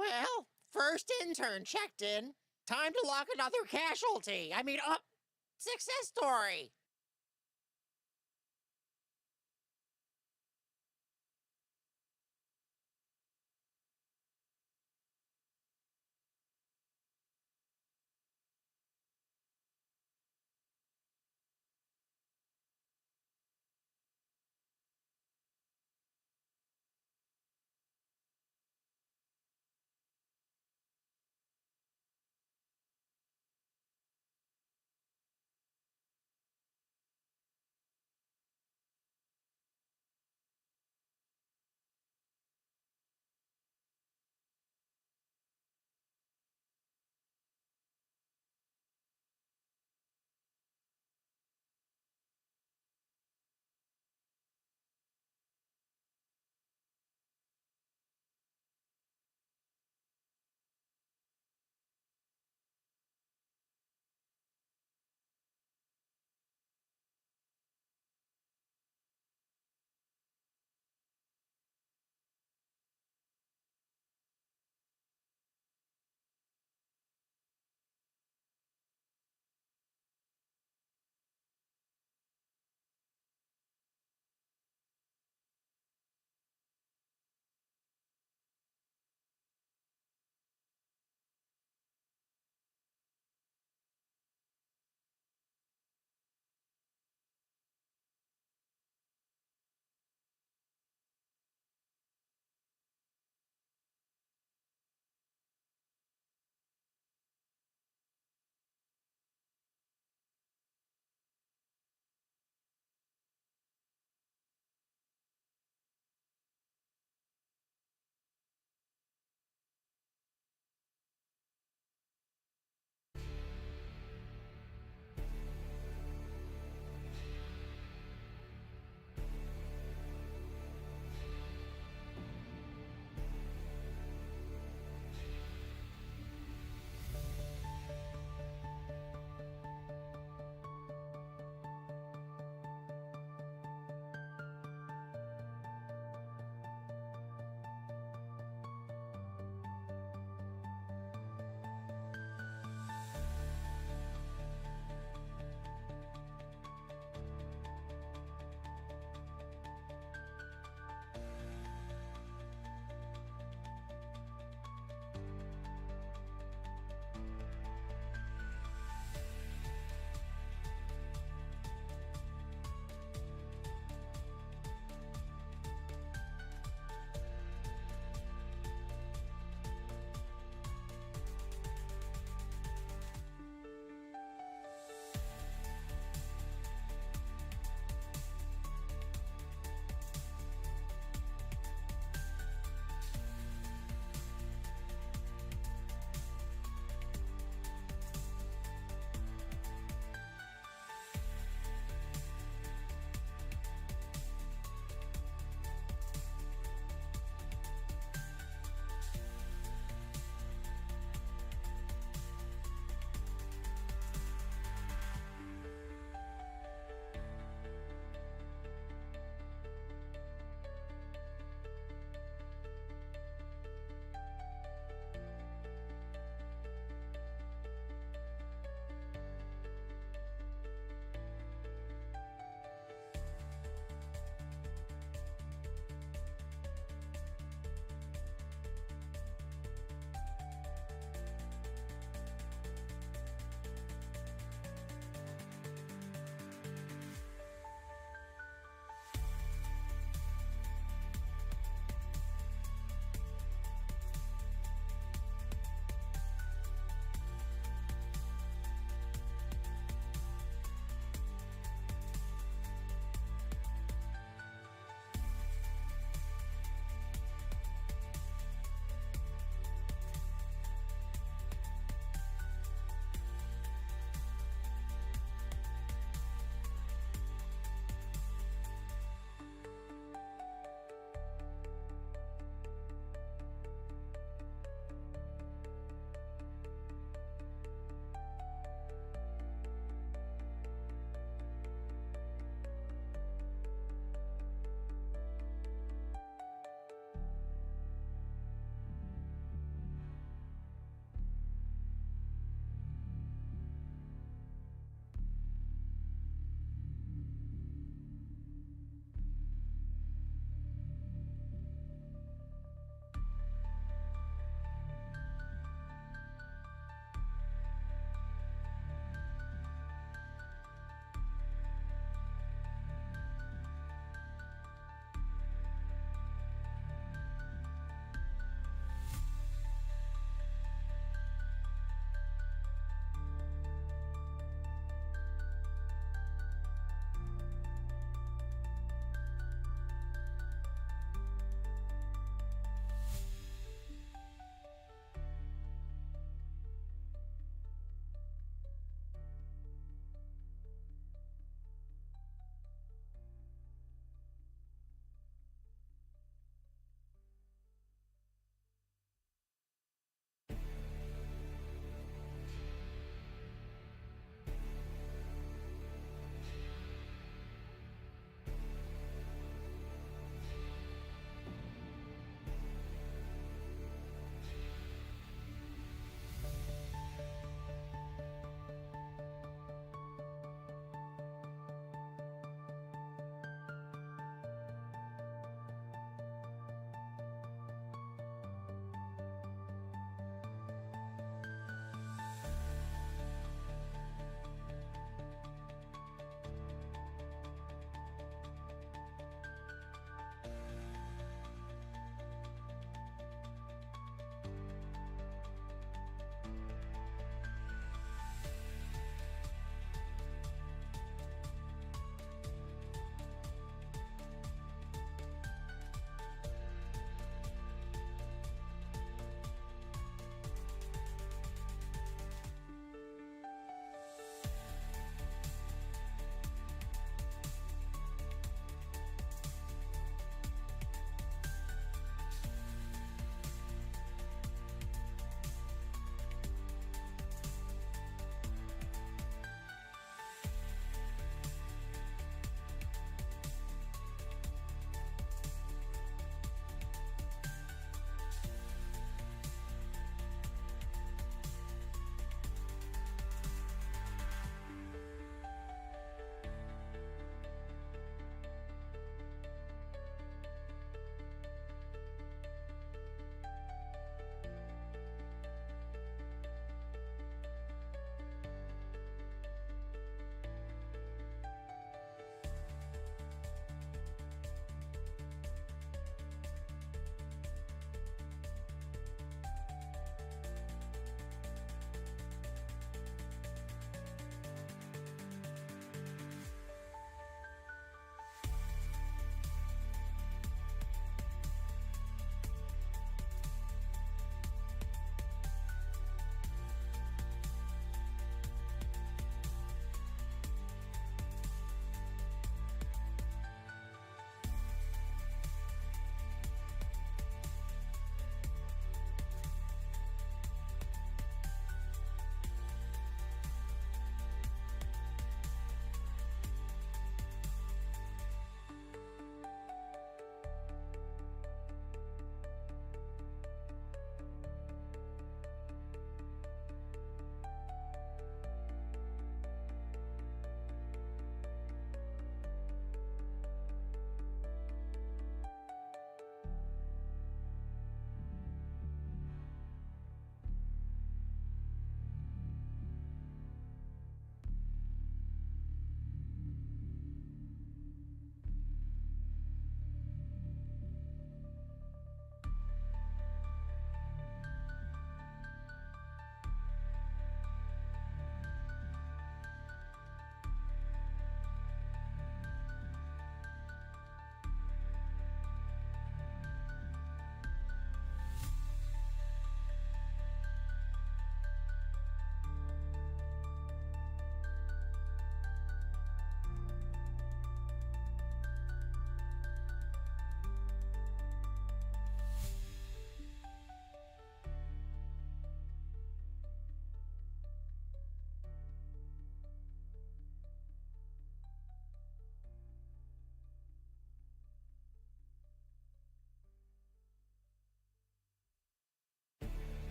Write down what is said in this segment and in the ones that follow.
Well, first intern checked in. Time to lock another casualty. Success story.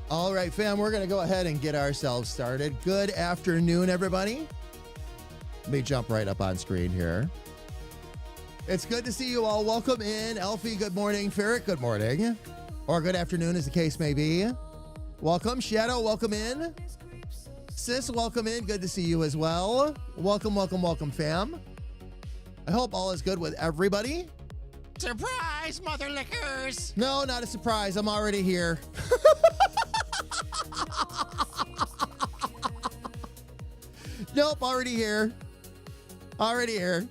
All right, fam, we're going to go ahead and get ourselves started. Good afternoon, everybody. Let me jump right up on screen here. It's good to see you all. Welcome in. Elfie, good morning. Ferret, good morning. Or good afternoon, as the case may be. Welcome. Shadow, welcome in. Sis, welcome in. Good to see you as well. Welcome, welcome, welcome, fam. I hope all is good with everybody. Surprise, mother lickers! No, not a surprise. I'm already here. Nope, already here. Already here.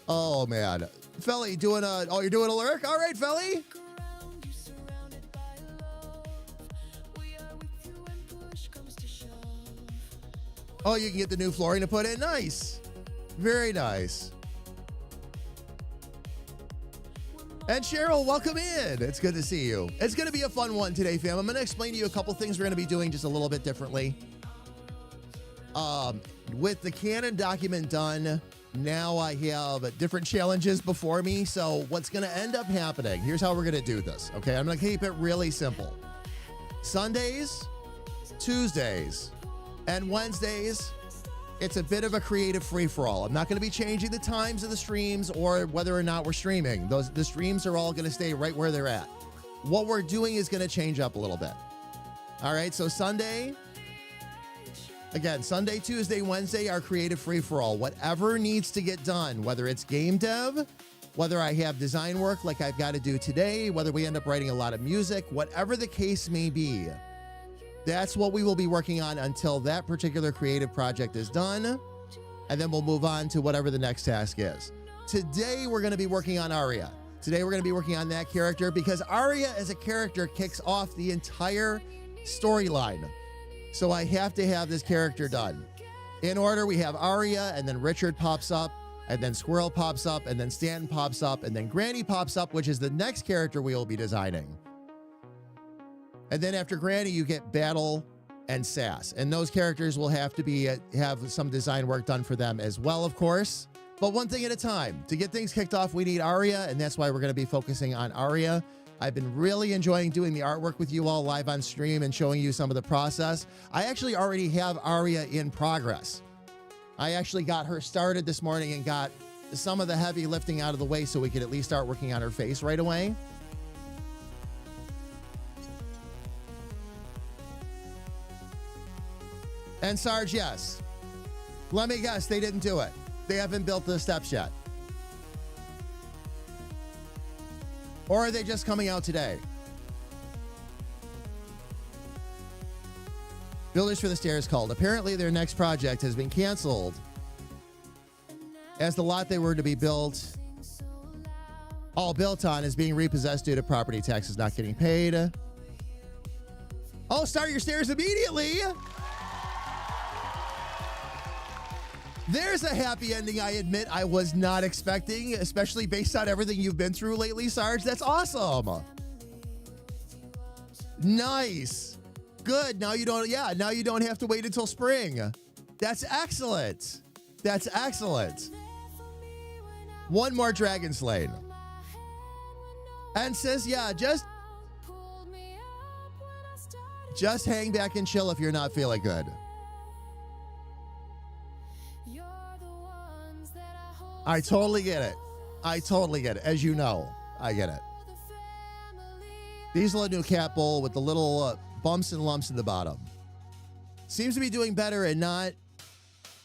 Oh, man. Felly, doing a... Oh, you're doing a lurk? All right, Felly. Oh, you can get the new flooring to put in? Nice. Very nice. And Cheryl, welcome in. It's good to see you. It's going to be a fun one today, fam. I'm going to explain to you a couple things we're going to be doing just a little bit differently. With the Canon document done, now I have different challenges before me. So what's going to end up happening, here's how we're going to do this, okay? I'm going to keep it really simple. Sundays, Tuesdays, and Wednesdays, it's a bit of a creative free-for-all. I'm not going to be changing the times of the streams or whether or not we're streaming. The streams are all going to stay right where they're at. What we're doing is going to change up a little bit. All right, so Sunday, Tuesday, Wednesday are creative free-for-all. Whatever needs to get done, whether it's game dev, whether I have design work like I've got to do today, whether we end up writing a lot of music, whatever the case may be, that's what we will be working on until that particular creative project is done, and then we'll move on to whatever the next task is. Today, we're going to be working on Aria. Today, we're going to be working on that character because Aria as a character kicks off the entire storyline. So I have to have this character done. In order, we have Aria, and then Richard pops up, and then Squirrel pops up, and then Stanton pops up, and then Granny pops up, which is the next character we will be designing. And then after Granny, you get Battle and Sass. And those characters will have to have some design work done for them as well, of course. But one thing at a time. To get things kicked off, we need Aria, and that's why we're going to be focusing on Aria. I've been really enjoying doing the artwork with you all live on stream and showing you some of the process. I actually already have Aria in progress. I actually got her started this morning and got some of the heavy lifting out of the way so we could at least start working on her face right away. And Sarge, yes. Let me guess, they didn't do it. They haven't built the steps yet. Or are they just coming out today? Builders for the Stairs called. Apparently their next project has been canceled as the lot they were to be built on is being repossessed due to property taxes not getting paid. Oh, start your stairs immediately. There's a happy ending I admit I was not expecting, especially based on everything you've been through lately, Sarge. That's awesome. Nice. Good. Now you don't have to wait until spring. That's excellent. That's excellent. One more Dragon Slain. And says, yeah, just hang back and chill if you're not feeling good. I totally get it. I totally get it. As you know, I get it. Diesel, a new cat bowl with the little bumps and lumps in the bottom. Seems to be doing better and not...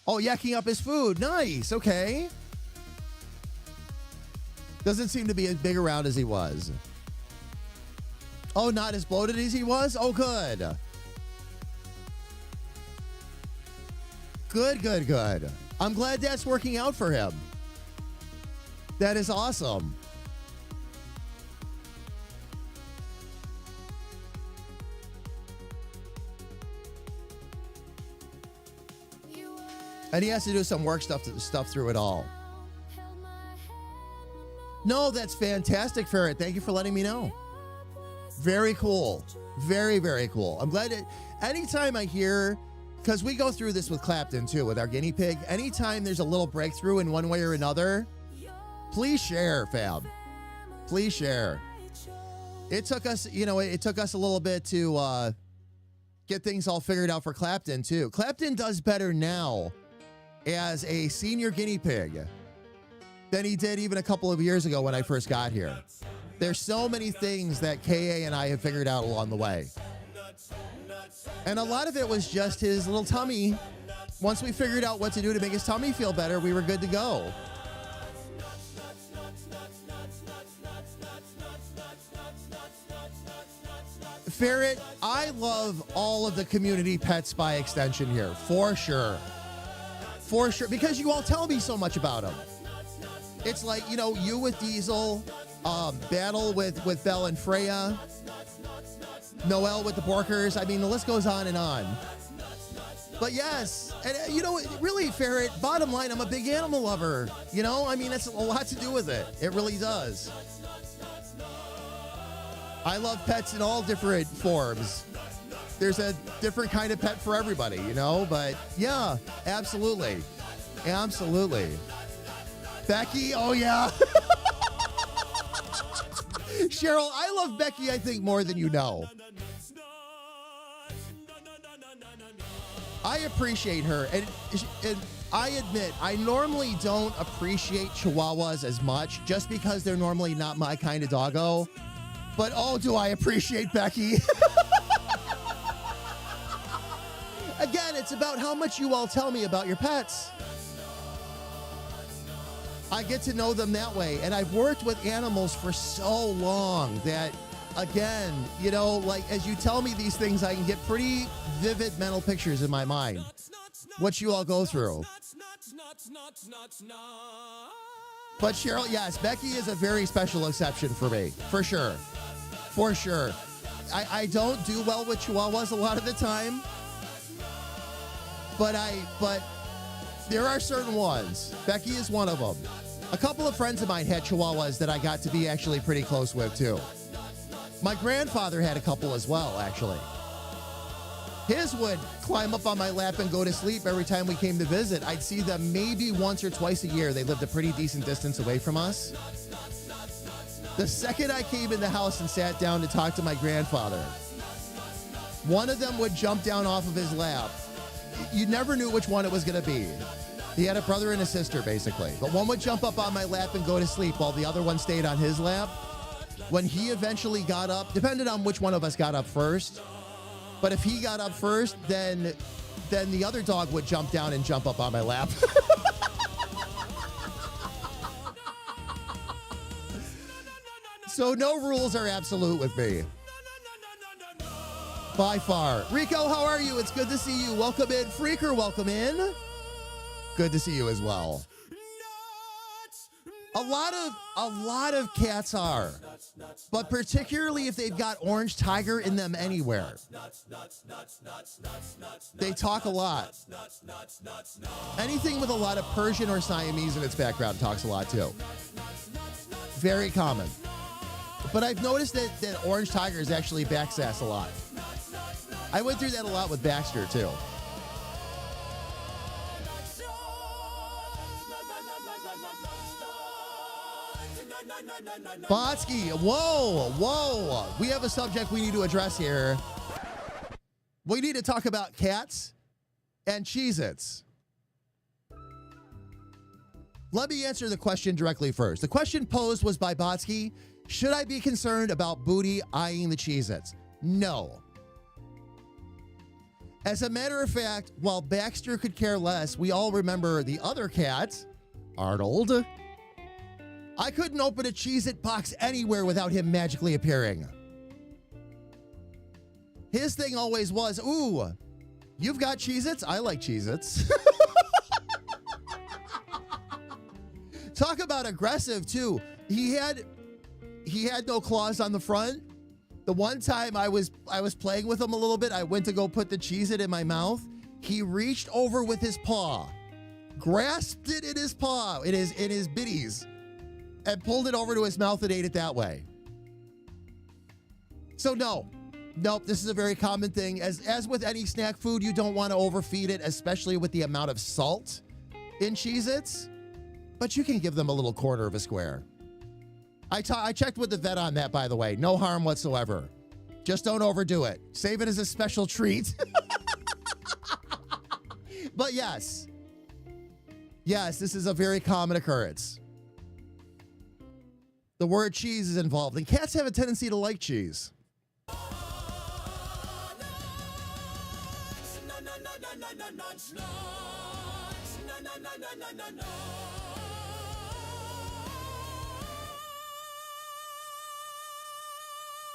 Oh, yucking up his food. Nice. Okay. Doesn't seem to be as big around as he was. Oh, not as bloated as he was? Oh, good. Good, good, good. I'm glad that's working out for him. That is awesome. And he has to do some work stuff through it all. No, that's fantastic, Ferret. Thank you for letting me know. Very cool. Very, very cool. I'm glad that anytime I hear, because we go through this with Clapton too, with our guinea pig, anytime there's a little breakthrough in one way or another, please share, fam. Please share. It took us, a little bit to get things all figured out for Clapton too. Clapton does better now as a senior guinea pig than he did even a couple of years ago when I first got here. There's so many things that KA and I have figured out along the way. And a lot of it was just his little tummy. Once we figured out what to do to make his tummy feel better, we were good to go. Ferret, I love all of the community pets by extension here, for sure. For sure, because you all tell me so much about them. It's like, you know, you with Diesel, Battle with Belle and Freya, Noelle with the Porkers. I mean, the list goes on and on. But yes, and you know, really, Ferret, bottom line, I'm a big animal lover. You know, I mean, it's a lot to do with it. It really does. I love pets in all different forms. There's a different kind of pet for everybody, you know? But yeah, absolutely. Absolutely. Becky, oh yeah. Cheryl, I love Becky, I think, more than you know. I appreciate her. And I admit, I normally don't appreciate Chihuahuas as much just because they're normally not my kind of doggo. But oh, do I appreciate Becky. Again, it's about how much you all tell me about your pets. I get to know them that way. And I've worked with animals for so long that, again, you know, like as you tell me these things, I can get pretty vivid mental pictures in my mind. What you all go through. But Cheryl, yes, Becky is a very special exception for me, for sure. For sure. I don't do well with Chihuahuas a lot of the time. But there are certain ones. Becky is one of them. A couple of friends of mine had Chihuahuas that I got to be actually pretty close with too. My grandfather had a couple as well, actually. His would climb up on my lap and go to sleep every time we came to visit. I'd see them maybe once or twice a year. They lived a pretty decent distance away from us. The second I came in the house and sat down to talk to my grandfather, one of them would jump down off of his lap. You never knew which one it was going to be. He had a brother and a sister, basically. But one would jump up on my lap and go to sleep while the other one stayed on his lap. When he eventually got up, depended on which one of us got up first, but if he got up first, then the other dog would jump down and jump up on my lap. So no rules are absolute with me. By far. Rico, how are you? It's good to see you. Welcome in. Freaker, welcome in. Good to see you as well. A lot of cats are, but particularly if they've got orange tiger in them anywhere. They talk a lot. Anything with a lot of Persian or Siamese in its background talks a lot too. Very common. But I've noticed that orange tigers actually backsass a lot. I went through that a lot with Baxter too. Botsky, whoa. We have a subject we need to address here. We need to talk about cats and Cheez-Its. Let me answer the question directly first. The question posed was by Botsky. Should I be concerned about Booty eyeing the Cheez-Its? No. As a matter of fact, while Baxter could care less, we all remember the other cat, Arnold. I couldn't open a Cheez-It box anywhere without him magically appearing. His thing always was, ooh, you've got Cheez-Its? I like Cheez-Its. Talk about aggressive, too. He had no claws on the front. The one time I was playing with him a little bit, I went to go put the Cheez-It in my mouth. He reached over with his paw, grasped it in his paw, in his bitties, and pulled it over to his mouth and ate it that way. So nope, this is a very common thing. As with any snack food, you don't want to overfeed it, especially with the amount of salt in Cheez-Its, but you can give them a little quarter of a square. I checked with the vet on that, by the way. No harm whatsoever. Just don't overdo it. Save it as a special treat. But yes. Yes, this is a very common occurrence. The word cheese is involved, and cats have a tendency to like cheese.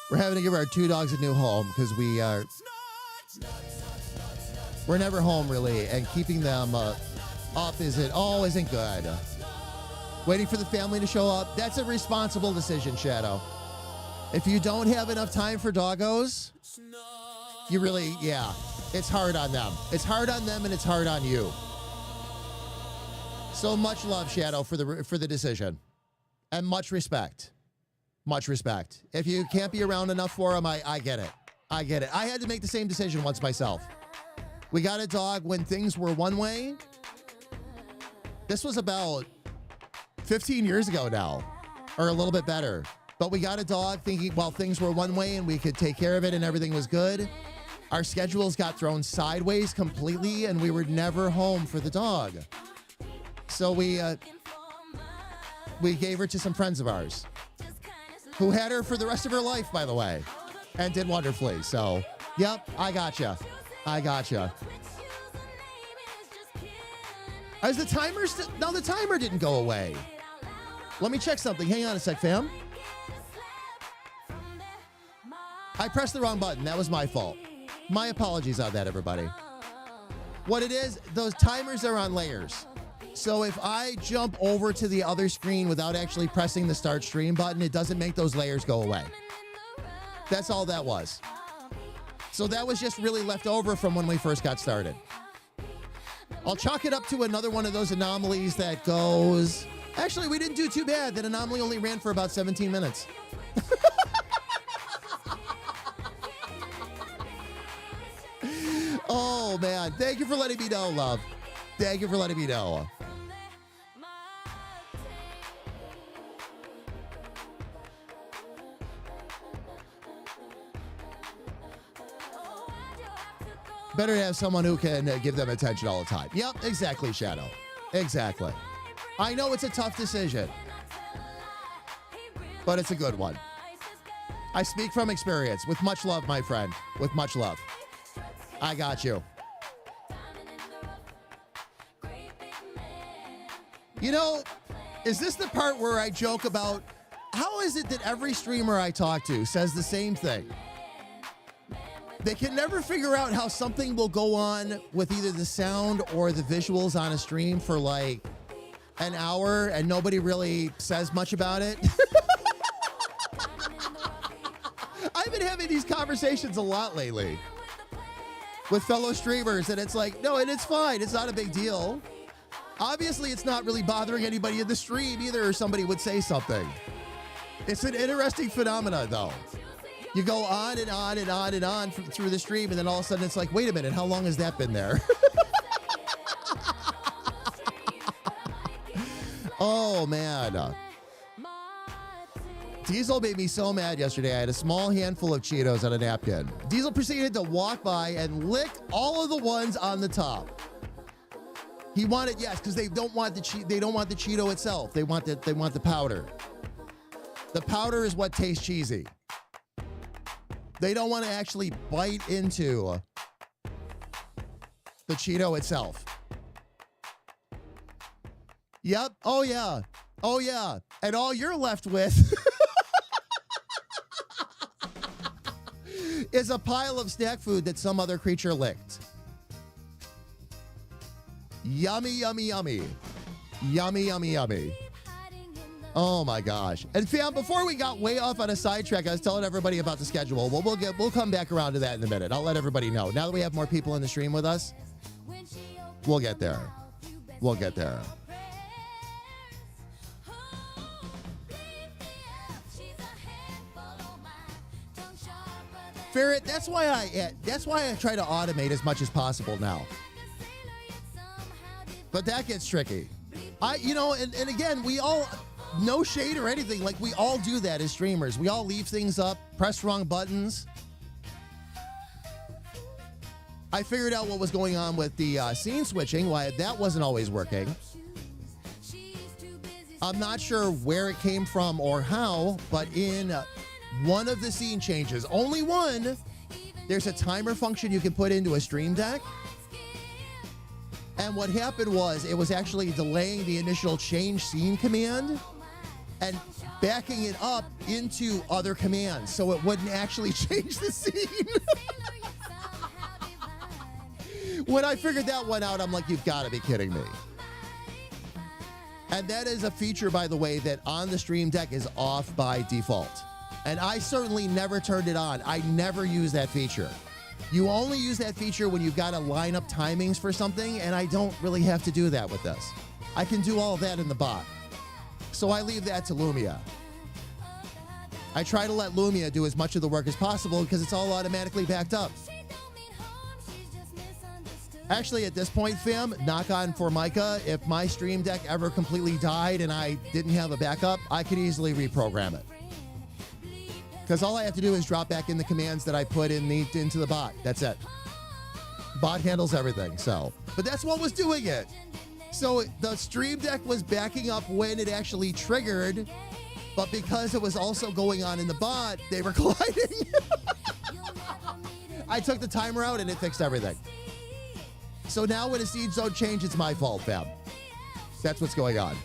We're having to give our two dogs a new home because we're never home really, and keeping them up isn't good. Waiting for the family to show up, that's a responsible decision, Shadow. If you don't have enough time for doggos, it's hard on them. It's hard on them and it's hard on you. So much love, Shadow, for the decision, and much respect. Much respect. If you can't be around enough for them, I get it. I get it. I had to make the same decision once myself. We got a dog when things were one way. This was about 15 years ago now, or a little bit better. But we got a dog thinking, well, things were one way and we could take care of it and everything was good. Our schedules got thrown sideways completely and we were never home for the dog. So we gave her to some friends of ours who had her for the rest of her life, by the way, and did wonderfully. So, yep, I gotcha. Is the timer no, the timer didn't go away. Let me check something. Hang on a sec, fam. I pressed the wrong button. That was my fault. My apologies on that, everybody. What it is, those timers are on layers. So if I jump over to the other screen without actually pressing the start stream button, it doesn't make those layers go away. That's all that was. So that was just really left over from when we first got started. I'll chalk it up to another one of those anomalies that goes... Actually, we didn't do too bad. That anomaly only ran for about 17 minutes. Oh, man. Thank you for letting me know, love. Thank you for letting me know. Better to have someone who can give them attention all the time. Yep, exactly, Shadow. Exactly. I know it's a tough decision, but it's a good one. I speak from experience. With much love, my friend. With much love. I got you. You know, is this the part where I joke about how is it that every streamer I talk to says the same thing? They can never figure out how something will go on with either the sound or the visuals on a stream for like an hour and nobody really says much about it. I've been having these conversations a lot lately with fellow streamers, and it's like, no, and it's fine. It's not a big deal. Obviously, it's not really bothering anybody in the stream either, or somebody would say something. It's an interesting phenomena, though. You go on and on and on and on through the stream, and then all of a sudden it's like, wait a minute, how long has that been there? Oh, man. Diesel made me so mad yesterday. I had a small handful of Cheetos on a napkin. Diesel proceeded to walk by and lick all of the ones on the top. He wanted, yes, because they don't want the Cheeto itself. They want the powder. The powder is what tastes cheesy. They don't want to actually bite into the Cheeto itself. Yep. Oh, yeah. Oh, yeah. And all you're left with is a pile of snack food that some other creature licked. Yummy, yummy, yummy. Yummy, yummy, yummy. Oh my gosh. And fam, before we got way off on a sidetrack, I was telling everybody about the schedule. Well, we'll come back around to that in a minute. I'll let everybody know. Now that we have more people in the stream with us, we'll get there. We'll get there. Ferret, that's why I try to automate as much as possible now. But that gets tricky. And again, we all, no shade or anything, like we all do that as streamers. We all leave things up, press wrong buttons, I figured out what was going on with the scene switching, why that wasn't always working. I'm not sure where it came from or how, but in one of the scene changes, only one, there's a timer function you can put into a Stream Deck. And what happened was it was actually delaying the initial change scene command and backing it up into other commands so it wouldn't actually change the scene. When I figured that one out, I'm like, you've got to be kidding me. And that is a feature, by the way, that on the Stream Deck is off by default. And I certainly never turned it on. I never use that feature. You only use that feature when you've got to line up timings for something, and I don't really have to do that with this. I can do all of that in the bot. So I leave that to Lumia. I try to let Lumia do as much of the work as possible because it's all automatically backed up. Actually, at this point, fam, knock on Formica, if my Stream Deck ever completely died and I didn't have a backup, I could easily reprogram it. Because all I have to do is drop back in the commands that I put into the bot. That's it. Bot handles everything, so. But that's what was doing it. So the Stream Deck was backing up when it actually triggered, but because it was also going on in the bot, they were colliding. I took the timer out and it fixed everything. So now when a seed zone change, it's my fault, fam. That's what's going on.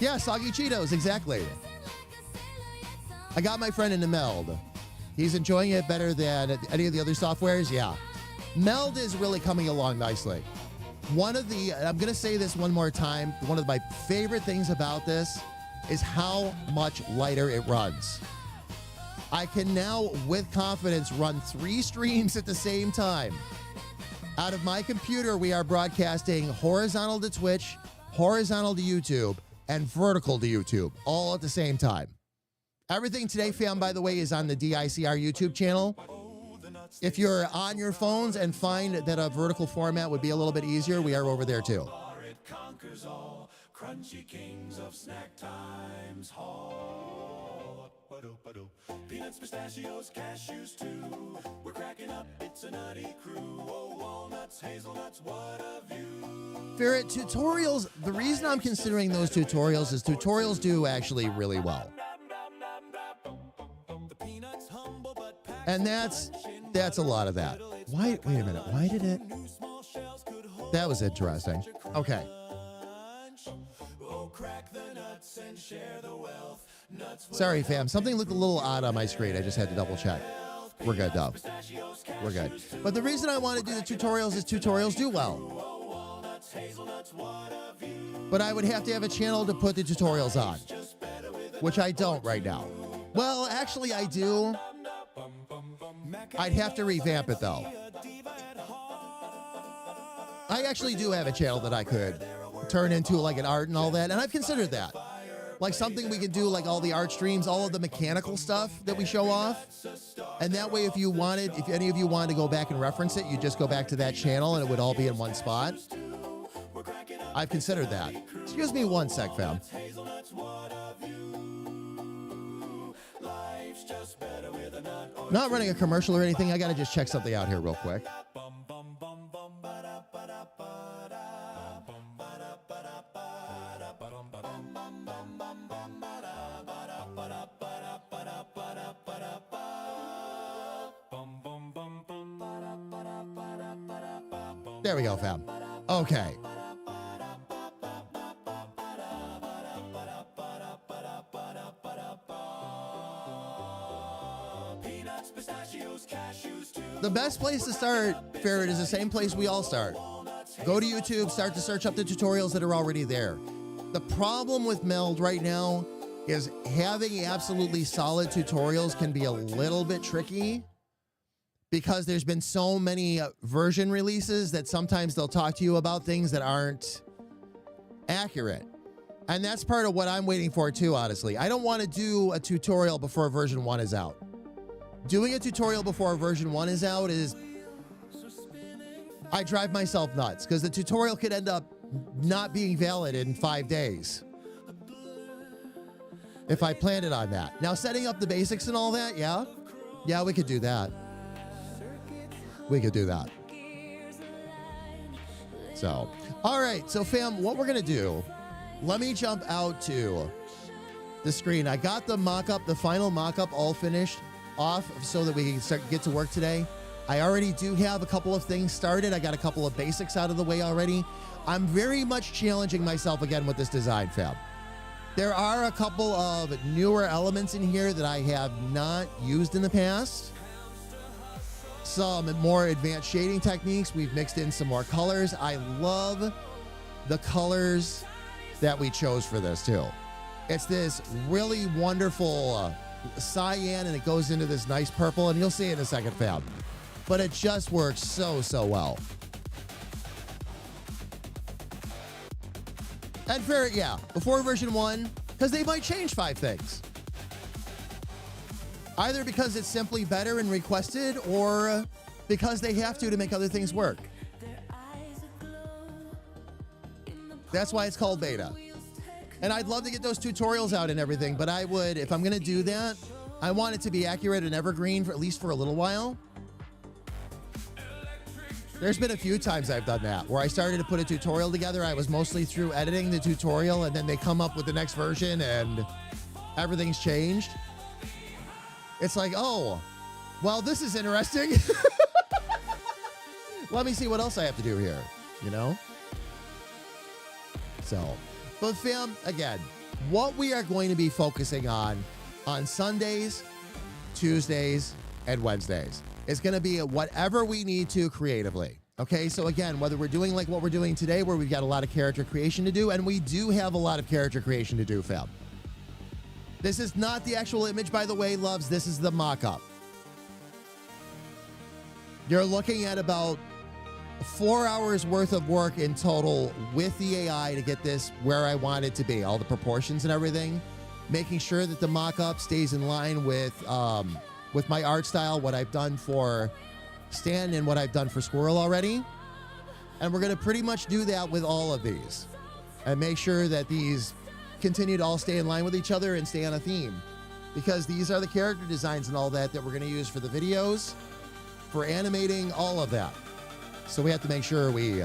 Yeah, soggy Cheetos, exactly. I got my friend into Meld. He's enjoying it better than any of the other softwares, yeah. Meld is really coming along nicely. I'm going to say this one more time, one of my favorite things about this is how much lighter it runs. I can now, with confidence, run 3 streams at the same time. Out of my computer, we are broadcasting horizontal to Twitch, horizontal to YouTube, and vertical to YouTube, all at the same time. Everything today, fam, by the way, is on the DICR YouTube channel. If you're on your phones and find that a vertical format would be a little bit easier, we are over there too. Crunchy kings of snack times hall. Peanuts, pistachios, cashews too. We're cracking up, it's a nutty crew. Oh, walnuts, hazelnuts, what a view. Ferret, tutorials, the reason I'm considering those tutorials is tutorials do actually really well. And that's a lot of that. Wait a minute, why did it? That was interesting. Okay. Sorry, fam. Something looked a little odd on my screen. I just had to double check. We're good, though. We're good. But the reason I want to do the tutorials is tutorials do well. But I would have to have a channel to put the tutorials on, which I don't right now. Well, actually, I do. I'd have to revamp it, though. I actually do have a channel that I could turn into like an art and all that, and I've considered that. Like something we could do like all the art streams, all of the mechanical stuff that we show off. And that way if any of you wanted to go back and reference it, you just go back to that channel and it would all be in one spot. I've considered that. Excuse me one sec, fam. Not running a commercial or anything. I gotta just check something out here real quick. There we go, fam. Okay. The best place to start, Ferret, is the same place we all start. Go to YouTube, start to search up the tutorials that are already there. The problem with Meld right now is having absolutely solid tutorials can be a little bit tricky because there's been so many version releases that sometimes they'll talk to you about things that aren't accurate. And that's part of what I'm waiting for too, honestly. I don't want to do a tutorial before version 1 is out. Doing a tutorial before version 1 is out is... I drive myself nuts because the tutorial could end up not being valid in 5 days if I planned it on that. Now, setting up the basics and all that, yeah, Yeah, we could do that. We could do that. So, all right. So, fam, what we're going to do, let me jump out to the screen. I got the mock-up, the final mock-up all finished off so that we can get to work today. I already do have a couple of things started. I got a couple of basics out of the way already. I'm very much challenging myself again with this design, fam. There are a couple of newer elements in here that I have not used in the past. Some more advanced shading techniques. We've mixed in some more colors. I love the colors that we chose for this too. It's this really wonderful cyan, and it goes into this nice purple, and you'll see it in a second, fam. But it just works so well. And fair, yeah, before version 1, because they might change 5 things. Either because it's simply better and requested, or because they have to make other things work. That's why it's called beta. And I'd love to get those tutorials out and everything, but I would, if I'm going to do that, I want it to be accurate and evergreen for at least for a little while. There's been a few times I've done that where I started to put a tutorial together. I was mostly through editing the tutorial, and then they come up with the next version and everything's changed. It's like, oh, well, this is interesting. Let me see what else I have to do here, you know? So, but fam, again, what we are going to be focusing on Sundays, Tuesdays, and Wednesdays is going to be whatever we need to creatively. Okay, so again, whether we're doing like what we're doing today, where we've got a lot of character creation to do, and we do have a lot of character creation to do, fam. This is not the actual image, by the way, loves. This is the mock-up. You're looking at about 4 hours worth of work in total with the AI to get this where I want it to be, all the proportions and everything, making sure that the mock-up stays in line with my art style, what I've done for Stan and what I've done for Squirrel already. And we're going to pretty much do that with all of these and make sure that these continue to all stay in line with each other and stay on a theme, because these are the character designs and all that we're going to use for the videos, for animating, all of that. So we have to make sure we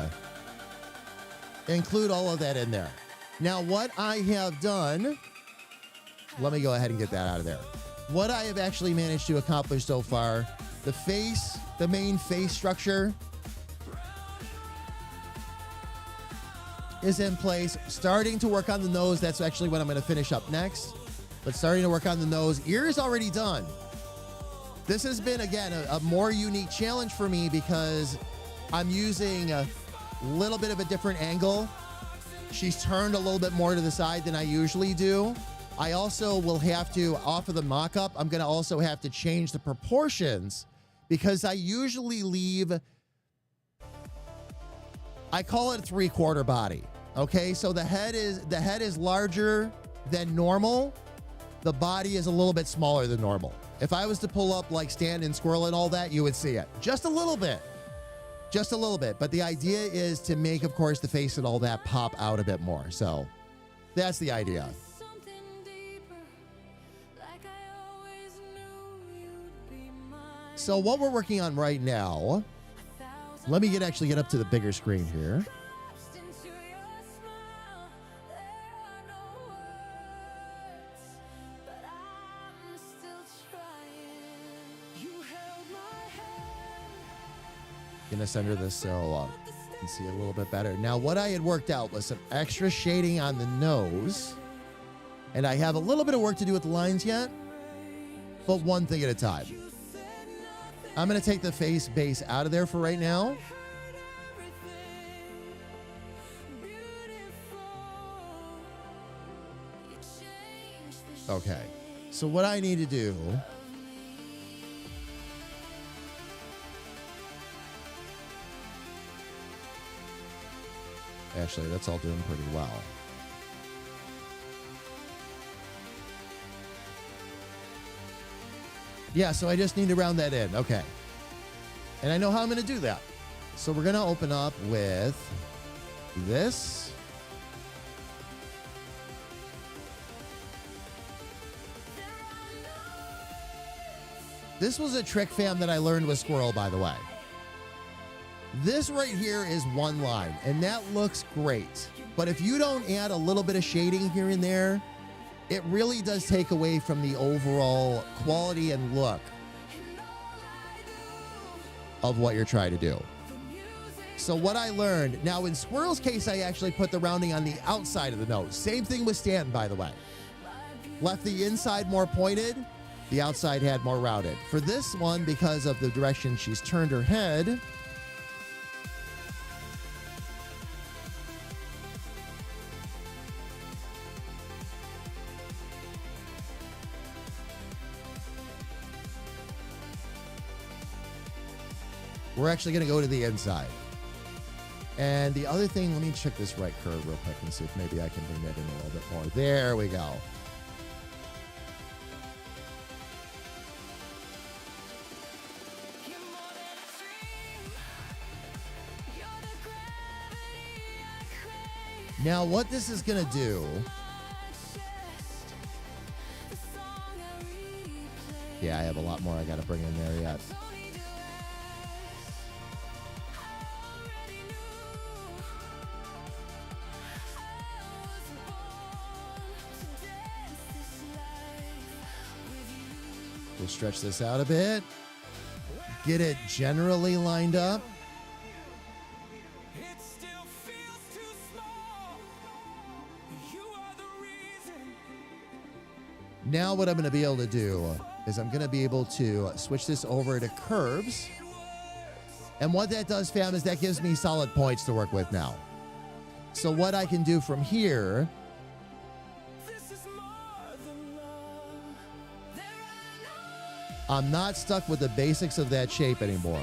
include all of that in there. Now, what I have done, let me go ahead and get that out of there. What I have actually managed to accomplish so far, the face, the main face structure is in place. Starting to work on the nose. That's actually what I'm going to finish up next. But starting to work on the nose. Ear is already done. This has been, again, a more unique challenge for me because I'm using a little bit of a different angle. She's turned a little bit more to the side than I usually do. I also will have to, off of the mock-up, I'm going to also have to change the proportions because I usually leave, I call it 3/4 body. Okay, so the head is larger than normal. The body is a little bit smaller than normal. If I was to pull up like Stand and Squirrel and all that, you would see it. Just a little bit. Just a little bit. But the idea is to make, of course, the face and all that pop out a bit more. So that's the idea. So what we're working on right now, let me actually get up to the bigger screen here. Gonna center this so you can see a little bit better. Now, what I had worked out was some extra shading on the nose, and I have a little bit of work to do with the lines yet, but one thing at a time. I'm gonna take the face base out of there for right now. Okay, so what I need to do, actually, that's all doing pretty well. Yeah, so I just need to round that in. Okay. And I know how I'm going to do that. So we're going to open up with this. This was a trick, fam, that I learned with Squirrel, by the way. This right here is one line, and that looks great. But if you don't add a little bit of shading here and there, it really does take away from the overall quality and look of what you're trying to do. So what I learned, now in Squirrel's case, I actually put the rounding on the outside of the nose. Same thing with Stanton, by the way. Left the inside more pointed, the outside had more rounded. For this one, because of the direction she's turned her head, we're actually going to go to the inside. And the other thing, let me check this right curve real quick and see if maybe I can bring that in a little bit more. There we go. Now, what this is going to do, yeah, I have a lot more I got to bring in there yet. We'll stretch this out a bit. Get it generally lined up. Now what I'm going to be able to do is I'm going to be able to switch this over to curves. And what that does, fam, is that gives me solid points to work with now. So what I can do from here, I'm not stuck with the basics of that shape anymore.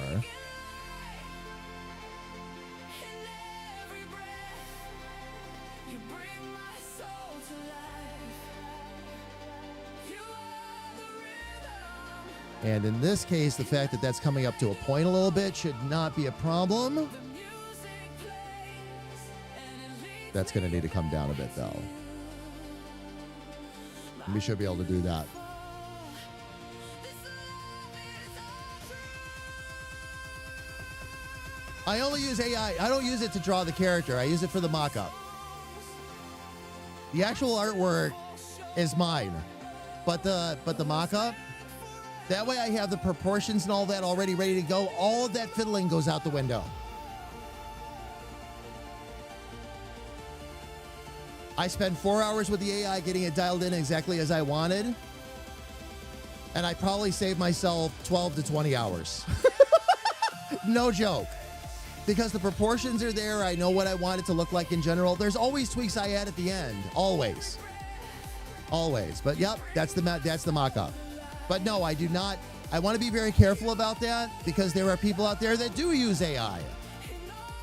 And in this case, the fact that that's coming up to a point a little bit should not be a problem. That's going to need to come down a bit, though. We should be able to do that. I only use AI. I don't use it to draw the character. I use it for the mock-up. The actual artwork is mine, but the mock-up, that way I have the proportions and all that already ready to go. All of that fiddling goes out the window. I spent 4 hours with the AI getting it dialed in exactly as I wanted, and I probably saved myself 12 to 20 hours. No joke. Because the proportions are there, I know what I want it to look like in general. There's always tweaks I add at the end, always. Always. But yep, that's the mock-up. But no, I do not. I want to be very careful about that because there are people out there that do use AI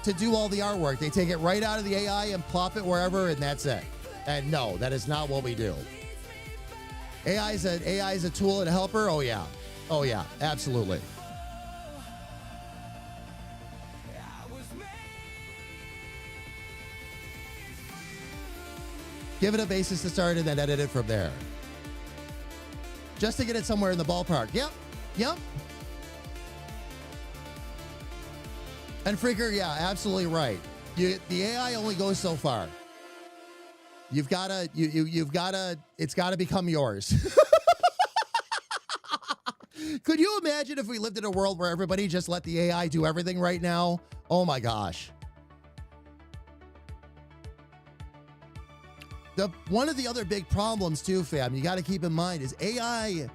to do all the artwork. They take it right out of the AI and plop it wherever, and that's it. And no, that is not what we do. AI is a tool and a helper. Oh yeah. Oh yeah, absolutely. Give it a basis to start and then edit it from there. Just to get it somewhere in the ballpark. Yep. Yep. And Freaker, yeah, absolutely right. The AI only goes so far. You've gotta, it's gotta become yours. Could you imagine if we lived in a world where everybody just let the AI do everything right now? Oh my gosh. One of the other big problems too, fam, you got to keep in mind is AI,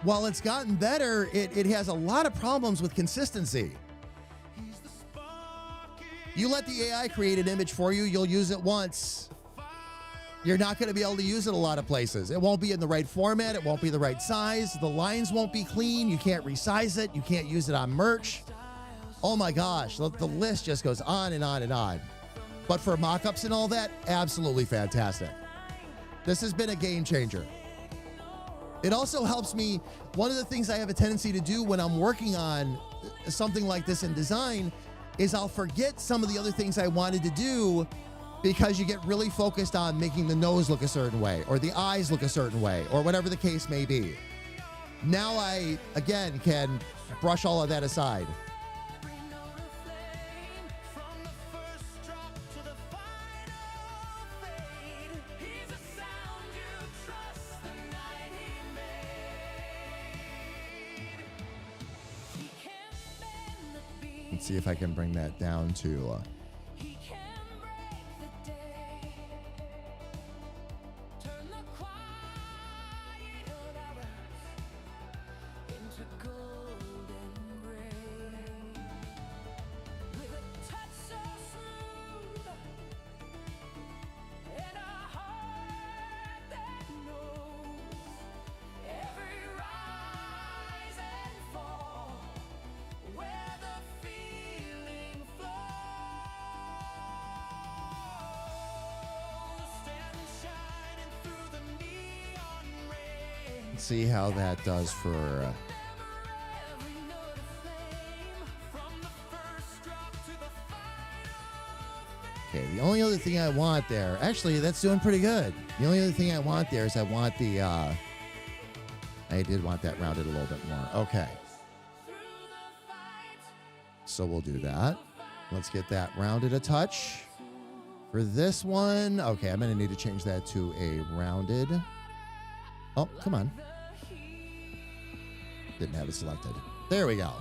while it's gotten better, it has a lot of problems with consistency. You let the AI create an image for you, you'll use it once. You're not going to be able to use it a lot of places. It won't be in the right format. It won't be the right size. The lines won't be clean. You can't resize it. You can't use it on merch. Oh my gosh, the list just goes on and on and on. But for mock-ups and all that, absolutely fantastic. This has been a game changer. It also helps me. One of the things I have a tendency to do when I'm working on something like this in design is I'll forget some of the other things I wanted to do because you get really focused on making the nose look a certain way or the eyes look a certain way or whatever the case may be. Now I, again, can brush all of that aside. Let's see if I can bring that down to... see how that does for... Okay, the only other thing I want there... Actually, that's doing pretty good. The only other thing I want there is I want the... I did want that rounded a little bit more. Okay. So we'll do that. Let's get that rounded a touch. For this one... Okay, I'm going to need to change that to a rounded... Oh, come on. Didn't have it selected. There we go.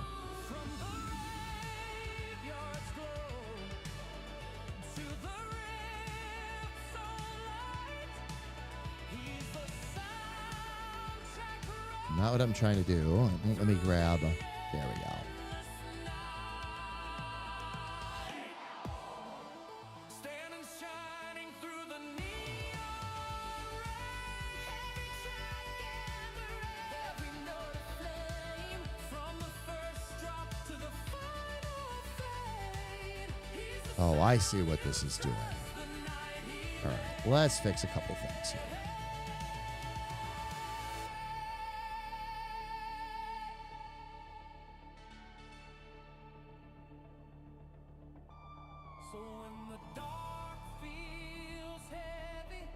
Not what I'm trying to do. Let me grab. There we go. Oh, I see what this is doing. All right, let's fix a couple things here. So when the dark feels heavy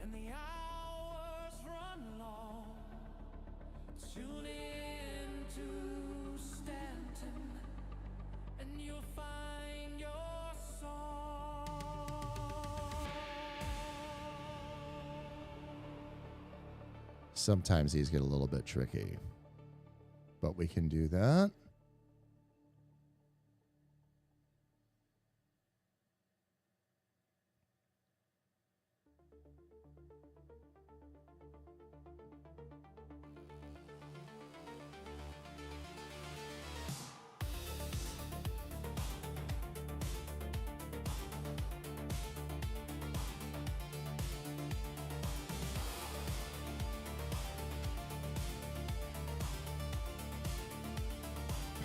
and the hours run long, tune in to Stanton and you'll find your song. Sometimes these get a little bit tricky, but we can do that.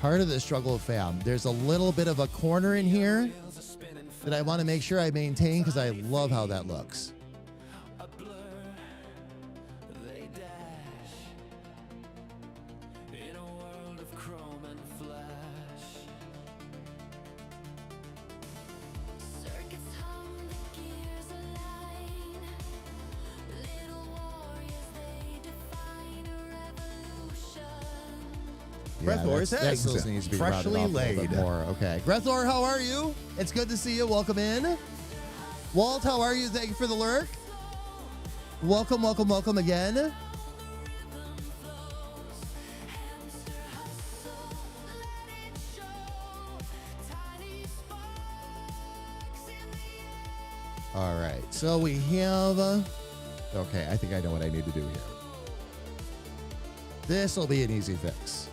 Part of the struggle of fam, there's a little bit of a corner in here that I want to make sure I maintain because I love how that looks. A blur, they dash in a world of chrome and flash. Circuits hum, the gears align. Little warriors, they define a revolution. Grethor's that's eggs. still needs to be rounded freshly off a little laid. bit more. Okay. Grethor, how are you? It's good to see you. Welcome in. Walt, how are you? Thank you for the lurk. Welcome, welcome, welcome again. All right. So we have... okay, I think I know what I need to do here. This will be an easy fix.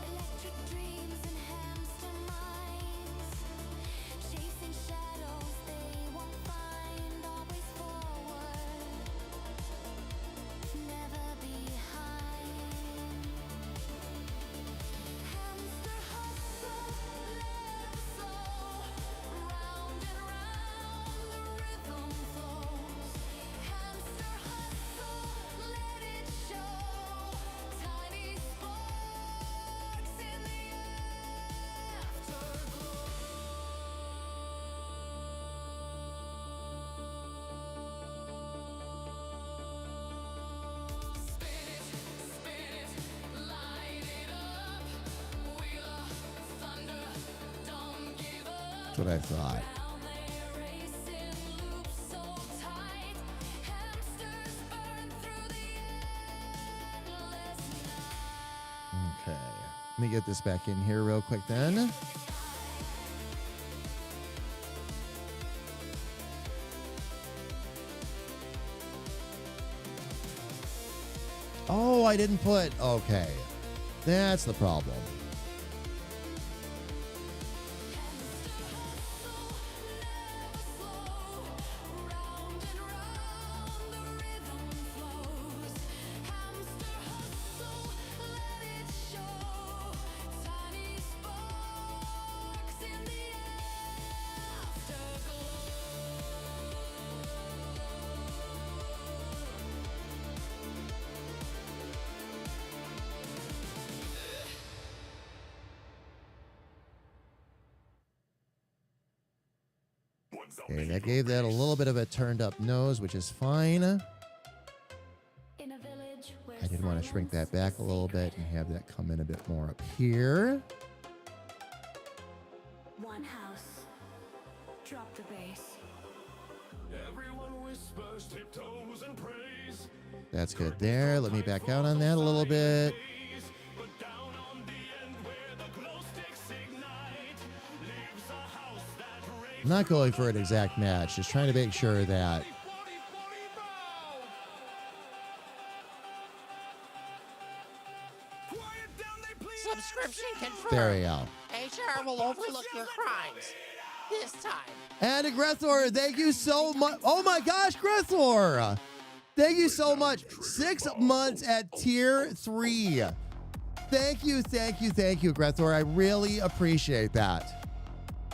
Electric dreams and hamster minds. Chasing shadows they won't find. Always forward. That's what I thought. Round they race in loops so tight. Hamsters burn through the endless night. Okay. Let me get this back in here real quick then. Oh, I didn't put. Okay. That's the problem. Okay, that gave that a little bit of a turned up nose, which is fine. In a village where I did want to shrink that silence back a little bit and have that come in a bit more up here. one house. Drop the bass. Everyone whispers, tiptoes, and praise. That's good there. Let me back out on that a little bit. But down on the end where the glow sticks ignite, lives a house that rains. I'm not going for an exact match, just trying to make sure that Quiet down, they please. Subscription confirmed. there we go. HR will overlook your crimes. This time. And Grethor, thank you so much. Oh my gosh, Grethor! Thank you so much. 6 months at tier 3. Thank you, thank you, thank you, Grethor. I really appreciate that.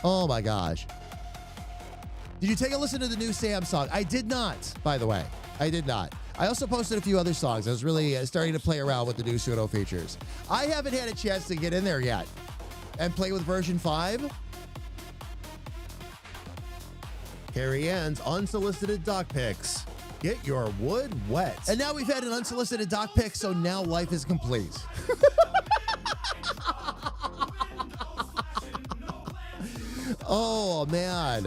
Oh my gosh. Did you take a listen to the new Sam song? I did not, by the way. I did not. I also posted a few other songs. I was really starting to play around with the new pseudo features. I haven't had a chance to get in there yet and play with version 5. Carrie Ann's unsolicited doc pics. Get your wood wet. And now we've had an unsolicited doc pic, so now life is complete. Oh man.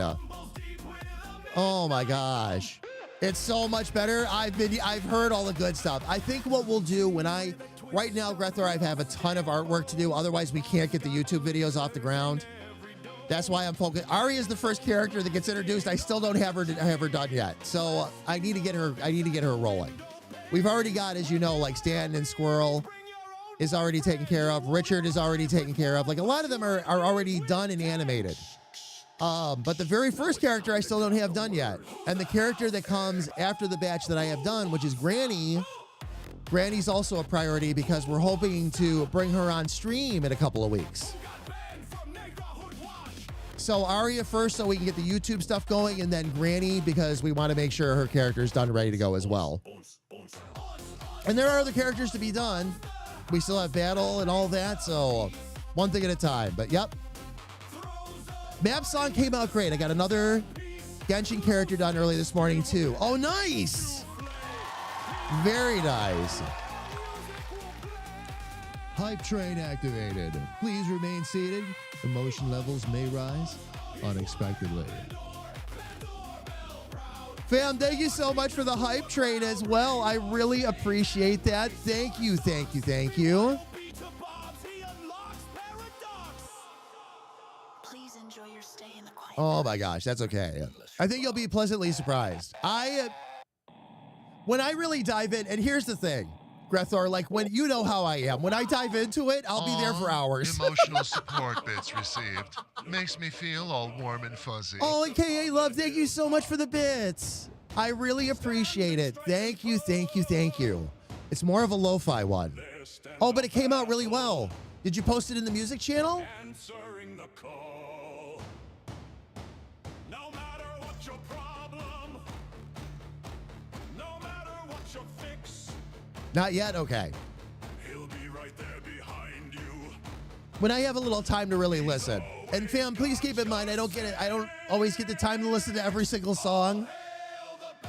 Oh my gosh. It's so much better. I've heard all the good stuff. I think what we'll do right now, Grethor, I have a ton of artwork to do. Otherwise, we can't get the YouTube videos off the ground. That's why I'm focused. Aria is the first character that gets introduced. I still don't have her done yet. So I need to get her rolling. We've already got, as you know, like Stan and Squirrel is already taken care of. Richard is already taken care of. Like a lot of them are already done and animated. But the very first character I still don't have done yet. And the character that comes after the batch that I have done, which is Granny. Granny's also a priority because we're hoping to bring her on stream in a couple of weeks. So Aria first so we can get the YouTube stuff going, and then Granny because we want to make sure her character is done and ready to go as well. And there are other characters to be done. We still have battle and all that, so one thing at a time. But yep. Map song came out great. I got another Genshin character done early this morning too. Oh, nice. Very nice. Hype train activated. Please remain seated. Emotion levels may rise unexpectedly. Fam, thank you so much for the hype train as well. I really appreciate that. Thank you, thank you, thank you. Please enjoy your stay in the quiet. Oh my gosh, that's okay. I think you'll be pleasantly surprised. When I really dive in, and here's the thing, Grethor, like when you know how I am, when I dive into it, I'll be there for hours. Emotional support bits received. Makes me feel all warm and fuzzy. Oh, and KA Love, thank you so much for the bits. I really appreciate it. Thank you, thank you, thank you. It's more of a lo-fi one. Oh, but it came out really well. Did you post it in the music channel? Answering the call. No matter what your problem, no matter what your fix, Not yet? Okay. he'll be right there behind you. When I have a little time to really listen. And fam, please keep in mind, I don't always get the time to listen to every single song.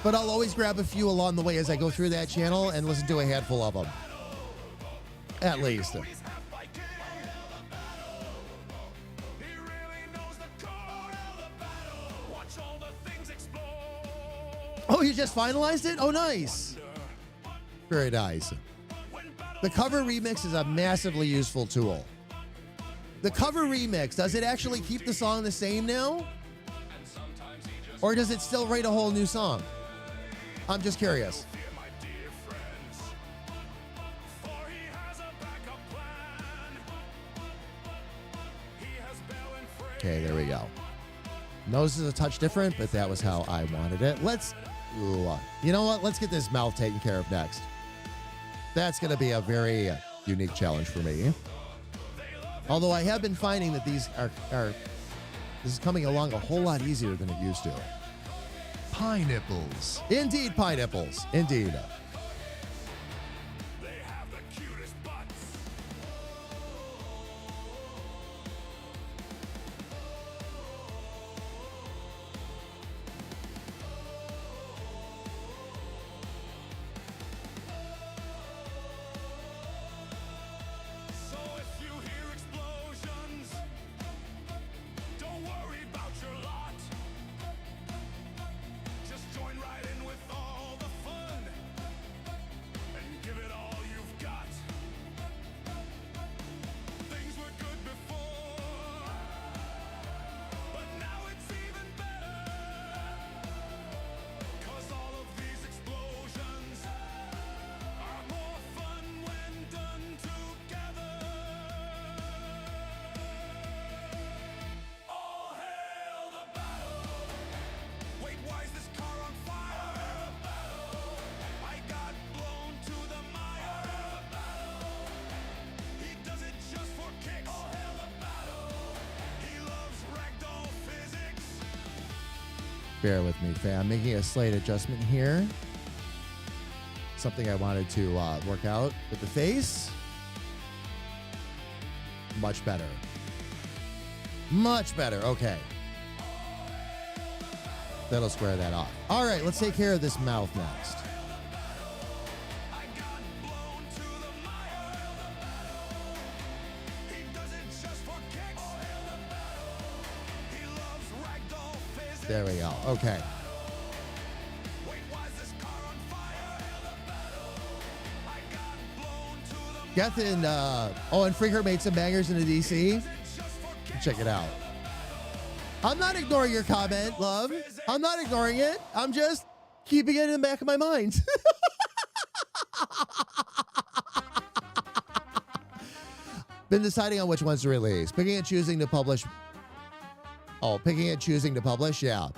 But I'll always grab a few along the way as I go through that channel and listen to a handful of them. At least. He really knows the code Oh, you just finalized it? Oh, nice. Very nice. The cover remix is a massively useful tool. The cover remix, does it actually keep the song the same now? Or does it still write a whole new song? I'm just curious. Okay, there we go. Nose is a touch different, but that was how I wanted it. You know what? Let's get this mouth taken care of next. That's going to be a very unique challenge for me. Although I have been finding that these this is coming along a whole lot easier than it used to. Pineapples. Indeed, pineapples. Indeed. Bear with me, fam. Making a slight adjustment here. Something I wanted to work out with the face. Much better. Much better. Okay. That'll square that off. All right, let's take care of this mouth next. There we go. Okay. Geth and and Freaker made some bangers in the DC. Check it out. I'm not ignoring your comment, love. I'm not ignoring it. I'm just keeping it in the back of my mind. Been deciding on which ones to release. Picking and choosing to publish. Oh, picking and choosing to publish? Yeah.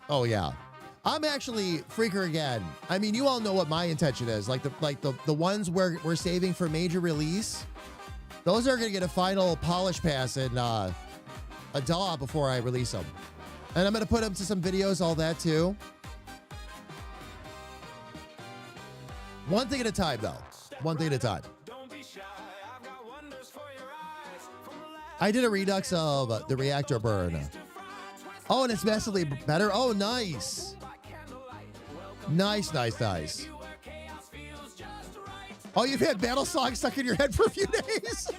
Oh, yeah. I'm actually Freaker again. I mean, you all know what my intention is. Like the ones where we're saving for major release. Those are going to get a final polish pass in a DAW before I release them. And I'm going to put them to some videos, all that too. One thing at a time, though. One thing at a time. I did a redux of the reactor burn. Oh, and it's massively better. Oh, nice. Nice, nice, nice. Oh, you've had battle songs stuck in your head for a few days?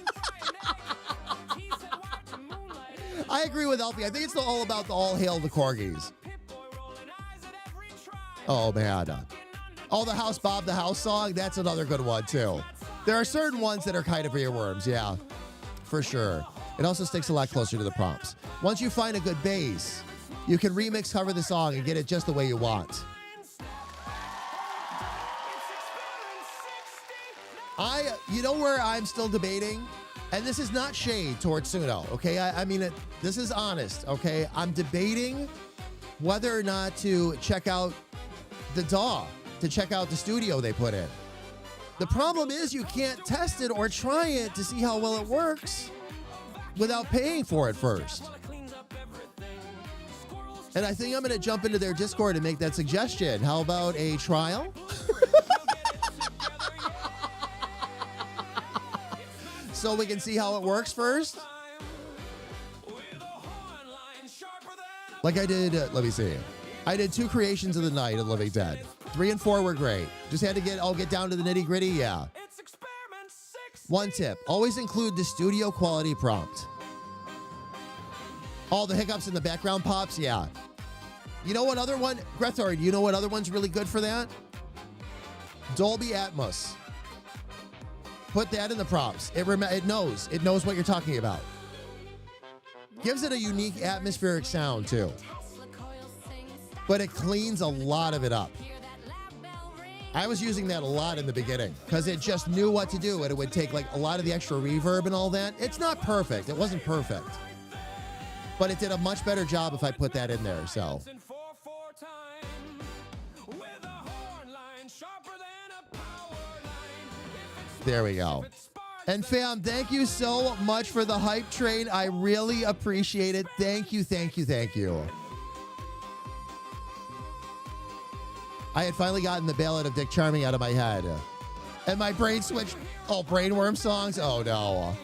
I agree with Alfie. I think it's all about the All Hail the Corgis. Oh, man. Oh, the House Bob the House song. That's another good one, too. There are certain ones that are kind of earworms. Yeah, for sure. It also sticks a lot closer to the prompts. Once you find a good bass, you can remix, cover the song, and get it just the way you want. You know where I'm still debating? And this is not shade towards Suno, okay? I mean, this is honest, okay? I'm debating whether or not to check out the DAW, to check out the studio they put in. The problem is you can't test it or try it to see how well it works without paying for it first. And I think I'm going to jump into their Discord and make that suggestion. How about a trial? So we can see how it works first. Like I did, let me see. I did 2 creations of the night of Living Dead. 3 and 4 were great. Just had to get down to the nitty gritty, yeah. One tip, always include the studio quality prompt. All the hiccups in the background pops, yeah. You know what other one, Grethard, you know what other one's really good for that? Dolby Atmos. Put that in the prompts. It knows what you're talking about. Gives it a unique atmospheric sound too. But it cleans a lot of it up. I was using that a lot in the beginning because it just knew what to do, and it would take like a lot of the extra reverb and all that. It's not perfect. It wasn't perfect. But it did a much better job if I put that in there, so. There we go. And fam, thank you so much for the hype train. I really appreciate it. Thank you, thank you, thank you. I had finally gotten the Ballad of Dick Charming out of my head. And my brain switched. Oh, Brainworm songs? Oh, no.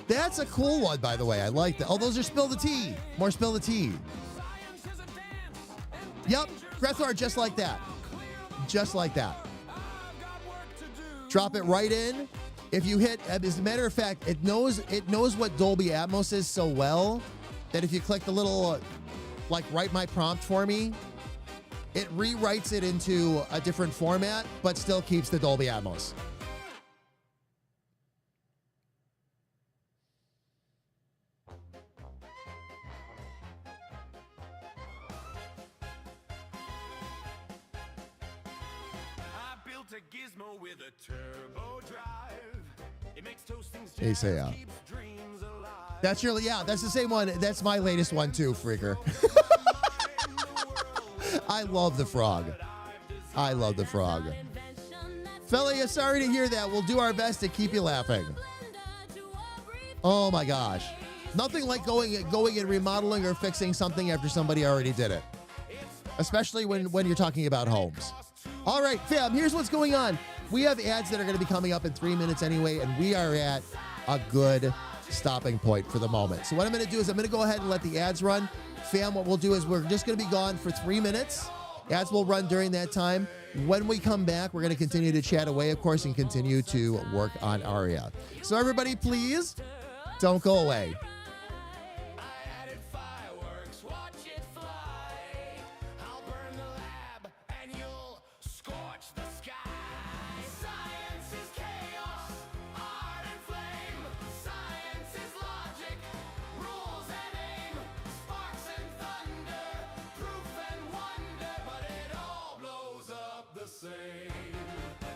That's a cool one, by the way. I like that. Oh, those are Spill the Tea. More Spill the Tea. Yep. Grethar, just like that. Just like that. Drop it right in. If you hit, as a matter of fact, it knows what Dolby Atmos is so well that if you click the little, like, write my prompt for me, it rewrites it into a different format, but still keeps the Dolby Atmos. I built a gizmo with a turbo drive. It makes toastings Hey, say yeah. keeps dreams alive. That's your, yeah, that's the same one. That's my latest one too, Freaker. I love the frog. I love the frog. Felia, sorry to hear that. We'll do our best to keep you laughing. Oh my gosh. Nothing like going and remodeling or fixing something after somebody already did it. Especially when you're talking about homes. All right, fam, here's what's going on. We have ads that are going to be coming up in 3 minutes anyway, and we are at a good stopping point for the moment. So what I'm going to do is I'm going to go ahead and let the ads run. Fam, what we'll do is we're just going to be gone for 3 minutes. Ads will run during that time. When we come back, we're going to continue to chat away, of course, and continue to work on Aria. So everybody, please don't go away.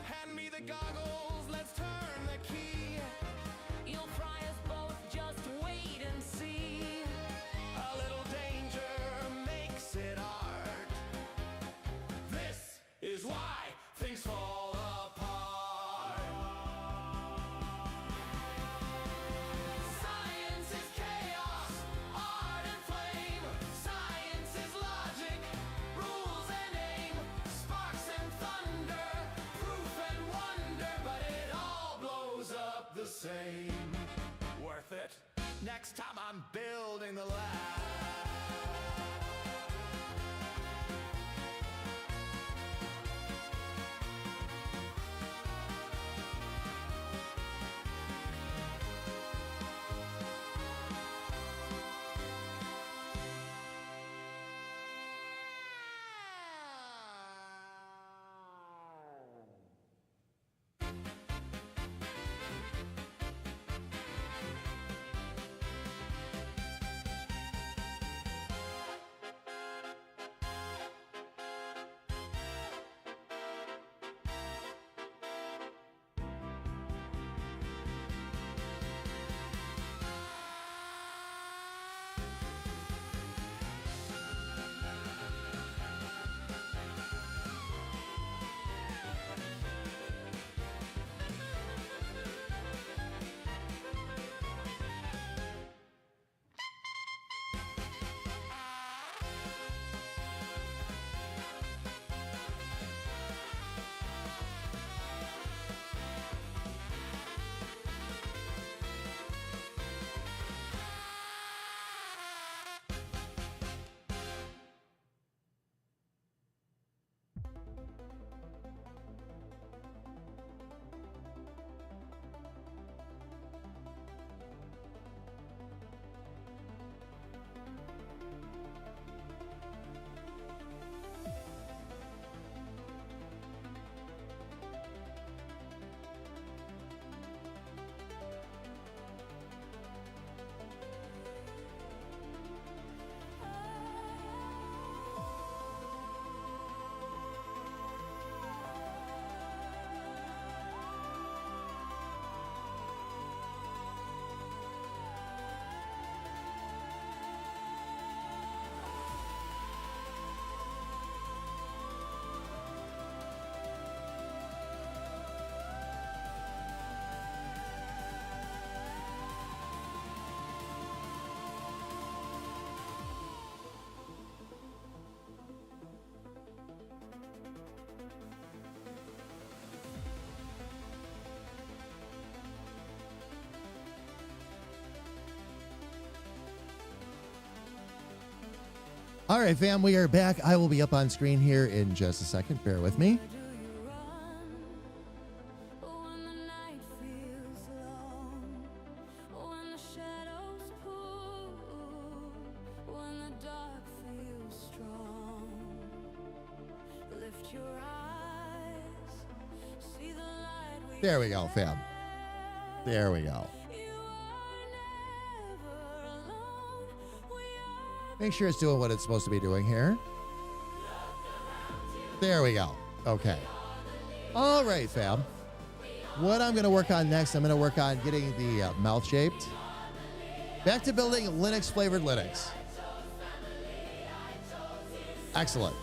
Hand me the goggles, let's turn the key. You'll fry us both, just wait and see. A little danger makes it art. This is why things fall apart. Science is chaos, art and flame. Science is logic, rules and aim. Sparks and thunder, proof and wonder, but it all blows up the same. Worth it. Next time I'm building the lab. All right, fam, we are back. I will be up on screen here in just a second. Bear with me. When the night feels long, when the shadows pull, when the dark feels strong, lift your eyes, see the light we There we go, fam. There we go. You are never alone. We are Make sure it's doing what it's supposed to be doing here. There we go. Okay. All right, fam. What I'm going to work on next, I'm going to work on getting the mouth shaped. Back to building Linux flavored Linux. Excellent.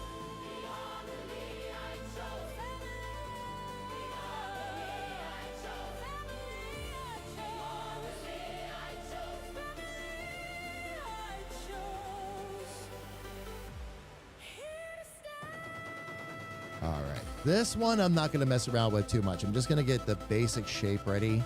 All right. This one I'm not going to mess around with too much. I'm just going to get the basic shape ready.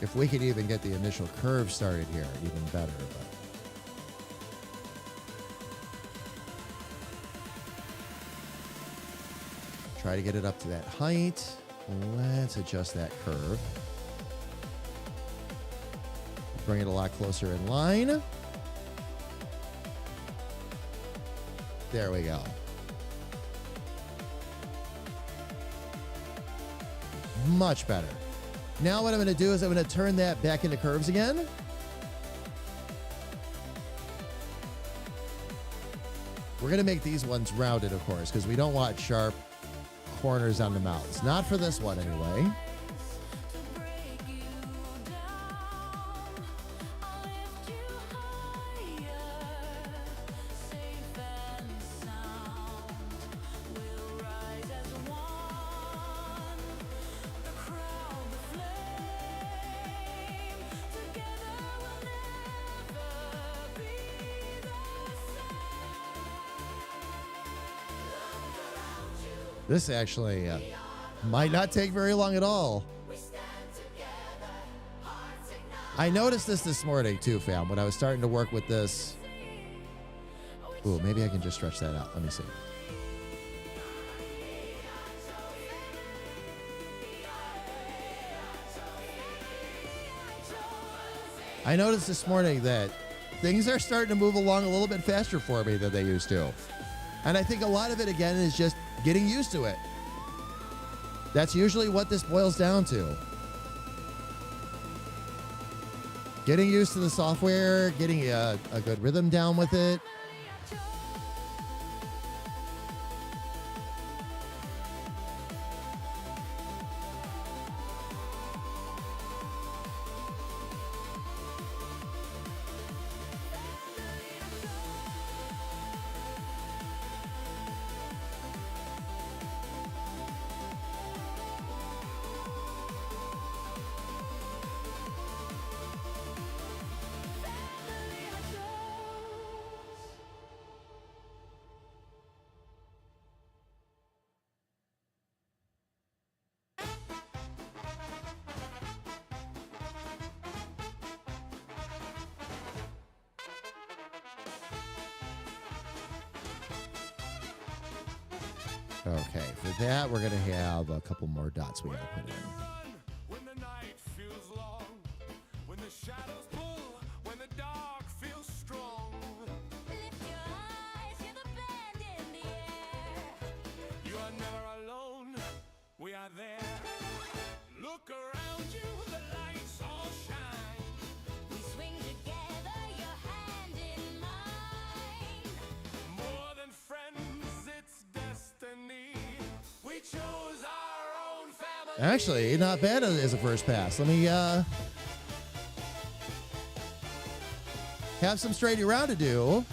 If we could even get the initial curve started here, even better. But try to get it up to that height. Let's adjust that curve. Bring it a lot closer in line. There we go. Much better. Now what I'm going to do is I'm going to turn that back into curves again. We're going to make these ones rounded, of course, because we don't want sharp corners on the mouths. Not for this one, anyway. to break you down. I'll lift you higher, safe and sound. We'll rise as one. The crowd, the flame. Together we'll never be the This actually might not take very long at all. I noticed this morning too, fam, when I was starting to work with this. Ooh, maybe I can just stretch that out. Let me see. I noticed this morning that things are starting to move along a little bit faster for me than they used to. And I think a lot of it, again, is just getting used to it. That's usually what this boils down to. Getting used to the software, getting a good rhythm down with it. Okay, for that, we're going to have a couple more dots we got to put in. When the night feels long, when the shadows pull, when the dark feels strong. Lift your eyes, hear the band in the air. You are never alone, we are there. Look around you, the lights all shine. We swing together, your hand in mine. More than friends, it's destiny. We chose our own family. Actually, not bad as a first pass. Let me have some straightening around to do.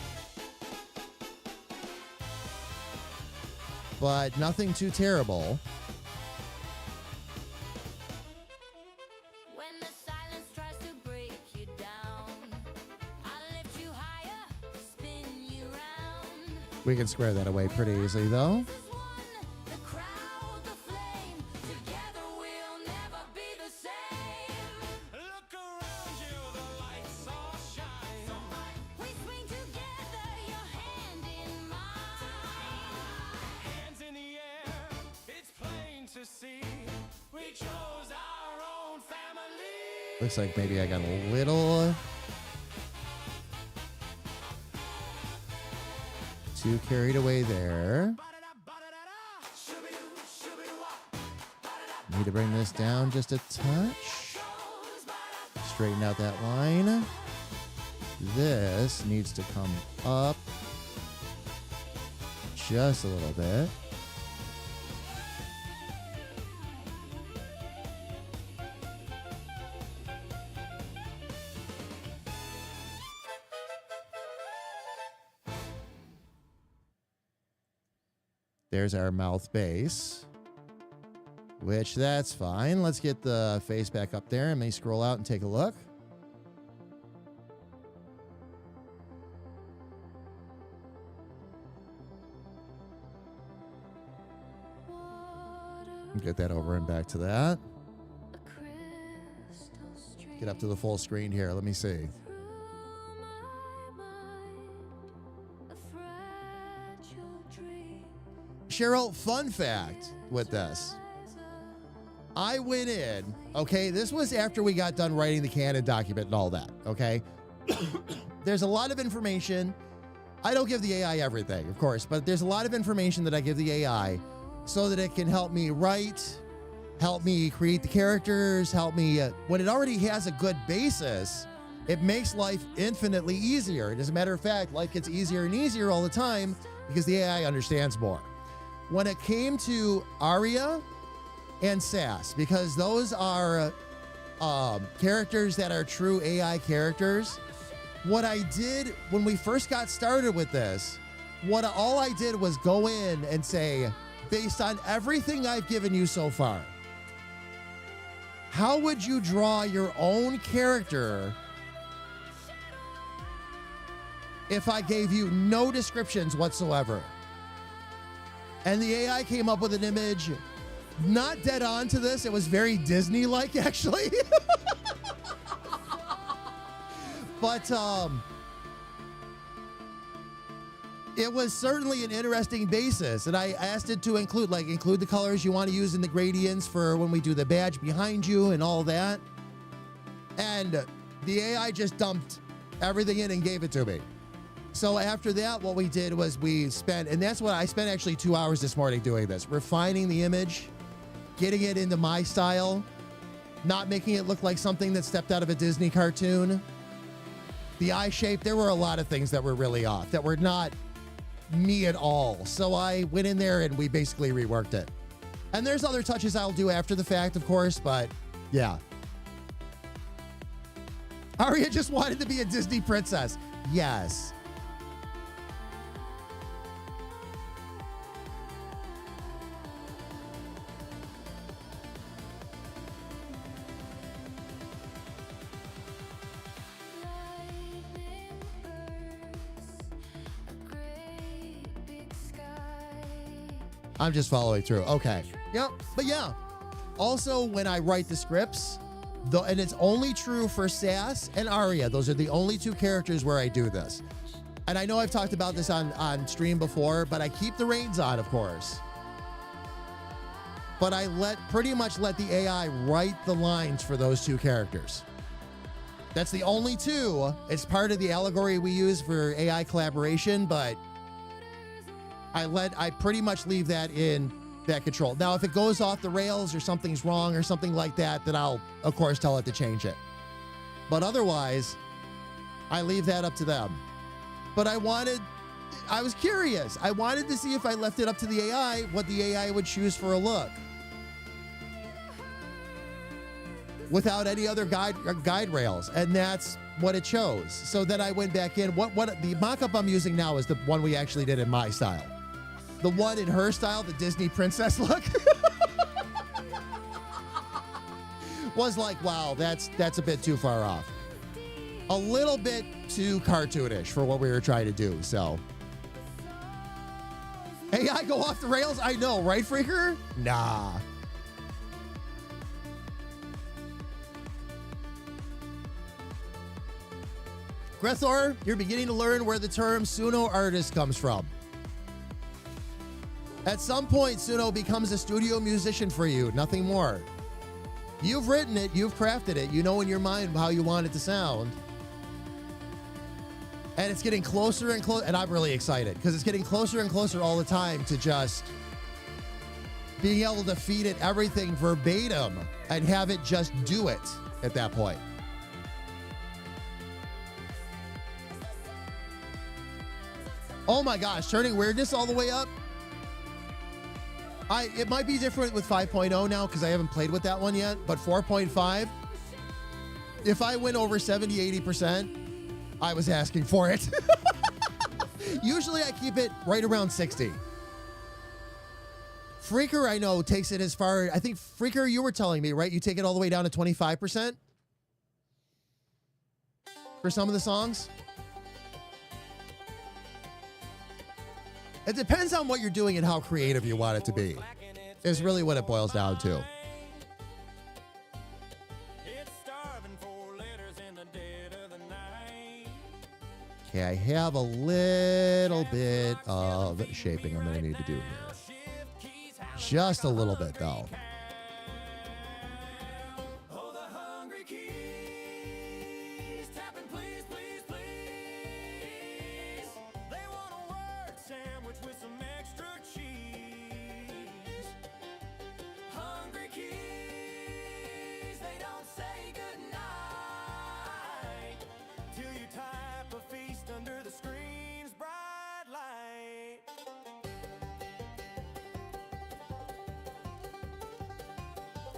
But nothing too terrible. When the silence tries to break you down, I'll lift you higher, spin you round. We can square that away pretty easily, though. The crowd, the flame. Together we'll never be the same. Look around you, the lights all shine. We swing together, your hand in mine. Hands in the air, it's plain to see. We chose our own family. Looks like maybe I got a little too carried away there. Ba-da-da, shoo-be-doo, shoo-be-doo-wop. Need to bring this down just a touch. Straighten out that line. This needs to come up just a little bit. There's our mouth base, which that's fine. Let's get the face back up there and may scroll out and take a look. Get that over and back to that. A crystal stream Get up to the full screen here. Let me see. through my mind. A fragile dream. Cheryl, fun fact with this. I went in, okay, this was after we got done writing the canon document and all that, okay? There's a lot of information. I don't give the AI everything, of course, but there's a lot of information that I give the AI so that it can help me write, help me create the characters, help me, when it already has a good basis, it makes life infinitely easier. And as a matter of fact, life gets easier and easier all the time because the AI understands more. When it came to Aria and Sass, because those are characters that are true AI characters, what I did when we first got started with this, all I did was go in and say, based on everything I've given you so far, how would you draw your own character if I gave you no descriptions whatsoever? And the AI came up with an image, not dead on to this. It was very Disney-like, actually. But it was certainly an interesting basis. And I asked it to include the colors you want to use in the gradients for when we do the badge behind you and all that. And the AI just dumped everything in and gave it to me. So after that, what we did was we spent, and that's what I spent actually 2 hours this morning doing this, refining the image, getting it into my style, not making it look like something that stepped out of a Disney cartoon. The eye shape, there were a lot of things that were really off, that were not me at all. So I went in there and we basically reworked it. And there's other touches I'll do after the fact, of course, but yeah. Aria just wanted to be a Disney princess. Yes. Lightning bursts, a great big sky. I'm just following through. Okay. Yep. But yeah. Also, when I write the scripts, and it's only true for Sass and Aria. Those are the only two characters where I do this. And I know I've talked about this on stream before, but I keep the reins on, of course. But I pretty much let the AI write the lines for those two characters. That's the only two. It's part of the allegory we use for AI collaboration, but I pretty much leave that in that control. Now, if it goes off the rails or something's wrong or something like that, then I'll, of course, tell it to change it. But otherwise, I leave that up to them. But I was curious. I wanted to see if I left it up to the AI, what the AI would choose for a look. Without any other guide rails, and that's what it chose. So then I went back in. What the mock-up I'm using now is the one we actually did in my style. The one in her style, the Disney princess look, was like, wow, that's a bit too far off. A little bit too cartoonish for what we were trying to do. So AI go off the rails? I know, right, Freaker? Nah. Grethor, you're beginning to learn where the term Suno artist comes from. At some point, Suno becomes a studio musician for you, nothing more. You've written it, you've crafted it, you know in your mind how you want it to sound. And it's getting closer and closer, and I'm really excited because it's getting closer and closer all the time to just being able to feed it everything verbatim and have it just do it at that point. Oh my gosh, turning weirdness all the way up. It might be different with 5.0 now because I haven't played with that one yet, but 4.5, if I went over 70, 80%, I was asking for it. Usually I keep it right around 60. Freaker, I know, takes it as far, I think, Freaker, you were telling me, right? You take it all the way down to 25% for some of the songs? It depends on what you're doing and how creative you want it to be, is really what it boils down to. Okay, I have a little bit of shaping I'm going to need to do here. Just a little bit, though.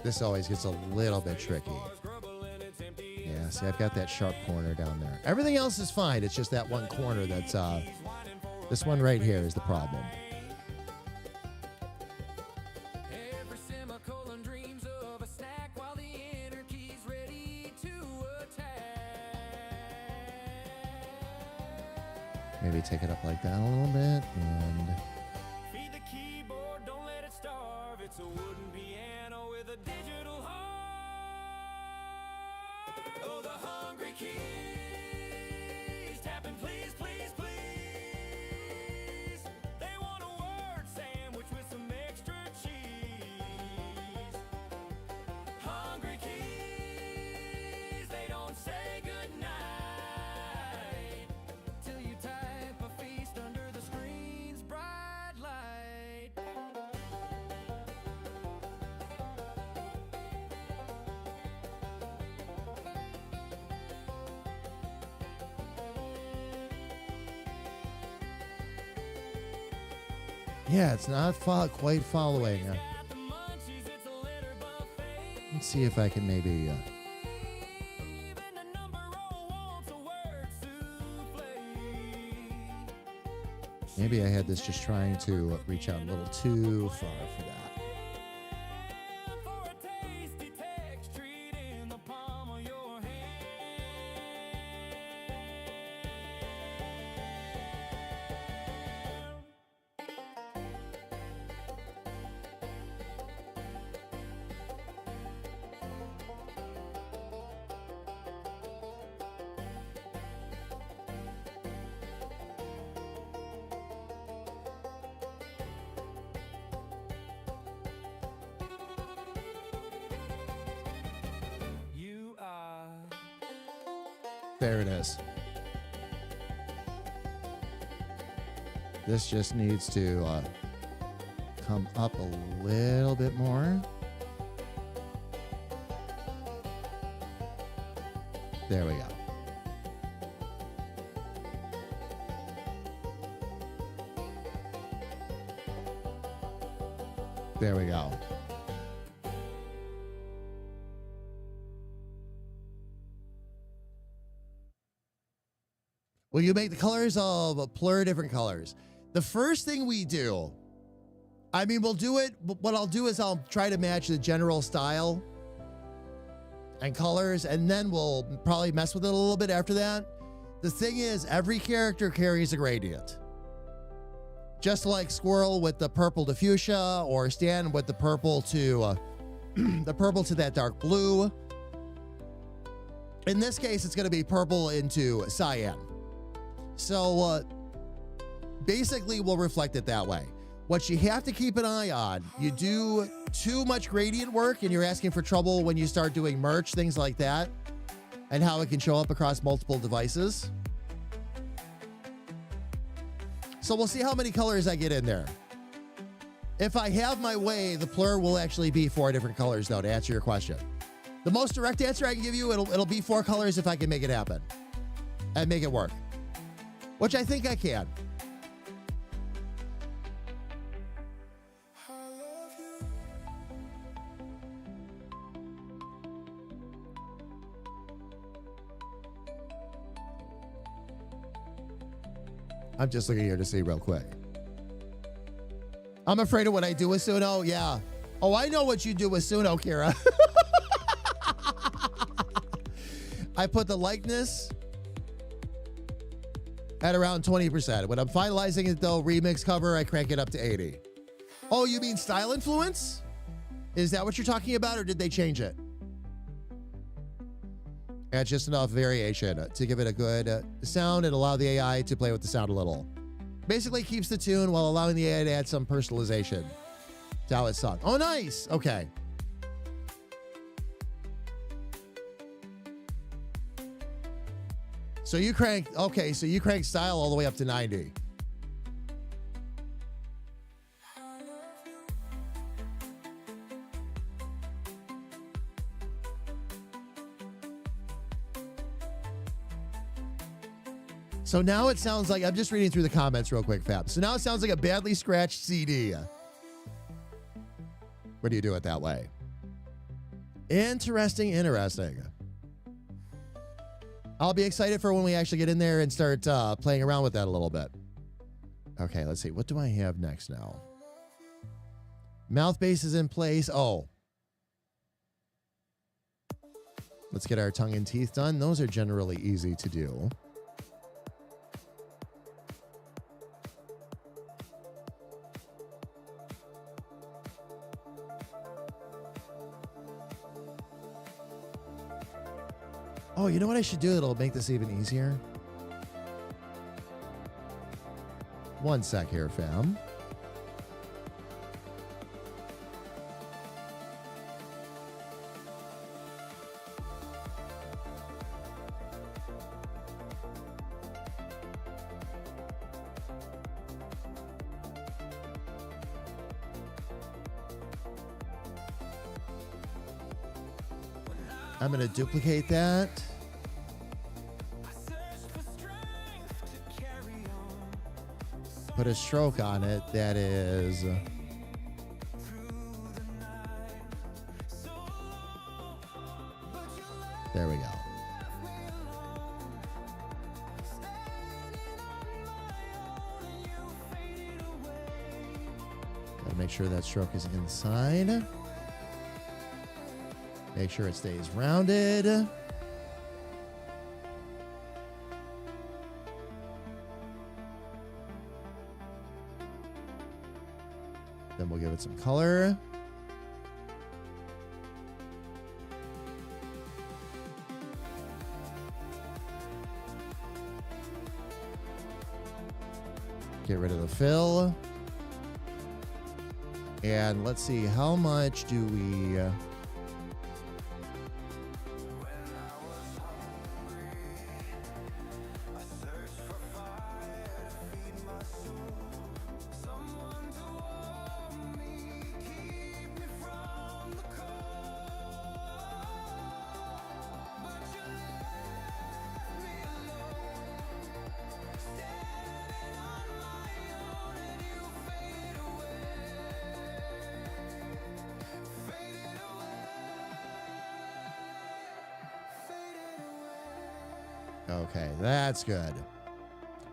This always gets a little bit tricky. Yeah, see, I've got that sharp corner down there. Everything else is fine. It's just that one corner that's, this one right here is the problem. Maybe take it up like that a little bit, and Feed the keyboard, don't let it starve. It's a wooden piano with a digital heart. Oh, the hungry keys tapping, please, please, please. They want a word sandwich with some extra cheese. Hungry keys, they don't say goodnight till you type a feast under the screen's bright light. yeah, it's not quite following. Got the munchies, it's a litter buffet. Let's see if I can maybe, Even the number roll wants a word souffle. maybe I had this just trying to reach out a little too far for that. For a tasty text treat in the palm of your hand. You are There it is. This just needs to come up a little bit more. There we go. There we go. Well, you make the colors of a plur different colors. The first thing we do, I mean, we'll do it, but what I'll do is I'll try to match the general style and colors, and then we'll probably mess with it a little bit after that. The thing is, every character carries a gradient. Just like Squirrel with the purple to fuchsia, or Stan with the purple to that dark blue. In this case, it's going to be purple into cyan. So basically, we'll reflect it that way. What you have to keep an eye on, you do too much gradient work and you're asking for trouble when you start doing merch, things like that, and how it can show up across multiple devices. So we'll see how many colors I get in there. If I have my way, the plur will actually be 4 different colors, though, to answer your question. The most direct answer I can give you, it'll be 4 colors if I can make it happen and make it work, which I think I can. I'm just looking here to see real quick. I'm afraid of what I do with Suno. Yeah. Oh, I know what you do with Suno, Kira. I put the likeness at around 20%. When I'm finalizing it, though, remix cover, I crank it up to 80. Oh, you mean style influence? Is that what you're talking about, or did they change it? Add just enough variation to give it a good sound and allow the AI to play with the sound a little. Basically keeps the tune while allowing the AI to add some personalization to how it's sung. Oh, nice. Okay. So you crank style all the way up to 90. So now it sounds like, I'm just reading through the comments real quick, Fab. So now it sounds like a badly scratched CD. What do you do it that way? Interesting. I'll be excited for when we actually get in there and start playing around with that a little bit. Okay, let's see. What do I have next now? Mouth bass is in place. Oh. Let's get our tongue and teeth done. Those are generally easy to do. Oh, you know what I should do that'll make this even easier? One sec here, fam. I'm going to duplicate that. Put a stroke on it that is there we go. Gotta make sure that stroke is inside. Make sure it stays rounded. Then we'll give it some color. Get rid of the fill. And let's see, how much do we... Okay, that's good.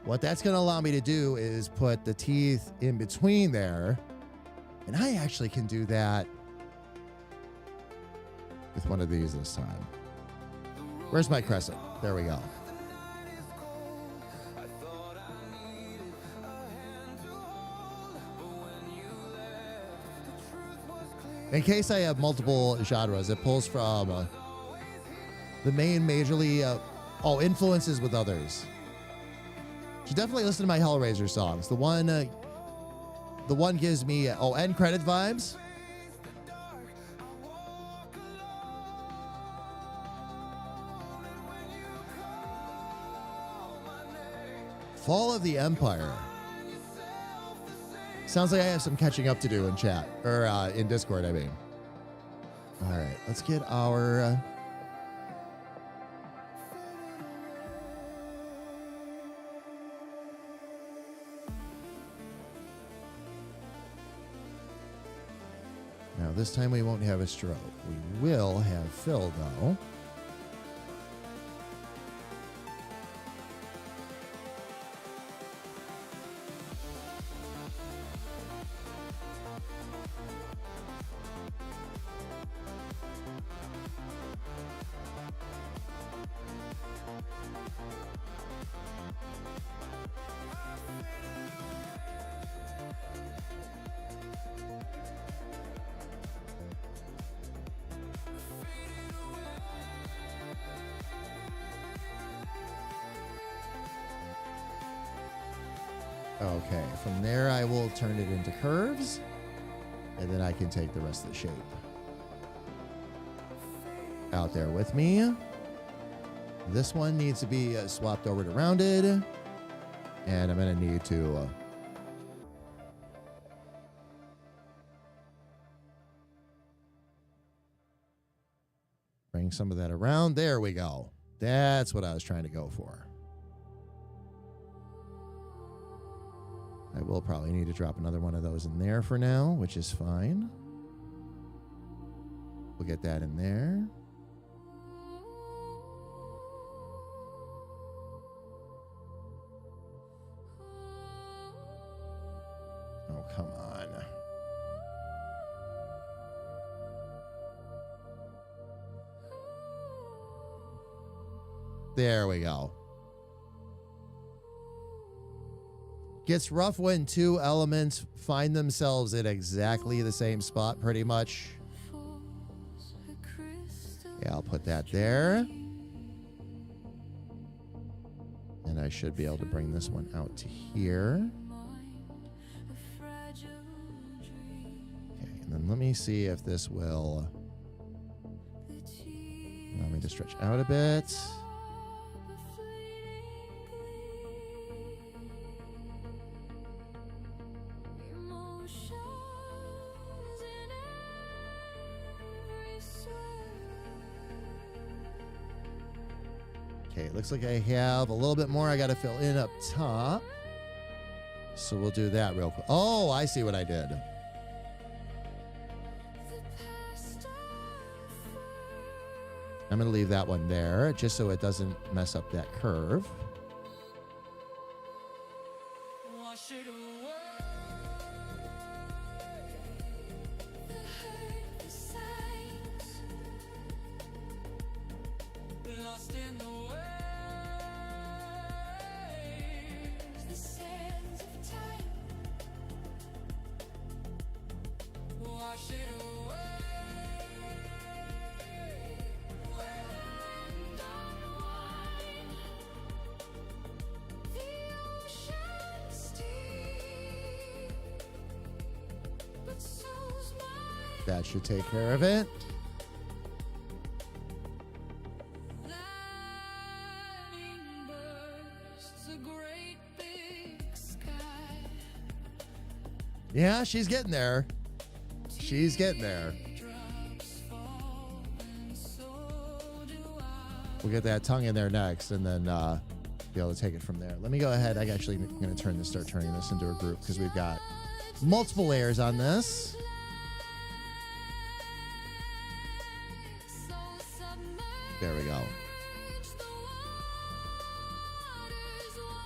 What that's going to allow me to do is put the teeth in between there. And I actually can do that with one of these this time. Where's my crescent? There we go. In case I have multiple genres, it pulls from the main majorly, influences with others. You should definitely listen to my Hellraiser songs. The one gives me, end credit vibes. Fall of the Empire. Sounds like I have some catching up to do in chat, or in Discord, I mean. All right, let's get our... Now, this time we won't have a stroke. We will have Phil, though. Okay, from there I will turn it into curves, and then I can take the rest of the shape. Out there with me. This one needs to be swapped over to rounded, and I'm going to need to... bring some of that around. There we go. That's what I was trying to go for. I will probably need to drop another one of those in there for now, which is fine. We'll get that in there. Oh, come on. There we go. Gets rough when two elements find themselves in exactly the same spot, pretty much. Yeah, I'll put that there. And I should be able to bring this one out to here. Okay, and then let me see if this will allow me to stretch out a bit. Okay, it looks like I have a little bit more I got to fill in up top. So we'll do that real quick. Oh, I see what I did. I'm going to leave that one there just so it doesn't mess up that curve. Wash it away. The hurt, the signs, lost in the waves, the sands of time. Wash it away. Wind unwind. The ocean's deep, but so's my That should take care of it. lightning bursts a great big sky. Yeah, she's getting there. She's getting there. Drops fall, and so do I. We'll get that tongue in there next and then be able to take it from there. Let me go ahead. I'm actually going to start turning this into a group because we've got multiple layers on this. So submerged There we go. the waters warm.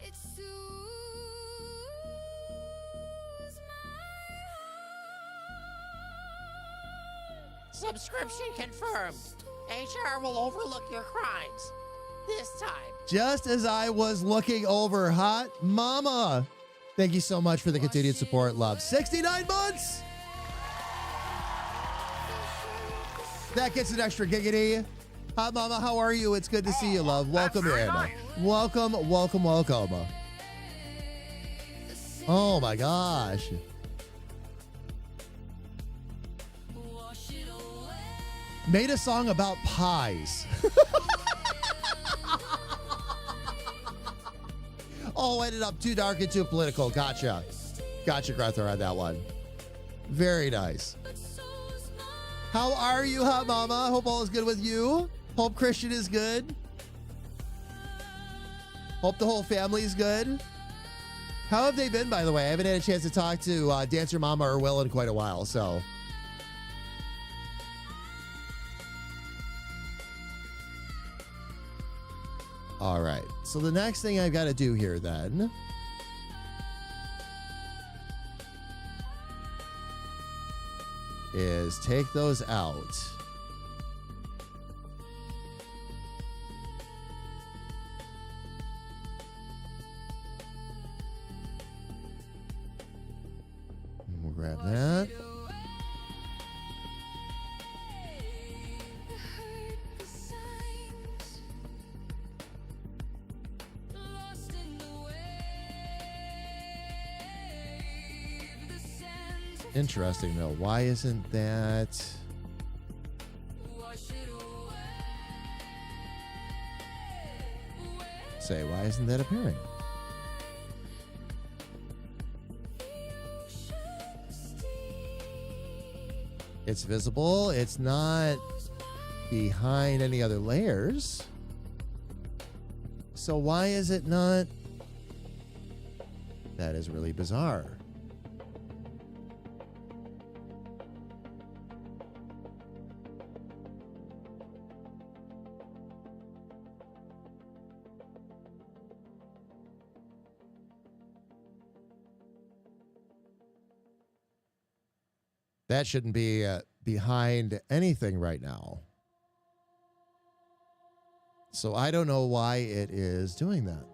It soothes my heart. Subscription confirmed. HR will overlook your crimes. This time. Just as I was looking over Hot Mama, Thank you so much for the continued support, love. 69 months! That gets an extra giggity. Hi, Mama. How are you? It's good to see you, love. Welcome in. Welcome. Oh, my gosh. Made a song about pies. Oh, ended up too dark and too political. Gotcha, Grethar, on that one. Very nice. How are you, Hot Mama? Hope all is good with you. Hope Christian is good. Hope the whole family is good. How have they been, by the way? I haven't had a chance to talk to Dancer Mama or Will in quite a while, so. All right. So the next thing I've got to do here then is take those out. And we'll grab that. Interesting though. Why isn't that? Say, why isn't that appearing? It's visible. It's not behind any other layers. So why is it not? That is really bizarre. That shouldn't be behind anything right now. So I don't know why it is doing that.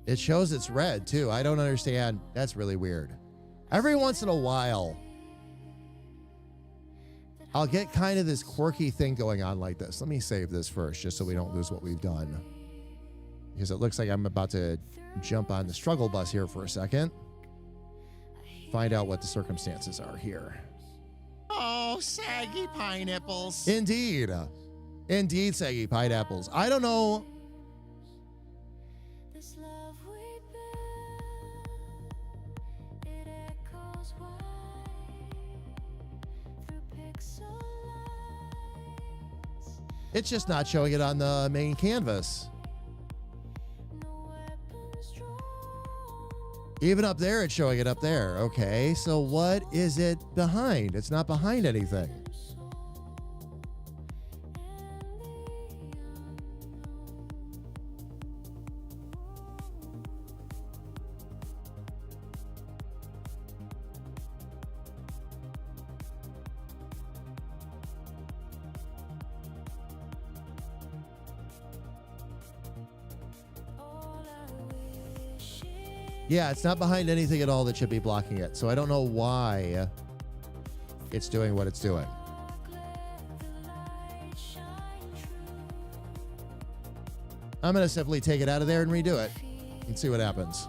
It shows it's red too. I don't understand. That's really weird. Every once in a while, I'll get kind of this quirky thing going on like this. Let me save this first, just so we don't lose what we've done. Because it looks like I'm about to jump on the struggle bus here for a second. Find out what the circumstances are here. Oh, saggy pineapples. Indeed. Indeed, saggy pineapples. I don't know. This love we build, it echoes wide through pixel lights. It's just not showing it on the main canvas. No weapons drawn. Even up there, it's showing it up there. Okay, so what is it behind? It's not behind anything. Yeah, it's not behind anything at all that should be blocking it. So I don't know why it's doing what it's doing. I'm going to simply take it out of there and redo it and see what happens.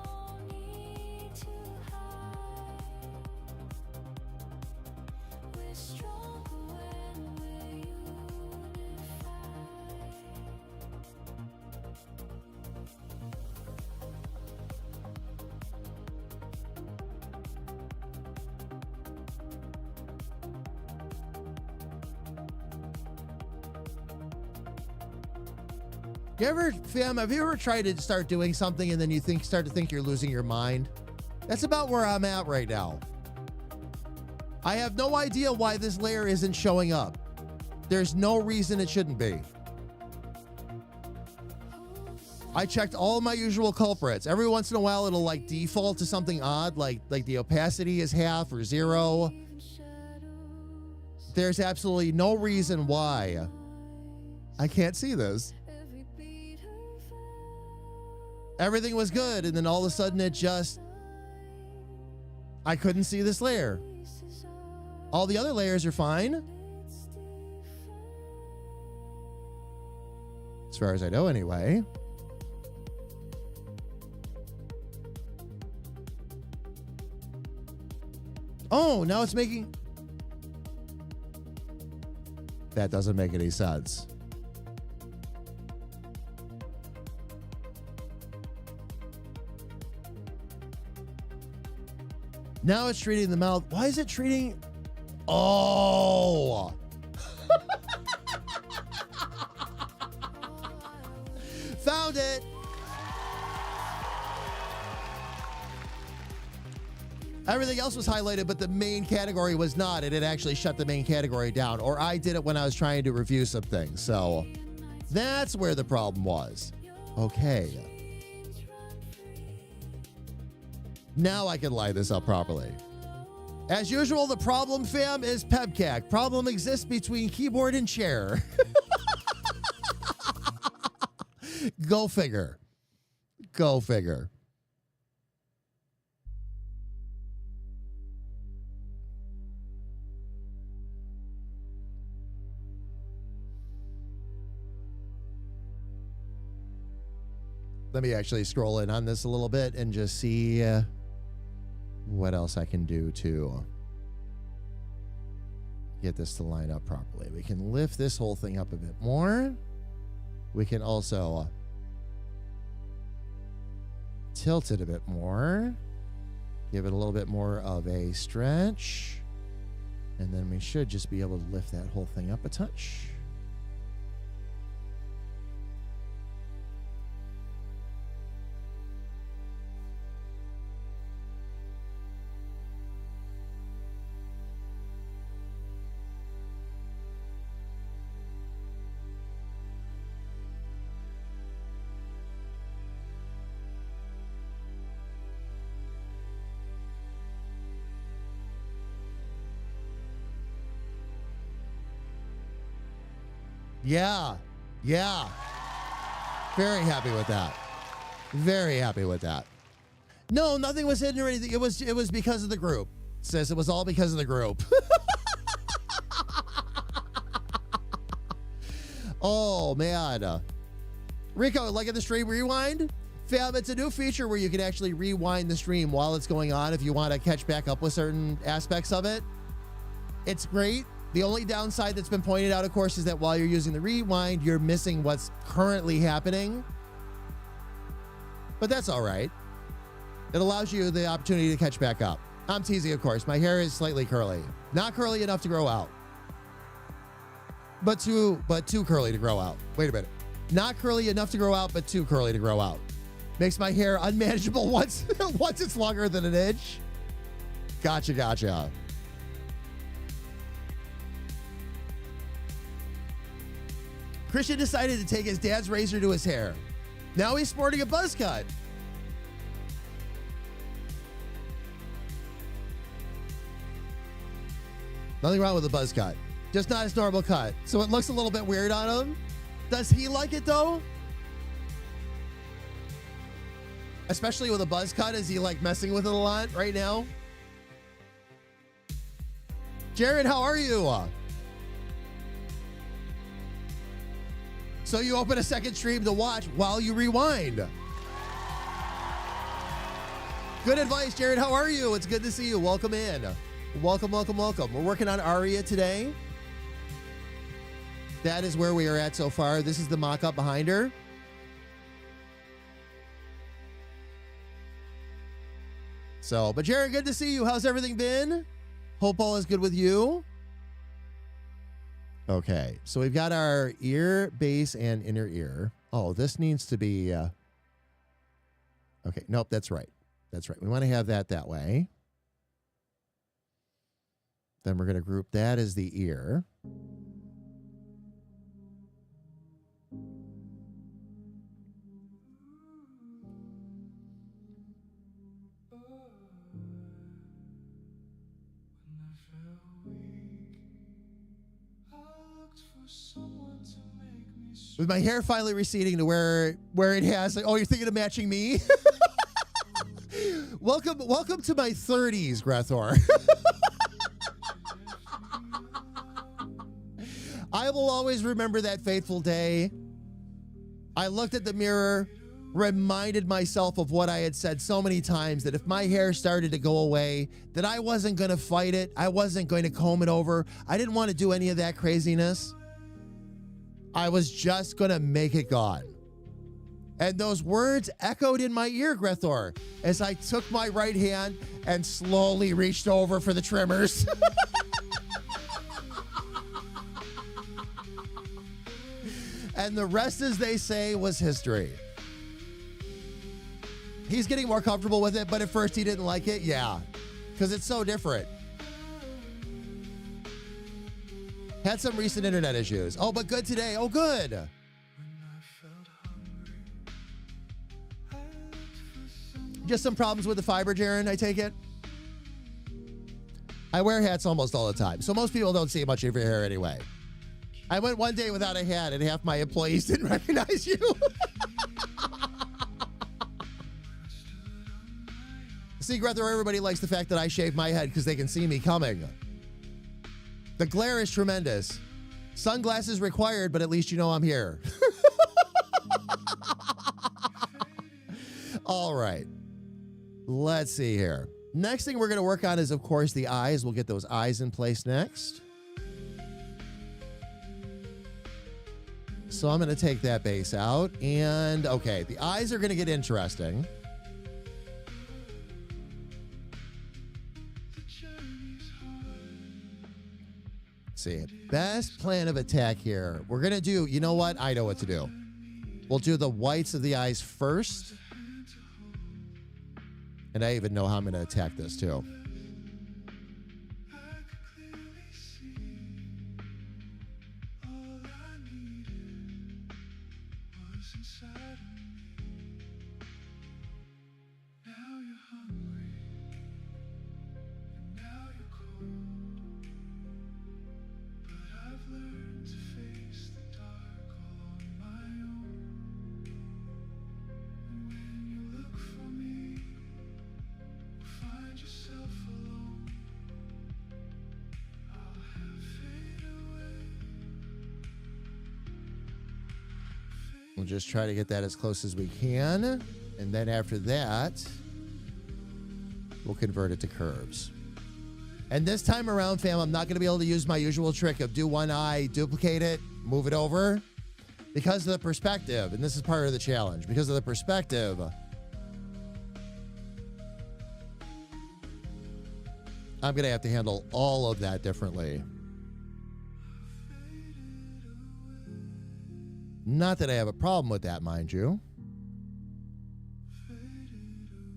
Have you ever tried to start doing something and then you start to think you're losing your mind? That's about where I'm at right now. I have no idea why this layer isn't showing up. There's no reason it shouldn't be. I checked all my usual culprits. Every once in a while, it'll like default to something odd, like the opacity is half or 0. There's absolutely no reason why I can't see this. Everything was good, and then all of a sudden I couldn't see this layer. All the other layers are fine. As far as I know, anyway. Oh, now it's making... That doesn't make any sense. Now it's treating the mouth. Why is it treating... Oh! Found it! Everything else was highlighted, but the main category was not, and it actually shut the main category down. Or I did it when I was trying to review some things. So that's where the problem was. Okay. Now I can line this up properly. As usual, the problem, fam, is Pebcac. Problem exists between keyboard and chair. Go figure. Go figure. Let me actually scroll in on this a little bit and just see what else I can do to get this to line up properly. We can lift this whole thing up a bit more. We can also tilt it a bit more. Give it a little bit more of a stretch. And then we should just be able to lift that whole thing up a touch. Yeah. Very happy with that. Very happy with that. No, nothing was hidden or anything. It was because of the group. Sis, it was all because of the group. Oh, man. Rico, like in the stream rewind? Fam, it's a new feature where you can actually rewind the stream while it's going on if you want to catch back up with certain aspects of it. It's great. The only downside that's been pointed out, of course, is that while you're using the rewind, you're missing what's currently happening. But that's all right. It allows you the opportunity to catch back up. I'm teasing, of course. My hair is slightly curly. Not curly enough to grow out. But too curly to grow out. Wait a minute. Not curly enough to grow out, but too curly to grow out. Makes my hair unmanageable once it's longer than an inch. Gotcha. Christian decided to take his dad's razor to his hair. Now he's sporting a buzz cut. Nothing wrong with a buzz cut. Just not his normal cut. So it looks a little bit weird on him. Does he like it though? Especially with a buzz cut. Is he like messing with it a lot right now? Jared, how are you? So you open a second stream to watch while you rewind. Good advice, Jared. How are you? It's good to see you. Welcome in. Welcome. We're working on Aria today. That is where we are at so far. This is the mock-up behind her. So, but Jared, good to see you. How's everything been? Hope all is good with you. Okay, so we've got our ear, base, and inner ear. Oh, this needs to be... Okay, nope, that's right. That's right. We want to have that way. Then we're going to group that as the ear. With my hair finally receding to where it has, like, oh, you're thinking of matching me? welcome to my 30s, Grethor. I will always remember that fateful day. I looked at the mirror, reminded myself of what I had said so many times, that if my hair started to go away, that I wasn't going to fight it. I wasn't going to comb it over. I didn't want to do any of that craziness. I was just going to make it gone. And those words echoed in my ear, Grethor, as I took my right hand and slowly reached over for the trimmers. And the rest, as they say, was history. He's getting more comfortable with it, but at first he didn't like it. Yeah, because it's so different. Had some recent internet issues. Oh, but good today. Oh, good. Just some problems with the fiber, Jaren, I take it? I wear hats almost all the time, so most people don't see much of your hair anyway. I went one day without a hat, and half my employees didn't recognize you. See, Grethor, everybody likes the fact that I shave my head because they can see me coming. The glare is tremendous. Sunglasses required, but at least you know I'm here. All right. Let's see here. Next thing we're going to work on is, of course, the eyes. We'll get those eyes in place next. So I'm going to take that base out. And, okay, the eyes are going to get interesting. Let's see, best plan of attack here. We're going to do, you know what? I know what to do. We'll do the whites of the eyes first. And I even know how I'm going to attack this, too. We'll just try to get that as close as we can. And then after that, we'll convert it to curves. And this time around, fam, I'm not going to be able to use my usual trick of do one eye, duplicate it, move it over. Because of the perspective, and this is part of the challenge, because of the perspective, I'm going to have to handle all of that differently. Not that I have a problem with that, mind you.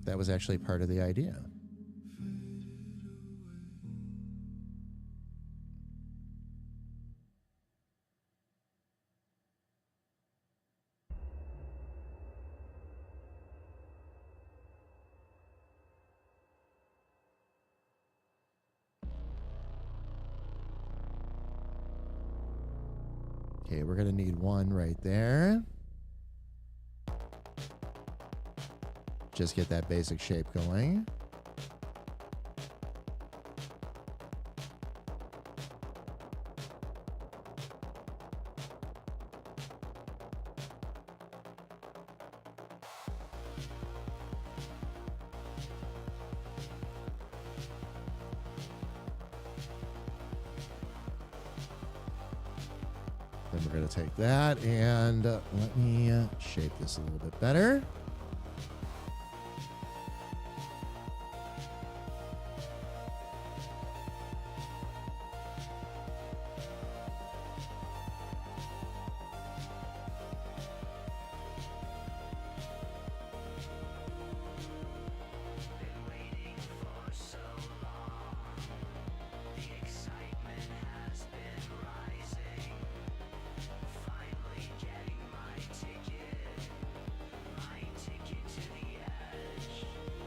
That was actually part of the idea. Okay, we're going to need one right there. Just get that basic shape going. Then we're going to take that and let me shape this a little bit better.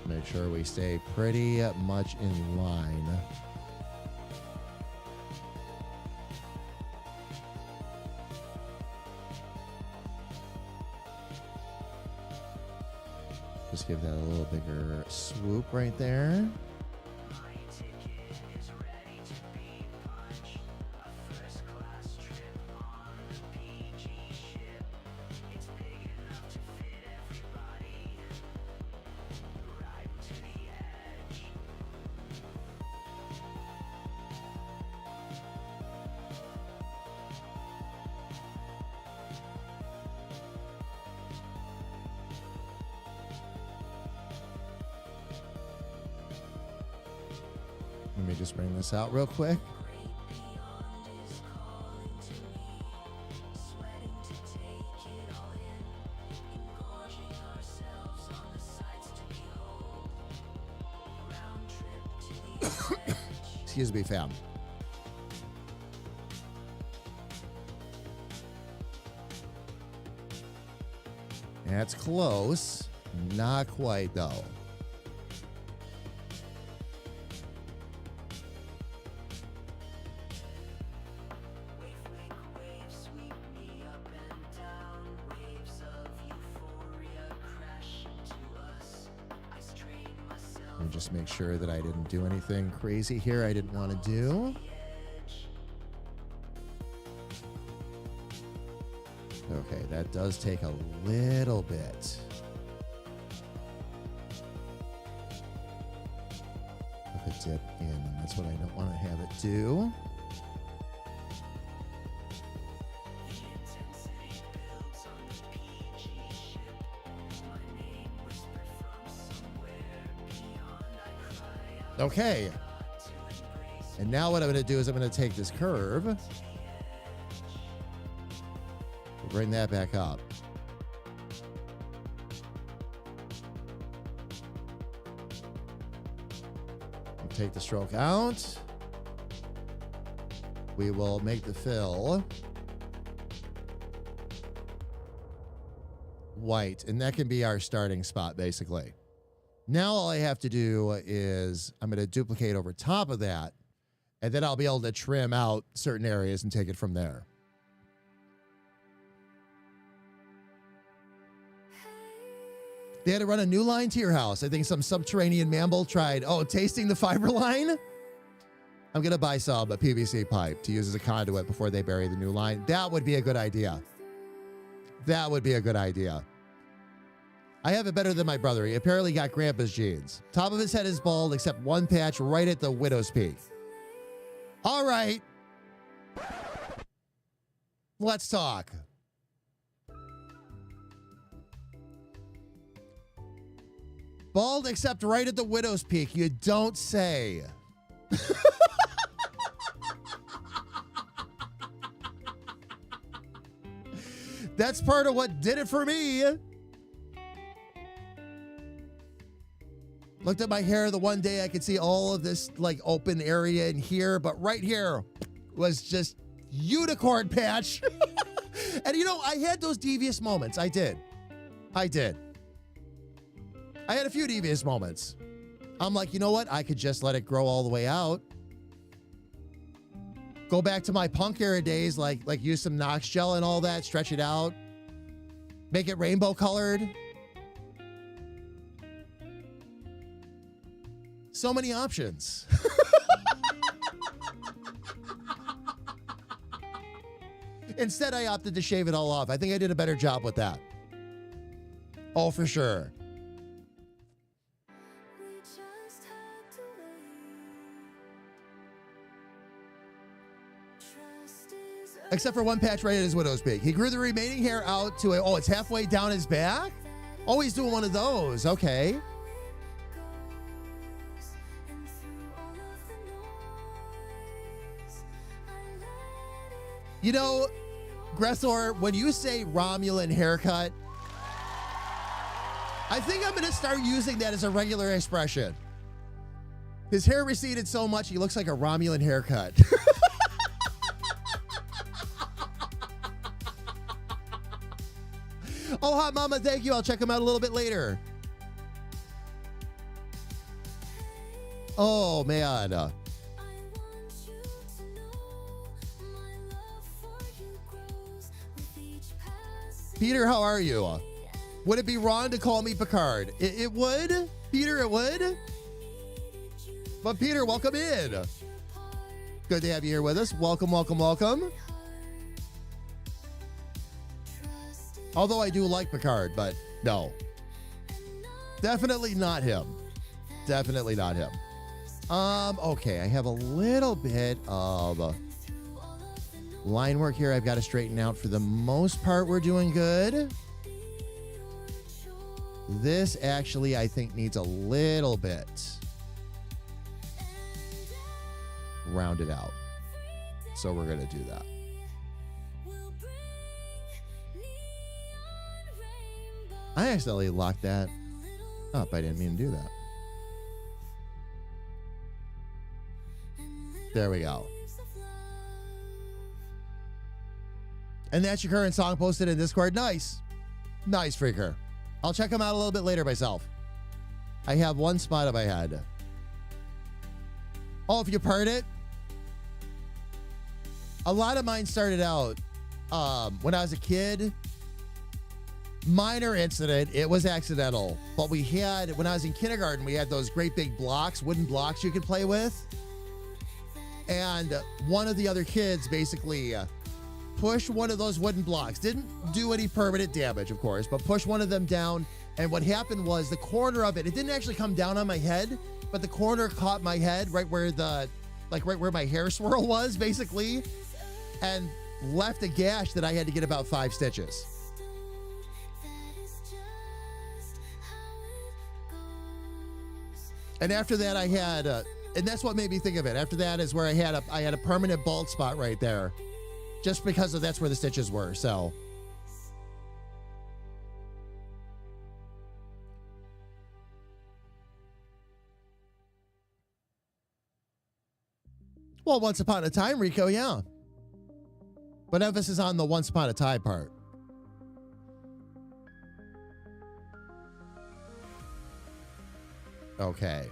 Make sure we stay pretty much in line. Just give that a little bigger swoop right there. Let me just bring this out real quick. Excuse me, fam. That's close. Not quite, though. Let me just make sure that I didn't do anything crazy here I didn't want to do. Okay, that does take a little bit of a dip in, and that's what I don't want to have it do. Okay. And now what I'm going to do is I'm going to take this curve, bring that back up. And take the stroke out. We will make the fill white, and that can be our starting spot, basically. Now all I have to do is I'm going to duplicate over top of that, and then I'll be able to trim out certain areas and take it from there. They had to run a new line to your house. I think some subterranean mammal tried, tasting the fiber line. I'm going to buy some a PVC pipe to use as a conduit before they bury the new line. That would be a good idea. That would be a good idea. I have it better than my brother. He apparently got grandpa's genes. Top of his head is bald, except one patch right at the widow's peak. All right. Let's talk. Bald except right at the widow's peak. You don't say. That's part of what did it for me. Looked at my hair the one day, I could see all of this like open area in here, but right here was just unicorn patch. And I had those devious moments. I did. I had a few devious moments. I'm like, you know what? I could just let it grow all the way out. Go back to my punk era days, like use some Knox gel and all that, stretch it out, make it rainbow colored. So many options. Instead, I opted to shave it all off. I think I did a better job with that. Oh, for sure. Except for one patch right at his widow's peak. He grew the remaining hair out to it's halfway down his back? Oh, he's doing one of those. Okay. Gressor, when you say Romulan haircut, I think I'm going to start using that as a regular expression. His hair receded so much, he looks like a Romulan haircut. Oh, hot mama, thank you. I'll check him out a little bit later. Oh, man. Peter, how are you? Would it be wrong to call me Picard? It would, Peter, it would. But Peter, welcome in. Good to have you here with us. Welcome, welcome, welcome. Although I do like Picard, but no. Definitely not him. Definitely not him. Okay, I have a little bit of line work here I've got to straighten out. For the most part, we're doing good. This actually, I think, needs a little bit rounded out. So we're going to do that. I accidentally locked that up. I didn't mean to do that. There we go. And that's your current song posted in Discord. Nice. Nice, Freaker. I'll check them out a little bit later myself. I have one spot in my head. Oh, if you heard it. A lot of mine started out when I was a kid. Minor incident. It was accidental. But we had, when I was in kindergarten, we had those great big blocks, wooden blocks you could play with. And one of the other kids basically pushed one of those wooden blocks. Didn't do any permanent damage, of course, but pushed one of them down. And what happened was the corner of it, it didn't actually come down on my head, but the corner caught my head right where right where my hair swirl was, basically, and left a gash that I had to get about 5 stitches. And after that, I had, and that's what made me think of it. After that is where I had a permanent bald spot right there, just because that's where the stitches were. So, well, once upon a time, Rico, yeah. But emphasis on the once upon a time part. Okay.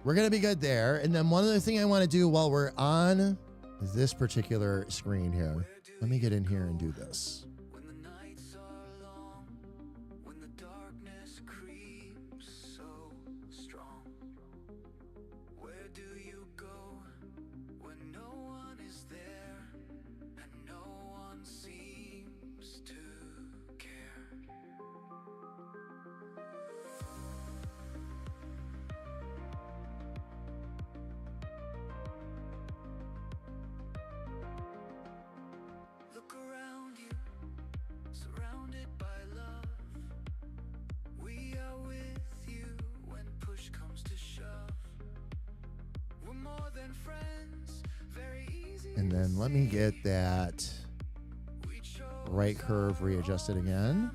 We're going to be good there. And then one other thing I want to do while we're on this particular screen here. Let me get in here and do this. When the nights are long, when the darkness creeps so strong, where do you go when no one is there and no one seems to care? Look around you, surrounded by love. We are with you when push comes to shove. We're more than friends, very easy. And then let me get that We chose right curve readjusted again.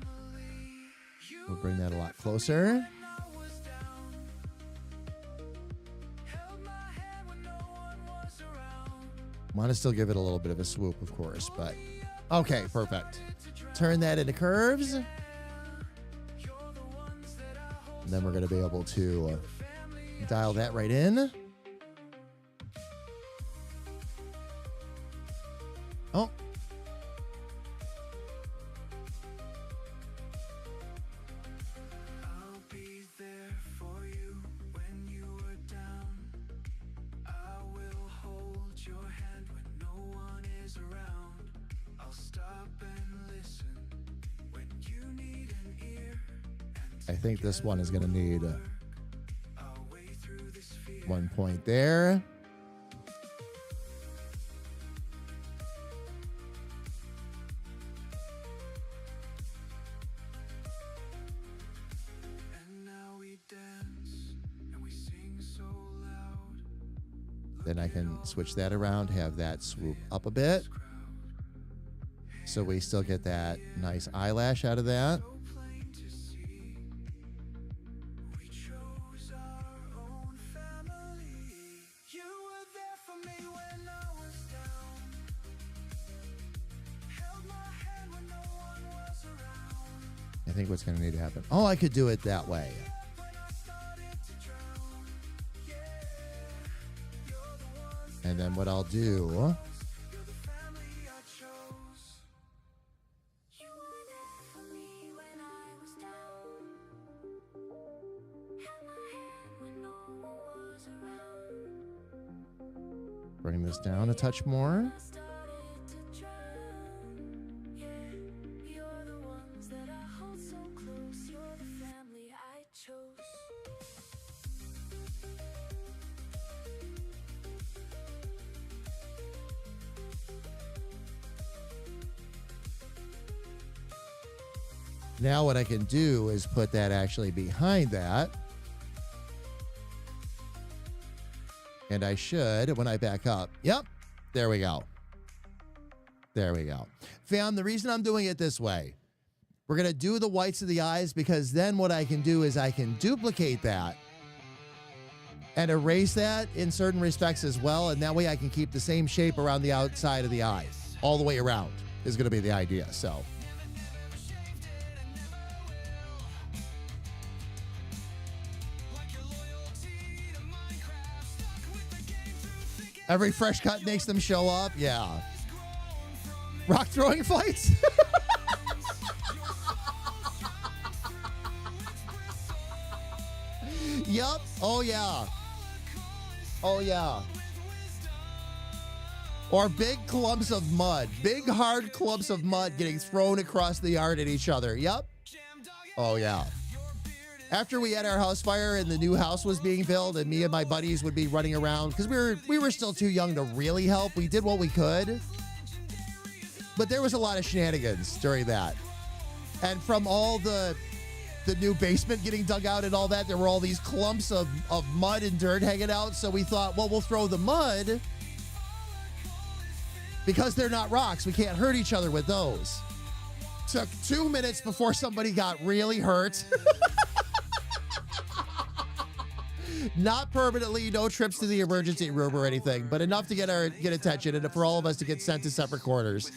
you We'll bring that a lot closer. when I was down. Held my hand when no one was around. Want to still give it a little bit of a swoop, of course, but okay, perfect. Turn that into curves. And then we're going to be able to dial that right in. Oh. I'll be there for you when you are down. I will hold your hand when no one is around. I'll stop and listen when you need an ear. I think this one is going to need Our way through this fear. 1 point there. And now we dance and we sing so loud. Then I can switch that around, have that swoop up a bit. So we still get that nice eyelash out of that. So plain to see. We chose our own family. You were there for me when I was down. Held my hand when no one was around. I think what's going to need to happen. Oh, I could do it that way. When I started to drown. Yeah, you're the ones, And then what I'll do, you're the family I chose. You were there for me when I Bring this down a touch more. started to drown. Yeah, you're the ones that I hold so close. You're the family I chose. Now what I can do is put that actually behind that. And I should, when I back up, yep, there we go. There we go. Fam, the reason I'm doing it this way, we're going to do the whites of the eyes because then what I can do is I can duplicate that and erase that in certain respects as well. And that way I can keep the same shape around the outside of the eye. All the way around is going to be the idea. So every fresh cut makes them show up. Yeah. Rock throwing fights. Yup. Oh, yeah. Oh, yeah. Or big clumps of mud. Big, hard clumps of mud getting thrown across the yard at each other. Yup. Oh, yeah. After we had our house fire and the new house was being built and me and my buddies would be running around because we were still too young to really help. We did what we could. But there was a lot of shenanigans during that. And from all the new basement getting dug out and all that, there were all these clumps of mud and dirt hanging out. So we thought, well, we'll throw the mud because they're not rocks. We can't hurt each other with those. Took 2 minutes before somebody got really hurt. Not permanently, no trips to the emergency room or anything, but enough to get attention and for all of us to get sent to separate corners.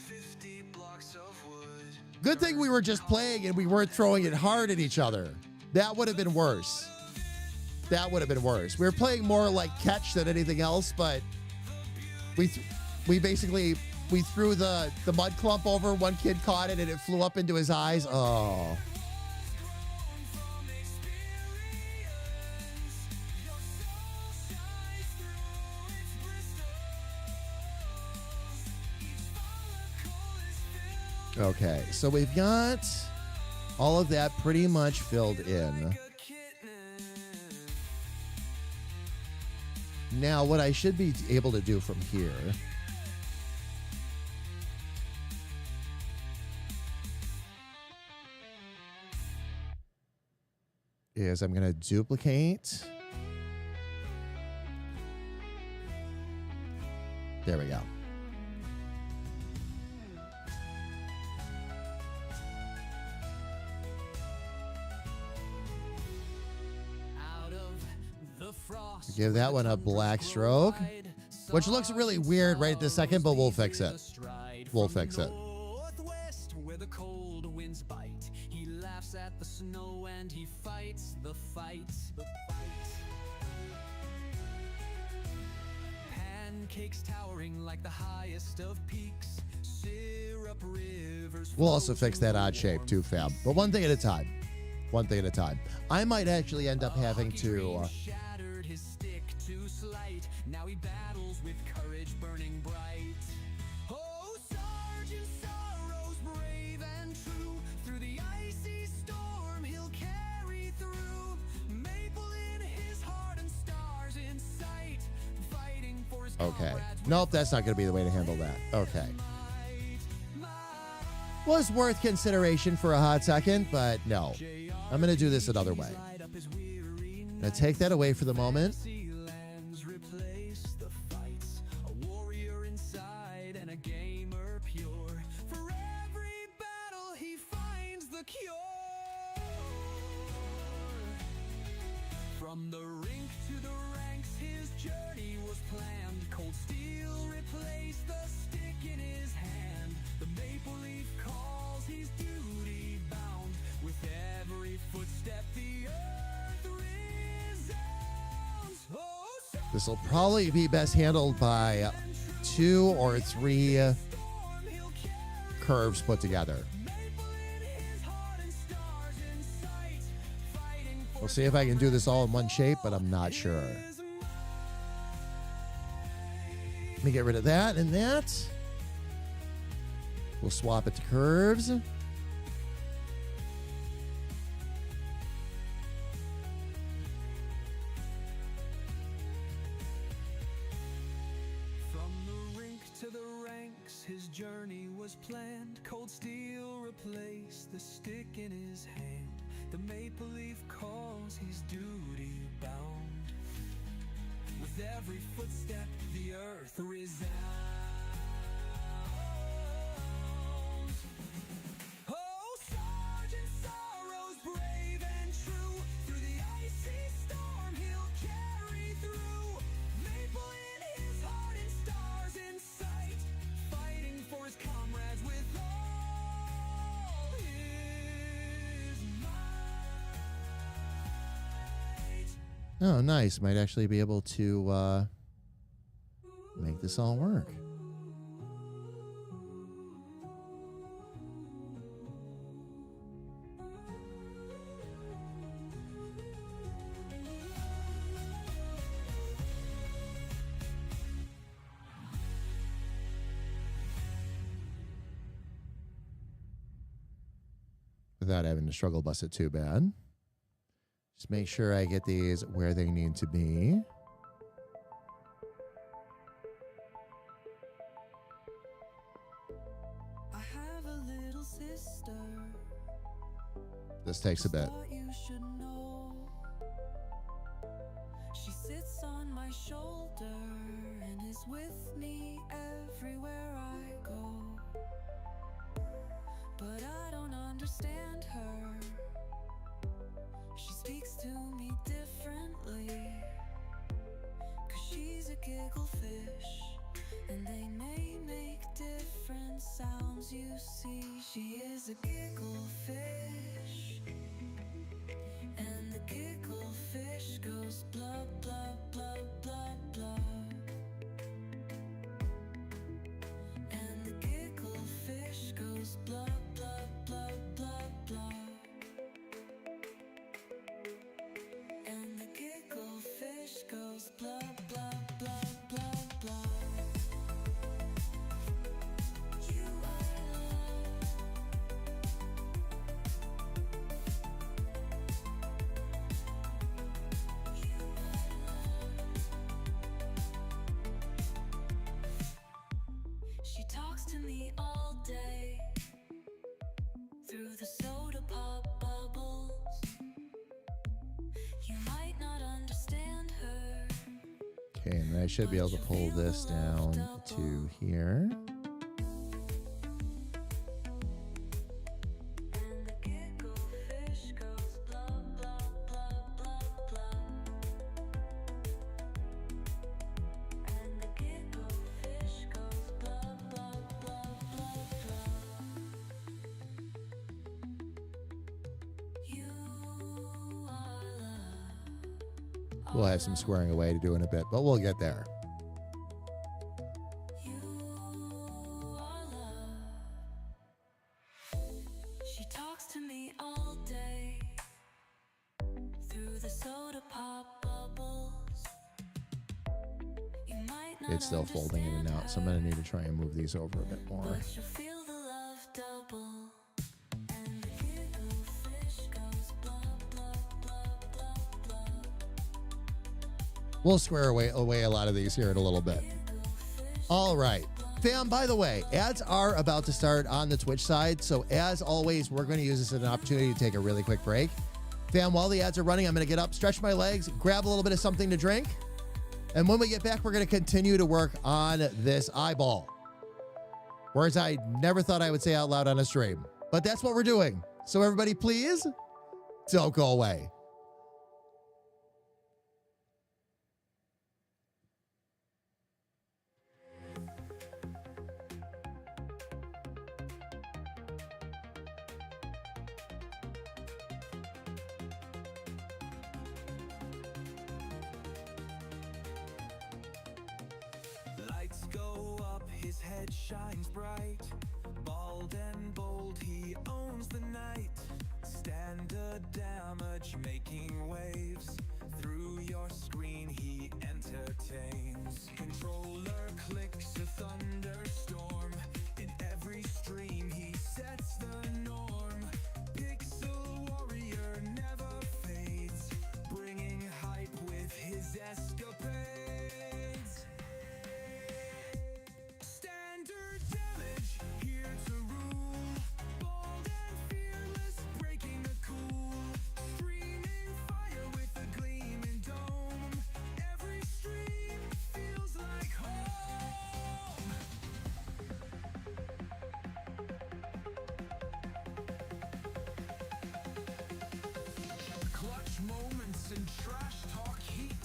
Good thing we were just playing and we weren't throwing it hard at each other. That would have been worse. That would have been worse. We were playing more like catch than anything else, but we threw the mud clump over. One kid caught it and it flew up into his eyes. Oh. Okay, so we've got all of that pretty much filled in. Now, what I should be able to do from here is I'm going to duplicate. There we go. Give that one a black stroke, which looks really weird right this second, but we'll fix it. We'll fix it. Where the cold winds bite, he laughs at the snow and he fights the fight. Pancakes towering like the highest of peaks. Syrup rivers. We'll also fix that odd shape too, fam. But one thing at a time. One thing at a time. I might actually end up having to... shattered his stick to slight. Now he battles with courage burning bright. Oh, Sergeant Sorrow's brave and true. Through the icy storm he'll carry through. Maple in his heart and stars in sight. Fighting for his Okay. comrades with Nope, that's not going to be the way to handle that. Okay. Was worth consideration for a hot second, but no. I'm going to do this another way. I'm going to take that away for the moment. Lands replace the fights. A warrior inside and a gamer pure. For every battle he finds the cure. From the rink to the ranks his journey was planned. Cold steel replaced the stick in his hand. The maple leaf calls, he's duty bound. With every footstep the earth resounds. Oh, This will probably be best handled by 2 or 3 curves put together. We'll see if I can do this all in one shape, but I'm not sure. Let me get rid of that and that. We'll swap it to curves. From the rink to the ranks, his journey was planned. Cold steel replaced the stick in his hand. The maple leaf calls, he's duty bound. With every footstep, the earth resounds. Oh, Sergeant Sorrow's brave and true. Through the icy storm, he'll carry through. Maple in his heart and stars in sight, fighting for his comrades with all his might. Oh, nice. Might actually be able to make this all work. Without having to struggle bus it too bad. Just make sure I get these where they need to be. I have a little sister. This takes a bit. Thought you should know. She sits on my shoulder and is with me everywhere I go. But I don't understand her. She speaks to me differently. 'Cause she's a giggle fish, and they may make different sounds. You see, she is a giggle fish, and the giggle fish goes blah blah blah blah blah. And the giggle fish goes blah blah blah blah blah. And the giggle fish goes blah blah blah blah blah. You are love. You are love. She talks to me all day through the soda pop bubbles. You might not understand her. Okay, and I should be able to pull this down to here. And the giggle fish goes blah blah blah blah blah. And the giggle fish goes blah blah blah blah blah. You are love. We'll have some squaring away to do in a bit, but we'll get there. You are love. She talks to me all day through the soda pop bubbles. You might not It's still folding in and out, so I'm going to need to try and move these over a bit more. but you'll feel the love double. And the giggle fish goes blah blah blah blah blah. We'll square away a lot of these here in a little bit. All right. Fam, by the way, ads are about to start on the Twitch side. So as always, we're going to use this as an opportunity to take a really quick break. Fam, while the ads are running, I'm going to get up, stretch my legs, grab a little bit of something to drink. And when we get back, we're going to continue to work on this eyeball. Words I never thought I would say out loud on a stream. But that's what we're doing. So everybody, please don't go away. Lights go up, his head shines bright. Bald and bold, he owns the night. Standard damage making waves. Through your screen he entertains. Controller clicks a thunderstorm. In every stream he sets the norm. Pixel warrior never fades, bringing hype with his escapades. Standard damage, here to rule. Bold and fearless, breaking the cool. Streaming fire with a gleaming dome. Every stream feels like home. Clutch moments and trash talk heat.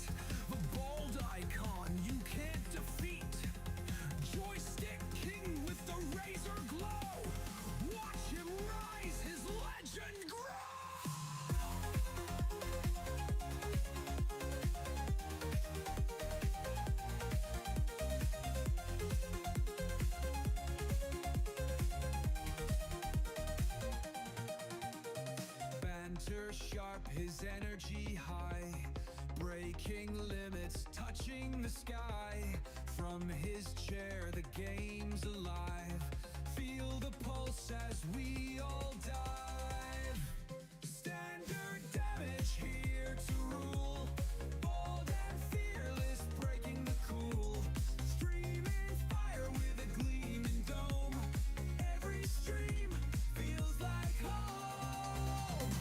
The bold icon you can't defeat. Joystick king with the razor glow. Watch him rise, his legend grow. Banter sharp, his energy high. Breaking limits, touching the sky. From his chair, the game's alive. Feel the pulse as we all dive. Standard damage, here to rule. Bold and fearless, breaking the cool. Streaming fire with a gleaming dome. Every stream feels like home.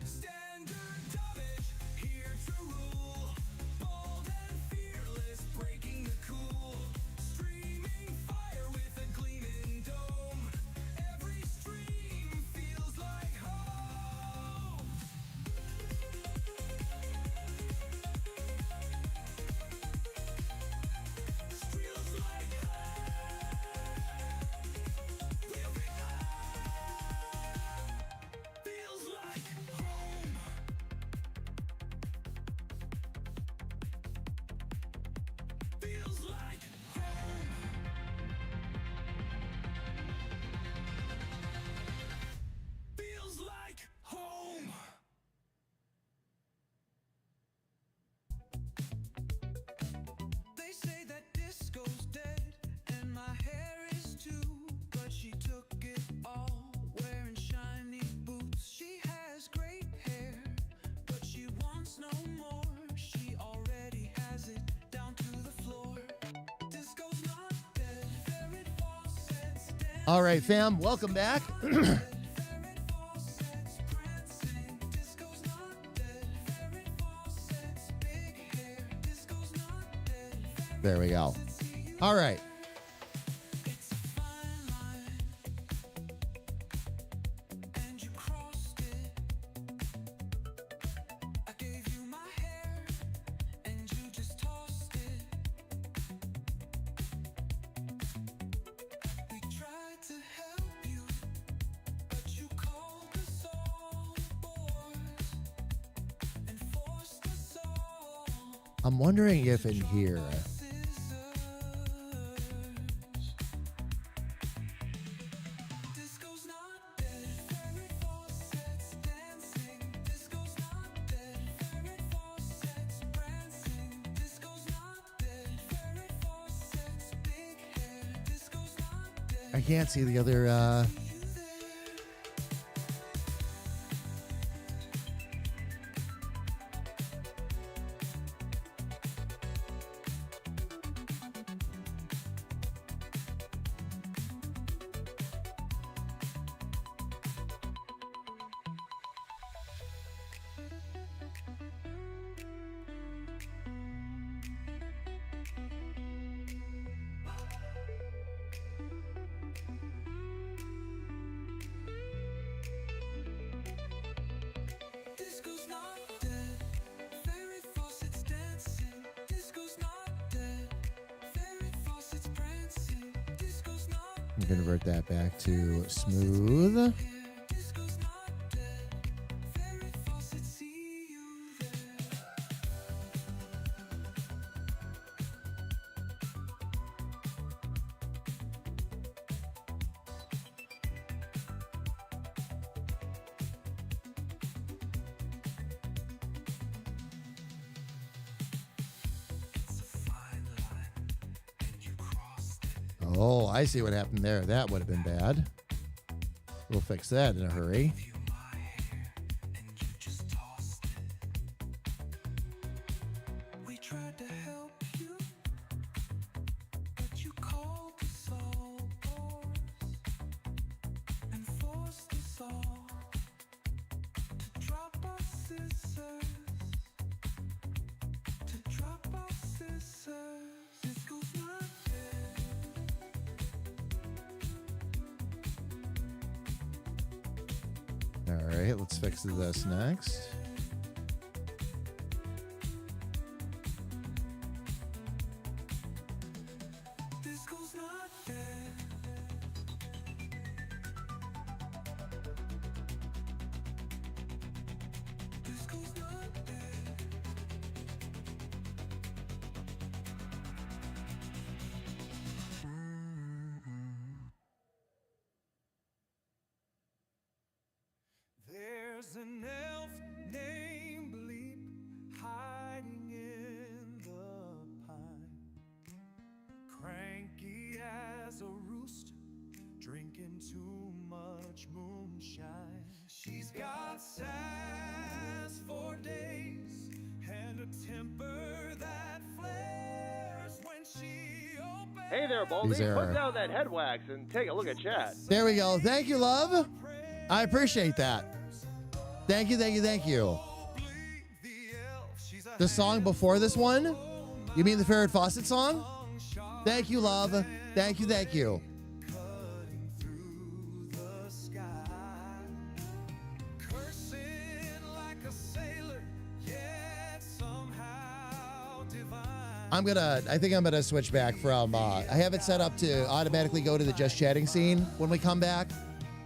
Standard damage, here to rule. Bold and fearless, breaking the cool. Streaming fire with a gleaming dome. Every stream feels like home. Feels like feels like home. Feels like home. Feels like home. They say that disco's dead and my hair is too, but she took it all wearing shiny boots. She has great hair, but she wants no more. She already has it down to the floor. Disco's not dead, there it falls, sets down. All right, fam, welcome back. There it falls, sets prancing. Disco's not dead, there it falls, sets big hair. Disco's not dead, There we go. All right. it's a fine line, and you crossed it. I gave you my hair, and you just tossed it. We tried to help you, but you called us all boys and forced us all. I'm wondering if in here, Disco's not dead, there it falls, sets dancing. Disco's not dead, there it falls, sets prancing. Disco's not dead, there it falls, sets big hair. Disco's not dead. I can't see the other. and convert that back to smooth. Oh, I see what happened there. That would have been bad. We'll fix that in a hurry. We tried to help you, but you called us all boys and forced us all to drop our scissors, to drop our scissors. This goes like this. All right, let's fix this next. This goes like this. This goes like this. There's an elf named Bleep hiding in the pine, cranky as a rooster, drinking too much moonshine. She's got sass for days and a temper that flares when she opens. Hey there, Baldy. These are- Put down that head wax and take a look at chat. There we go. Thank you, love. I appreciate that. Thank you, thank you, thank you. The song before this one? You mean the Farrah Fawcett song? Thank you, love. Thank you, thank you. Cutting through the sky, cursing like a sailor, yet somehow divine. I think I'm gonna switch back from, I have it set up to automatically go to the just chatting scene when we come back.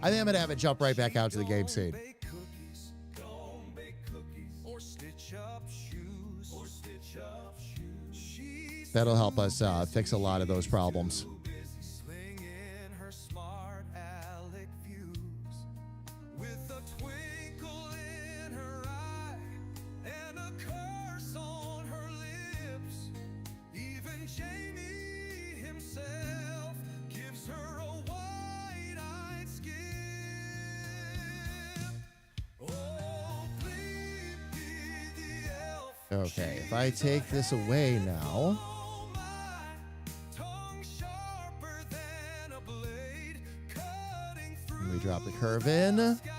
I think I'm gonna have it jump right back out to the game scene. Bake cookies, don't bake cookies, or stitch up shoes, or stitch up shoes. She's That'll help us fix a lot of those problems. too busy slinging her smart aleck views, with a twinkle in her eye and a curse on her lips. Even Jamie himself gives her a wide-eyed skip. Oh, Bleepy the elf. Okay, if I take this away now, Oh my, tongue sharper than a blade, cutting through we drop the curve in. the sky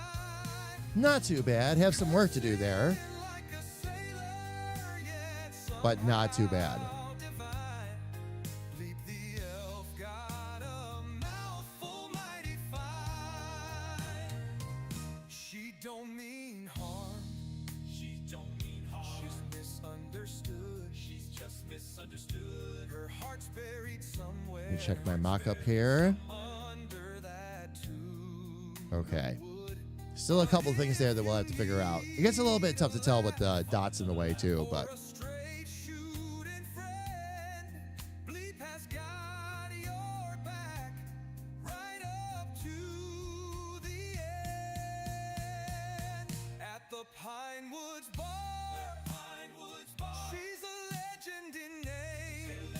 Not too bad. Have some work to do there, like a sailor, yet but not too bad. somehow divine. Bleep the elf got a mouthful mighty fine. She don't mean harm. She don't mean harm. She's misunderstood. She's just misunderstood. Her heart's buried somewhere. Let me check my mock-up here. Under that tube. Okay. Still a couple things there that we'll have to figure out. It gets a little bit tough to tell with the dots in the way too, but A straight shooting friend. Bleep has got your back right up to the end. At the Pine Woods Bar. She's a legend in name.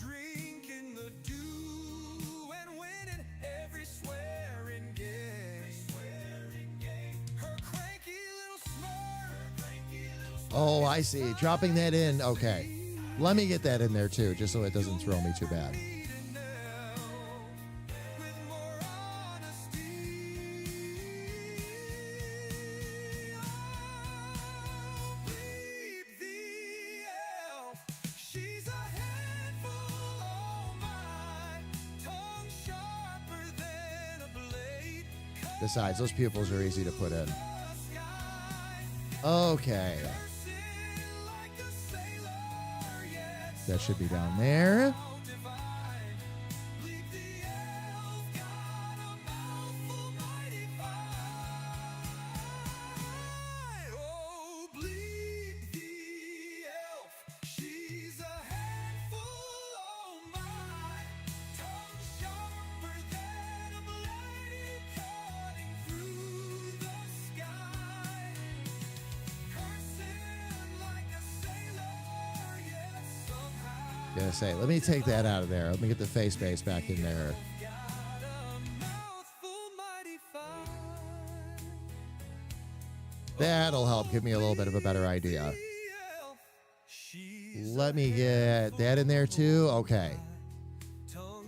Drinking the dew and winning every swearing game. Her cranky little smirk. oh, I see. Dropping that in. Okay. Let me get that in there too, just so it doesn't throw me too bad. With more honesty. Oh, Bleep the elf. She's a handful, oh my. Tongue sharper than a blade. Besides, those pupils are easy to put in. The sky. Okay. Cursing like a sailor, yet That should be down there. somehow divine. Bleep the Gonna say, let me take that out of there. Let me get the face bass back in there. That'll help give me a little bit of a better idea. Let me get that in there too. Okay.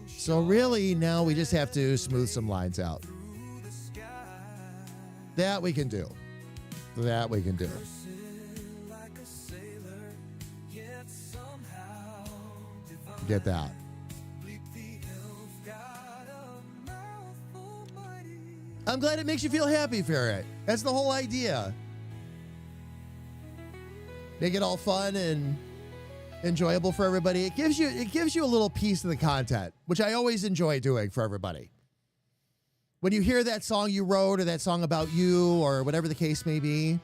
So really now we just have to smooth some lines out. That we can do. That we can do. Get that. I'm glad it makes you feel happy, Ferret. That's the whole idea. Make it all fun and enjoyable for everybody. It gives you a little piece of the content, which I always enjoy doing for everybody. When you hear that song you wrote or that song about you or whatever the case may be.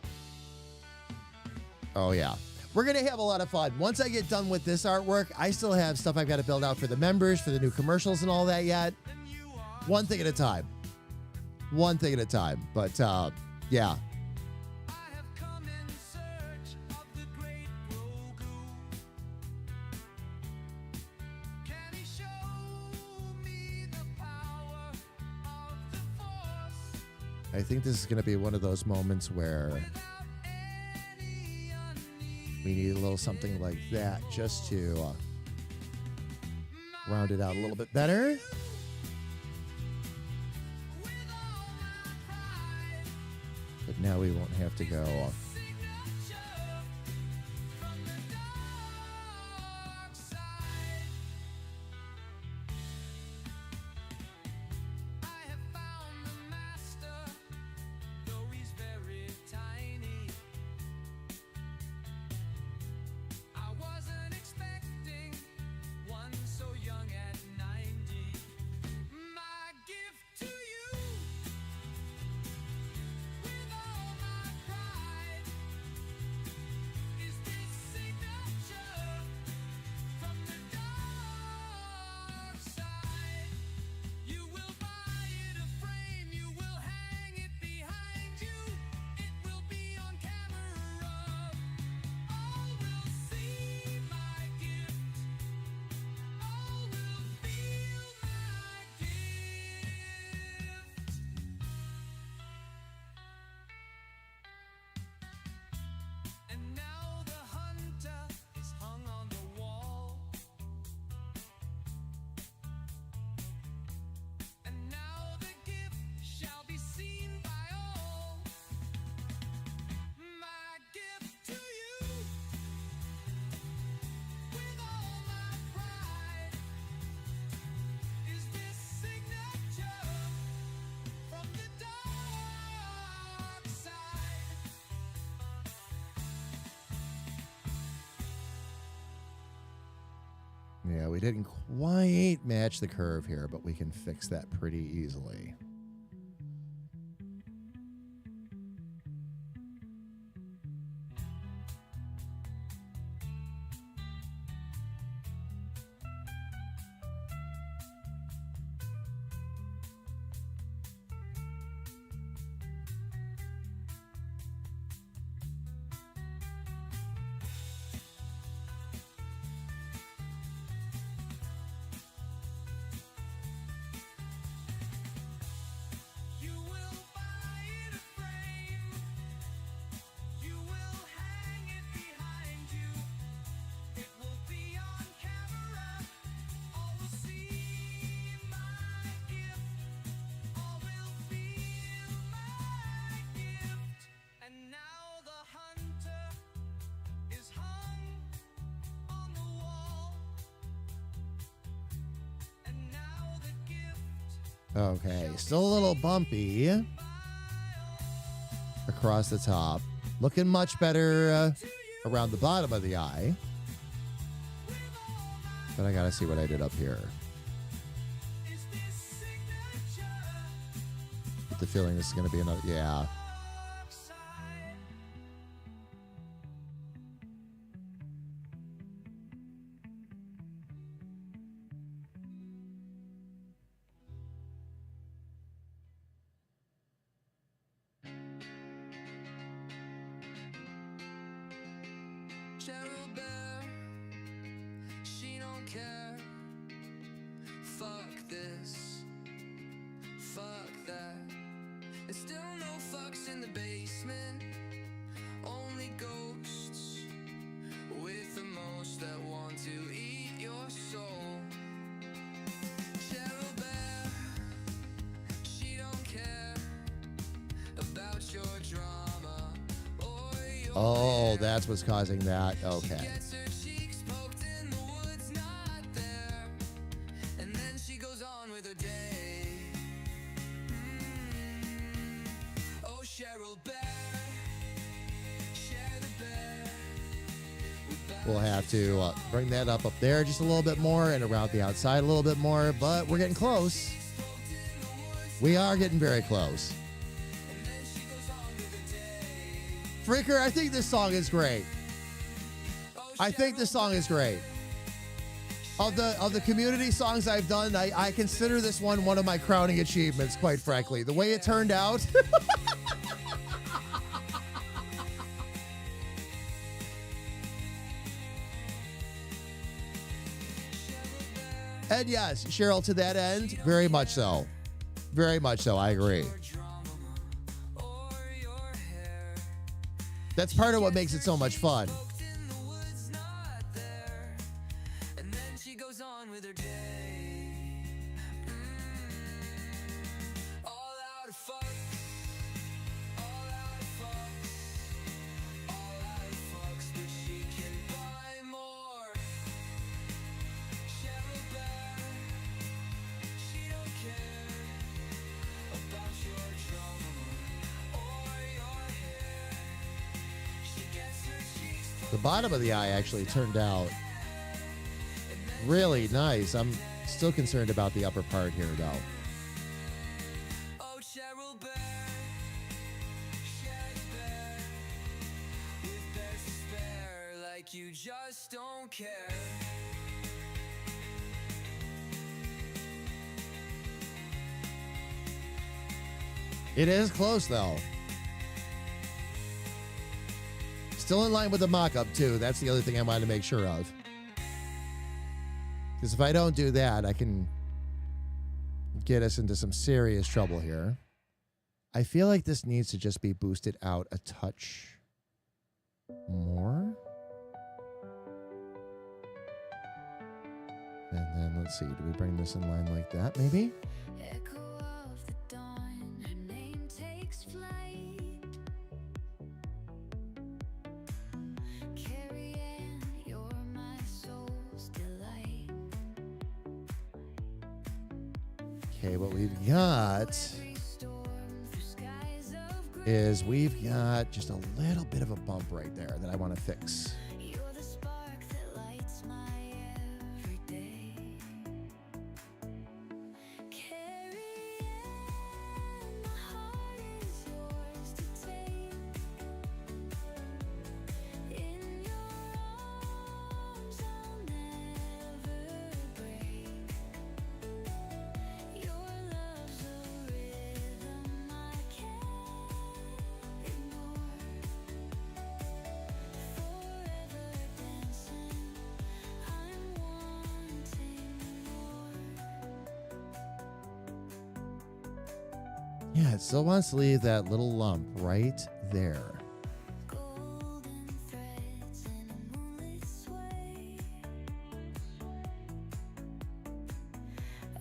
Oh yeah. We're going to have a lot of fun. Once I get done with this artwork, I still have stuff I've got to build out for the members, for the new commercials and all that yet. One thing at a time. One thing at a time. But yeah. I think this is going to be one of those moments where we need a little something like that just to round it out a little bit better. But now we won't have to go Yeah, we didn't quite match the curve here, but we can fix that pretty easily. Okay, still a little bumpy across the top. Looking much better around the bottom of the eye. But I gotta see what I did up here. Get the feeling this is gonna be another, yeah. Cheryl Bear, she don't care. Fuck this, fuck that. And still no fucks in the basement. Only ghosts with the most that want to eat your soul. Cheryl Bear, she don't care about your drama or your Oh, that's what's causing that. Okay. gets her cheeks poked in the woods, not there. And then she goes on with her day. Oh, Cheryl Bear, share the bear. We'll have to bring that up there just a little bit more and around the outside a little bit more, but we're getting close. We are getting very close. Freaker, I think this song is great. I think this song is great. Of the community songs I've done, I consider this one of my crowning achievements, quite frankly. The way it turned out. And yes, Cheryl, to that end, very much so. Very much so, I agree. That's part of what makes it so much fun. In the woods, not there. And then she goes on with her day. All out of fucks, all out of fucks, all out of fucks, but she can buy more. Cheryl Bear, she don't care about your drama or your hair. She gets her cheeks The bottom of the eye actually turned out really nice. I'm still concerned about the upper part here, though. Oh, Cheryl Bear, shed bear, with bears to spare, like you just don't care. It is close, though. Still in line with the mock-up, too. That's the other thing I wanted to make sure of. Because if I don't do that, I can get us into some serious trouble here. I feel like this needs to just be boosted out a touch more. And then, let's see, do we bring this in line like that, maybe? Echo of the dawn, her name takes flight. Carrie Ann, you're my soul's delight. Okay, what we've got Every storm through skies of gray. is we've got just a little bit of a bump right there that I want to fix. You're the spark that lights my every day. Carrie Ann, my heart is yours to take. In your arms, I'll never break. Your love's a rhythm I can't ignore. Forever dancing, I'm wanting more. Yeah, it still wants to leave that little lump right there. Golden threads in a moonlit sway.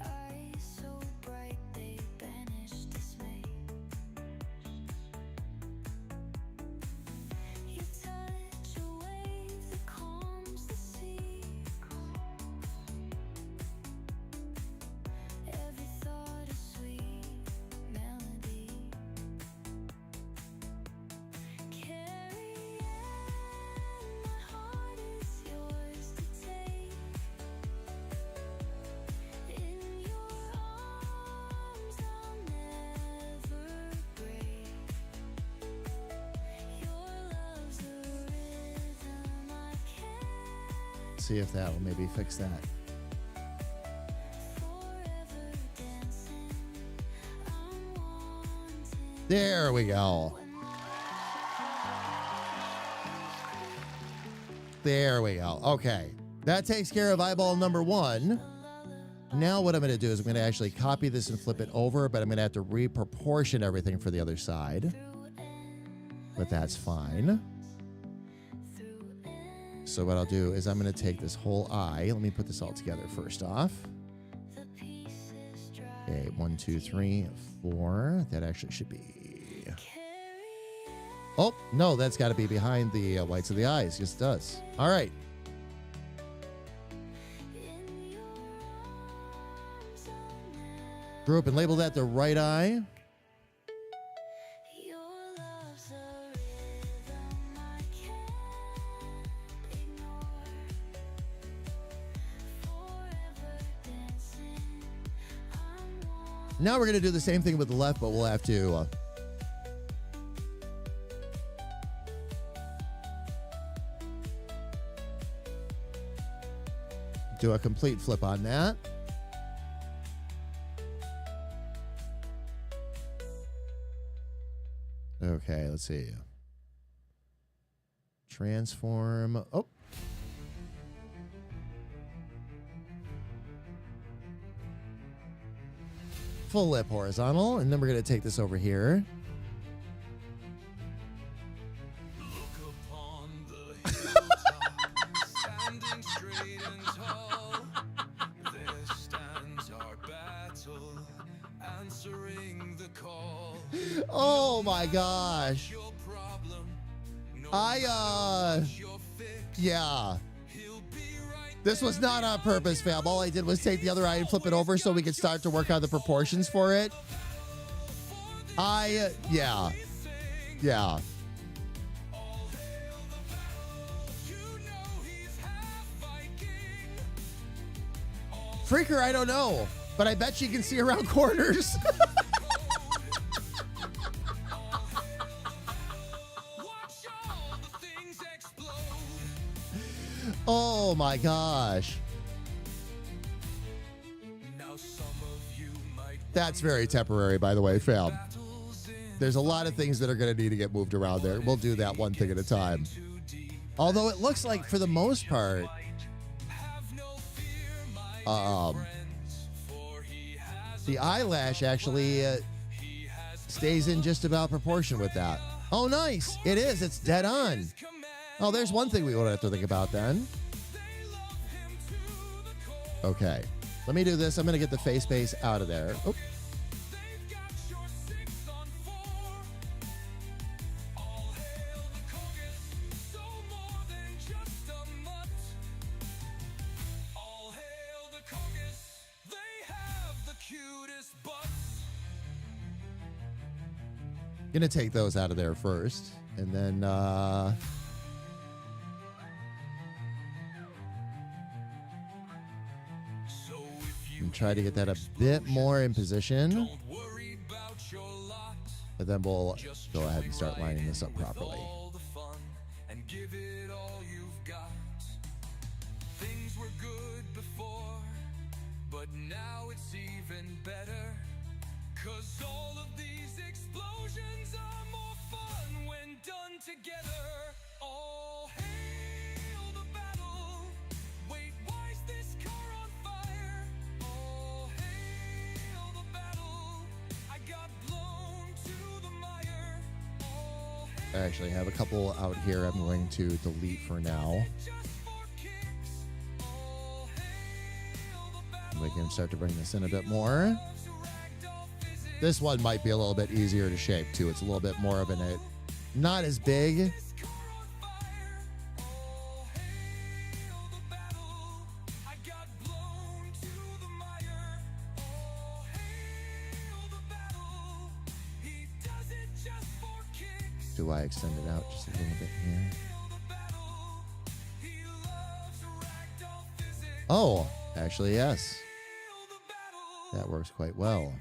Eyes so bright they banish dismay. You touch a wave that calms the sea. Every thought a sweet melody. Carrie Ann, my heart is yours to take. In your arms, I'll never break. Your love's a rhythm I can't. See if that will maybe fix that. Forever dancing, I'm wanting. There we go. There we go. Okay. That takes care of eyeball number 1. Now what I'm going to do is I'm going to actually copy this and flip it over, but I'm going to have to reproportion everything for the other side. But that's fine. So what I'll do is I'm going to take this whole eye. Let me put this all together first off. Okay, 1, 2, 3, 4. That actually should be... Oh, no, that's got to be behind the whites of the eyes. Yes, it does. All right. Group and label that the right eye. Now we're going to do the same thing with the left, but we'll have to do a complete flip on that. Okay, let's see. Transform. Oh. Full lip horizontal, and then we're going to take this over here. Look upon the hilltop, standing straight and tall. There stands our battle, answering the call. Oh my gosh. Your problem, no your fix. Yeah. He'll be right This was not on purpose, fam. All I did was take the other eye and flip it over so we could start to work on the proportions for it. Yeah. Yeah. Freaker, I don't know, but I bet she can see around corners. Watch all the things explode. Oh my gosh. Now some of you might That's very temporary, by the way, fam. There's a lot of things that are going to need to get moved around there. We'll do that one thing at a time. Although it looks like, for the most part, the eyelash actually stays in just about proportion with that. Oh, nice. It is. It's dead on. Oh, there's one thing we won't have to think about then. Okay. Let me do this. I'm going to get the face base out of there. Oh. Gonna take those out of there first, and then and try to get that a bit more in position. And then we'll go ahead and start lining this up properly. And give it all you've got. Things were good before, but now it's even better. 'Cause all of these explosions are more fun when done together. All hail the battle. Wait, why's this car on fire? All hail the battle. I got blown to the mire. All I actually have a couple out here I'm going to delete for now. just for kicks. All hail the battle. We can start to bring this in a bit more. This one might be a little bit easier to shape too. It's a little bit more of an, not as big. Do I extend it out just a little bit here? Oh, actually, yes. That works quite well.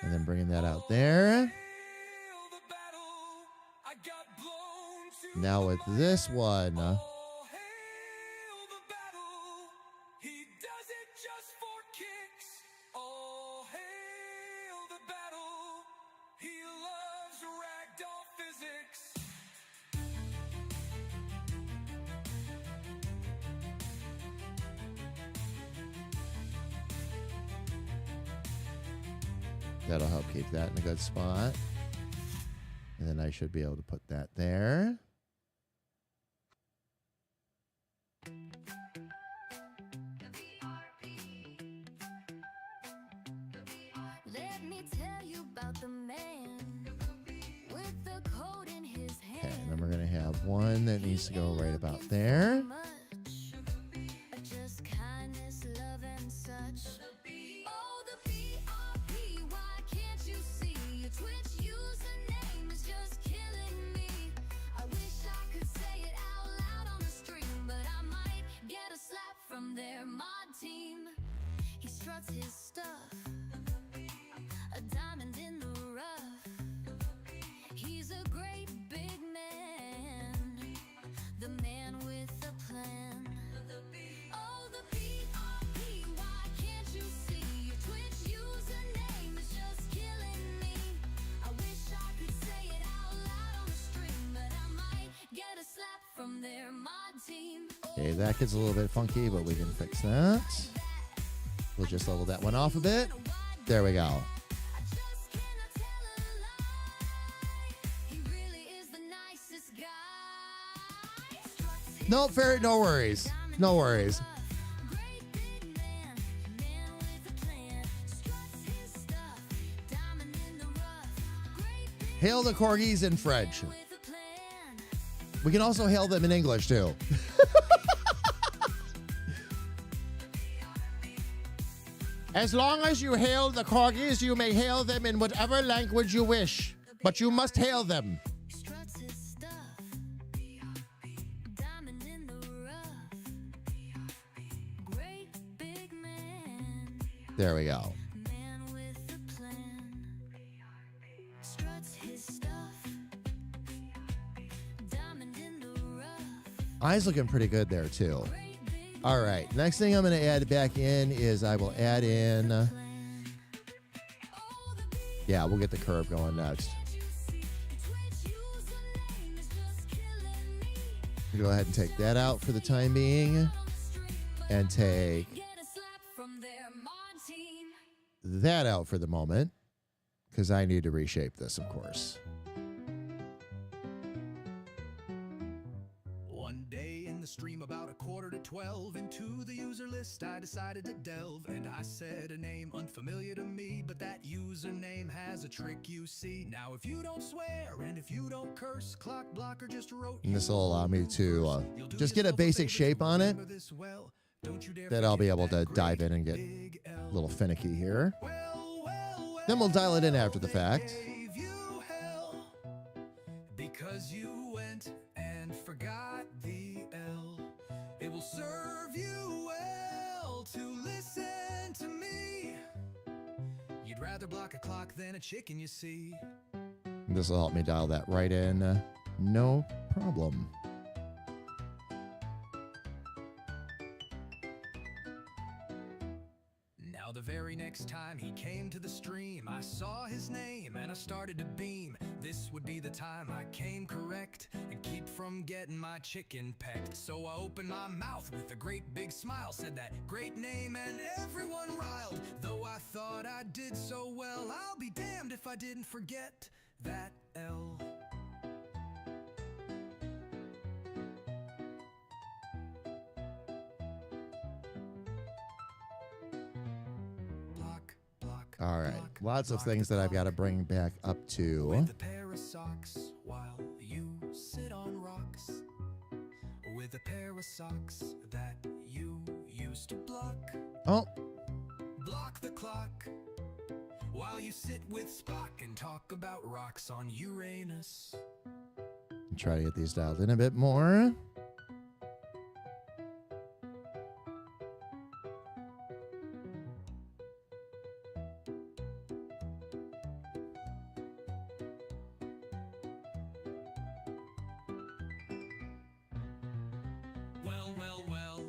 And then bringing that out there. Now with this one, That'll help keep that in a good spot. And then I should be able to put that there. Let me tell you about the man with the coat in his Okay, hand. and then we're going to have one that needs to go right about there. Just kindness, love, and such. Oh, the B-R-P, why can't you see? Your Twitch username is just killing me. I wish I could say it out loud on the stream, but I might get a slap from their mod team. He struts his stuff, a diamond in the rough. He's a great big man, the man with a plan. Oh, the B-R-P, why can't you see? Your Twitch username is just killing me. I wish I could say it out loud on the stream, but I might get a slap from their mod team. Okay, that gets a little bit funky, but we can fix that. We'll just level that one off a bit. There we go. I just cannot tell a lie. He really is the nicest guy. No, fair, no worries. No worries. Great big man, man with a plan. Struts his stuff, diamond in the rough. Great big Hail the corgis in French. man with a plan. We can also hail them in English, too. As long as you hail the corgis, you may hail them in whatever language you wish. But you must hail them. Struts his stuff, diamond in the rough. Great big man, There we go. man with a plan. Struts his stuff, diamond in the rough. Eyes looking pretty good there, too. Great big All right, next thing I'm going to add back in is I will add in... plan. Oh, the yeah, we'll get the curve going next. you see, your Twitch username is just killing me. Go ahead and take that out for the time being. On the stream, but And take get a slap from their mod team. that out for the moment. Because I need to reshape this, of course. One day in the stream about 11:45 into the user list I decided to delve, and I said a name unfamiliar to me, but that username has a trick, you see. Now if you don't swear and if you don't curse, Clock Blocker just wrote And this will allow me to You'll do just get a yourself basic favor shape to on it. remember this well. Don't you dare That I'll be forget able to that dive great in and get big L. a little finicky here. Well, Then we'll dial it in after the they fact. gave you hell because you went and forgot the L. It will serve you well to listen to me. You'd rather block a clock than a chicken, you see. This will help me dial that right in. No problem. Now the very next time he came to the stream, I saw his name and I started to beam. This would be the time I came correct and keep from getting my chicken pecked. So I opened my mouth with a great big smile, said that great name and everyone riled. Though I thought I did so well, I'll be damned if I didn't forget that L. Block, block, All right. block, Lots of block things the that I've got to clock. bring back up to. With a pair of socks while you sit on rocks. With a pair of socks that you used to block. Oh, Block the clock while you sit with Spock and talk about rocks on Uranus. try to get these dialed in a bit more. Well,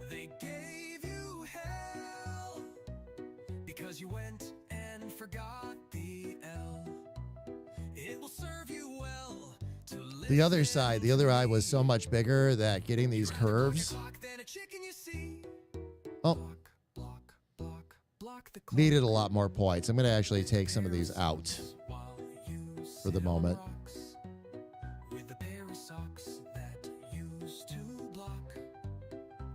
they gave you hell because you went and forgot the L. It will serve you well to The other listen side, the other eye was so much bigger that getting these curves. Block, then a chicken, you see. Oh, Block, block, block, block the needed a lot more points. I'm going to actually take some of these out while you for the sit on moment. rocks with a pair of socks that used to block.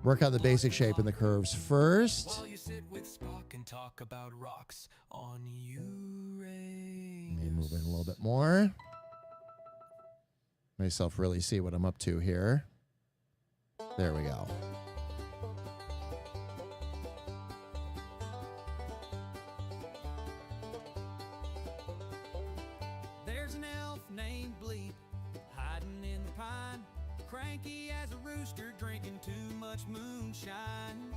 Work on the basic shape and the curves first. While you sit with Spock and talk about rocks on Let Uranus. me move in a little bit more. Myself really see what I'm up to here. There we go. There's an elf named Bleep hiding in the pine, cranky as a rooster drinking too much moonshine.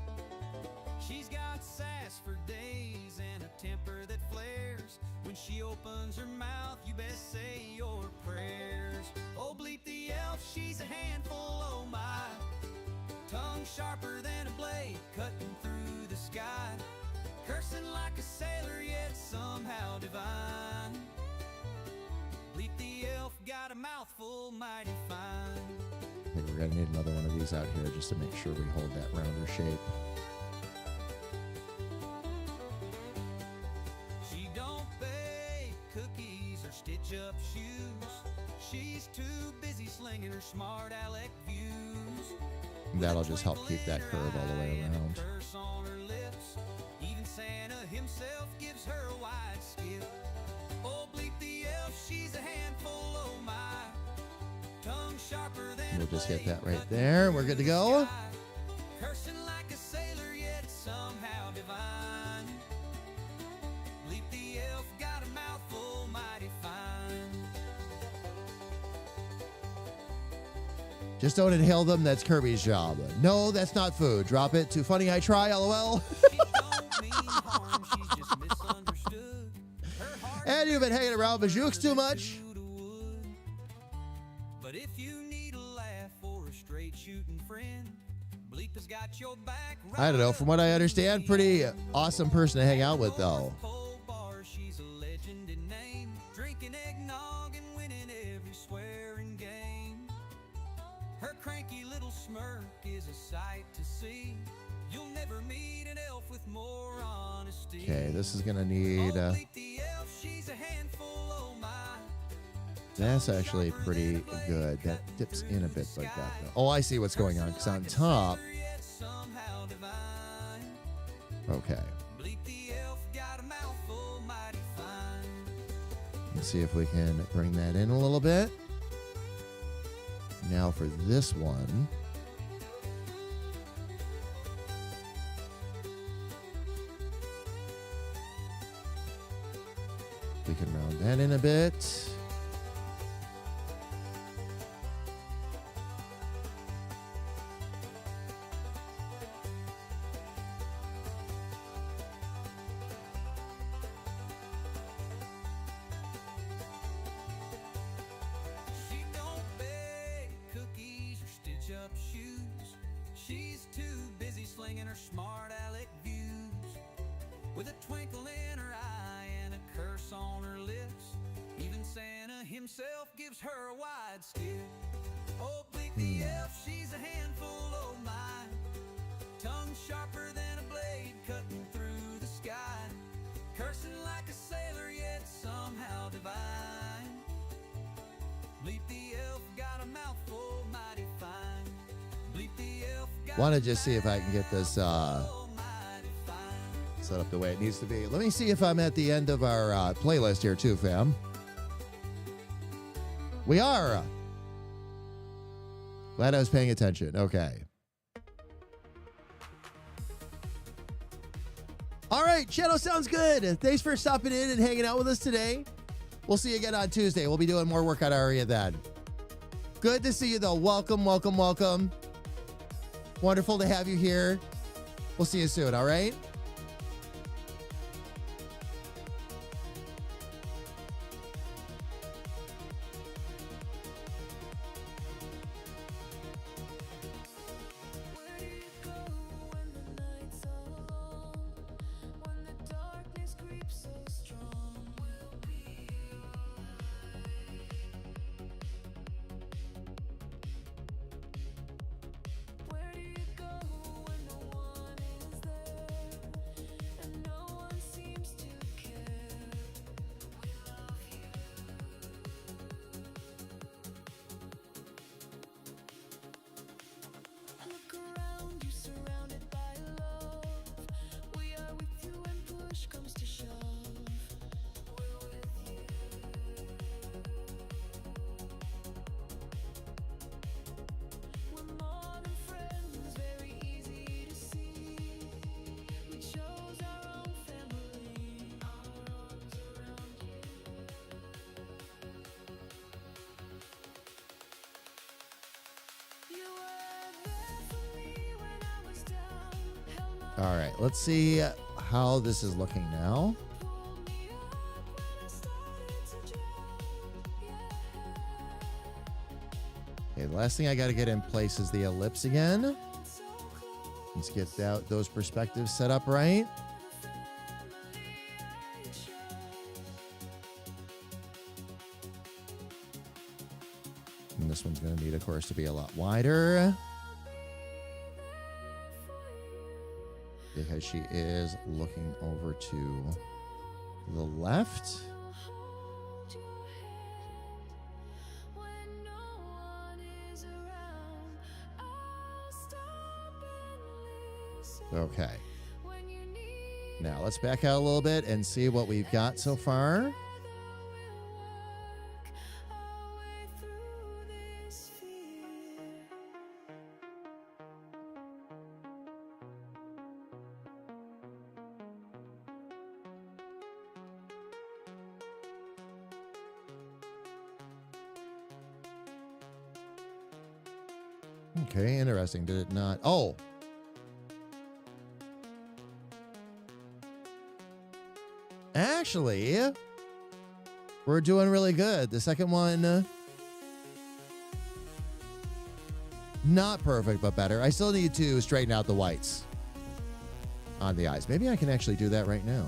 She's got sass for days and a temper that flares. When she opens her mouth, you best say your prayers. Oh, Bleep the elf, she's a handful, oh my. Tongue sharper than a blade, cutting through the sky. Cursing like a sailor, yet somehow divine. Bleep the elf got a mouthful mighty fine. I think we're going to need another one of these out here just to make sure we hold that rounder shape. She don't bake cookies or stitch up shoes. She's too busy slinging her smart aleck views. That'll just help keep that curve all the way around. Curse on her lips. Even Santa himself gives her a wide skip. Oh, Bleep the elf, she's a handful, oh my. Tongue sharper than We'll a just get blade, that right cutting there. We're through good to the go. sky. Cursing like a sailor, yet somehow divine. Bleep the elf got a mouthful mighty fine. Just don't inhale them. That's Kirby's job. No, that's not food. Drop it. Too funny. I try. LOL. She don't mean harm, she's just misunderstood. Her heart And you've been hanging around Bajouks too much. to the wood. But if you need a laugh or a straight shooting friend, Bleep has got your back. I don't know. From what I understand, pretty awesome person to hang out with, though. Pole bar, she's a legend in name. Drinking eggnog and winning every swearing game. Her cranky little smirk is a sight to see. You'll never meet an elf with more honesty. Okay, this is going to need... Oh, Bleep the elf, she's a handful, oh my. That's actually pretty good. That dips in a bit like that, though. Oh, I see what's going on. Because on top... Yet somehow divine. Okay. Bleep the elf got a mouthful mighty fine. Let's see if we can bring that in a little bit. Now for this one. We can round that in a bit. She don't bake cookies or stitch up shoes. She's too busy slinging her smart aleck views. With a twinkle in her eye and a curse on her lips. Even Santa himself gives her a wide skip. Oh, Bleep the elf, she's a handful, oh my. Tongue sharper than a blade cutting through the sky. Cursing like a sailor, yet somehow divine. Bleep the elf got a mouthful mighty fine. Bleep the elf got Want to just see if I can get this a mighty fine. set up the way it needs to be. Let me see if I'm at the end of our playlist here too, fam. We are. Glad I was paying attention. Okay. All right, Shadow sounds good. Thanks for stopping in and hanging out with us today. We'll see you again on Tuesday. We'll be doing more work on Aria then. Good to see you, though. Welcome, welcome, welcome. Wonderful to have you here. We'll see you soon, all right? Where do you go when the night's alone? When the darkness creeps so strong, we'll be alright. Where do you go when no one is there? All right, let's see how this is looking now. Okay, the last thing I got to get in place is the ellipse again. Let's get those perspectives set up right. And this one's going to need, of course, to be a lot wider, because she is looking over to the left. Okay. Now let's back out a little bit and see what we've got so far. Okay, interesting. Did it not? Oh. Actually, we're doing really good. The second one, not perfect, but better. I still need to straighten out the whites on the eyes. Maybe I can actually do that right now.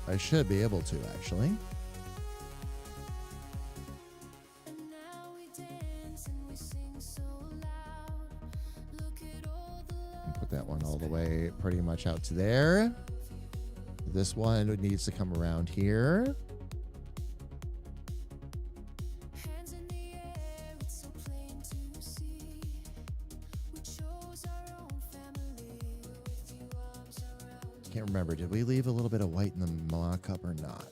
I should be able to, actually. Put that one all the way pretty much out to there. This one needs to come around here. Can't remember. Did we leave a little bit of white in the mock-up or not?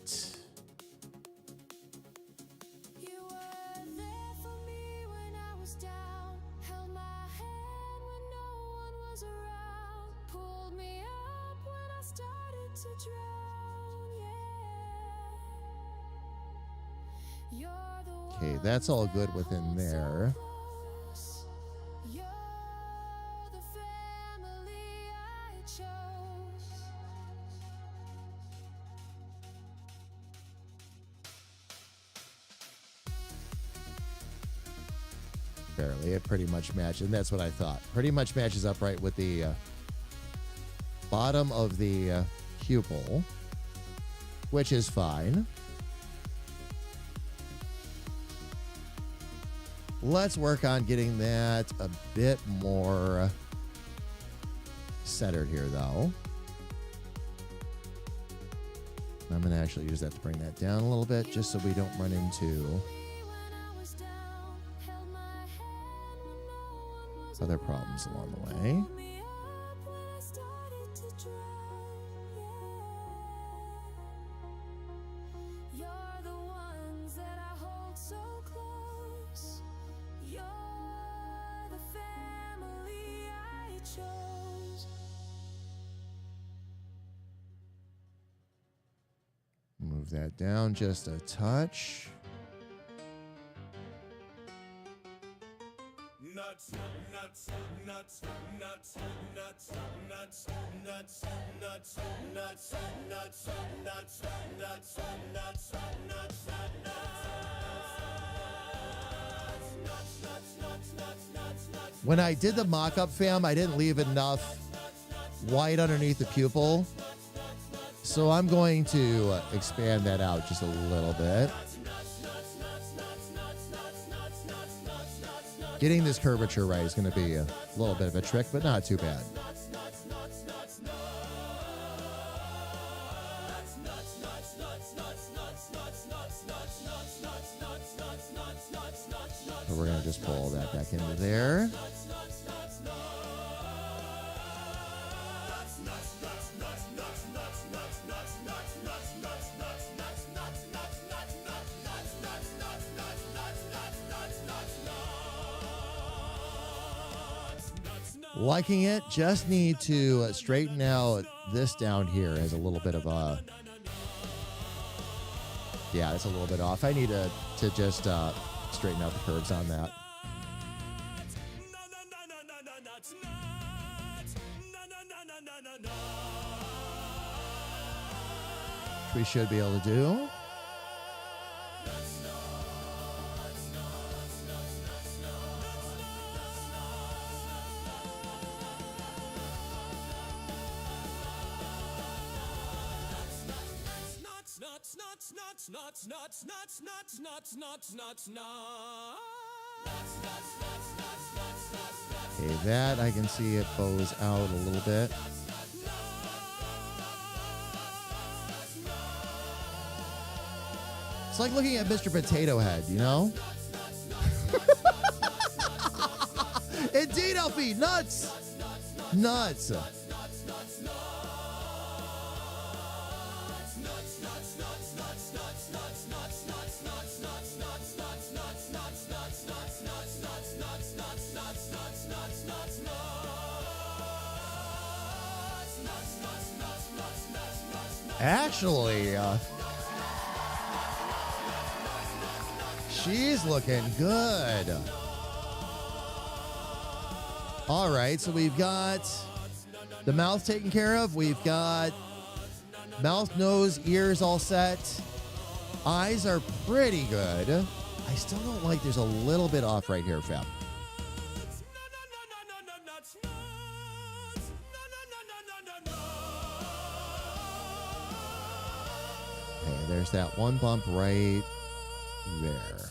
Okay, that's all good within there. Barely. It pretty much matches, and that's what I thought. Pretty much matches up right with the bottom of the pupil, which is fine. Let's work on getting that a bit more centered here, though. I'm going to actually use that to bring that down a little bit, just so we don't run into other problems along the way. Move that down just a touch. Nuts, nuts, nuts, nuts, nuts, nuts, nuts, nuts, nuts, nuts, nuts, nuts, nuts, nuts. When I did the mock-up, fam, I didn't leave enough white underneath the pupil. So I'm going to expand that out just a little bit. Getting this curvature right is going to be a little bit of a trick, but not too bad. So we're going to just pull that back into there. Liking it. Just need to straighten out this down here as a little bit of a... Yeah, it's a little bit off. I need to just straighten out the curves on that. Which we should be able to do. Okay, that I can see it bows out a little bit. It's like looking at Mr. Potato Head, you know? Indeed, Elfie, nuts! Nuts. Actually, she's looking good. All right, so we've got the mouth taken care of. We've got mouth, nose, ears all set. Eyes are pretty good. I still don't like there's a little bit off right here, Fab. Okay, there's that one bump right there.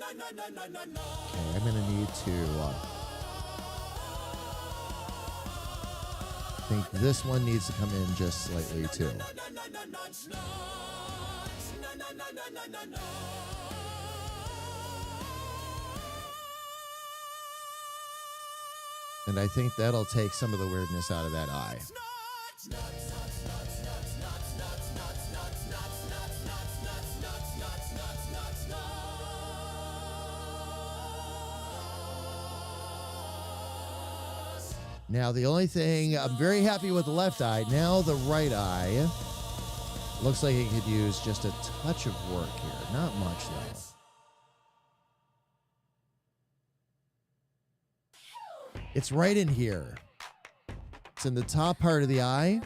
Okay, I'm gonna need to I think this one needs to come in just slightly too. And I think that'll take some of the weirdness out of that eye. Now, the only thing, I'm very happy with the left eye. Now, the right eye looks like it could use just a touch of work here. Not much, though. It's right in here. It's in the top part of the eye.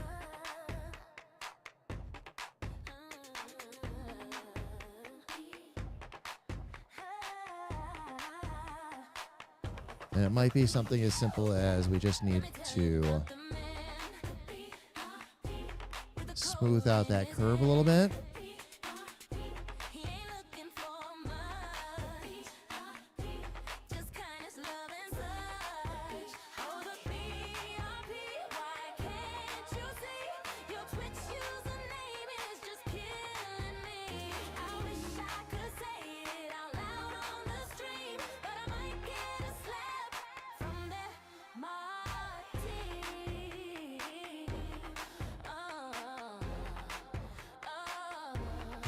And it might be something as simple as we just need to smooth out that curve a little bit.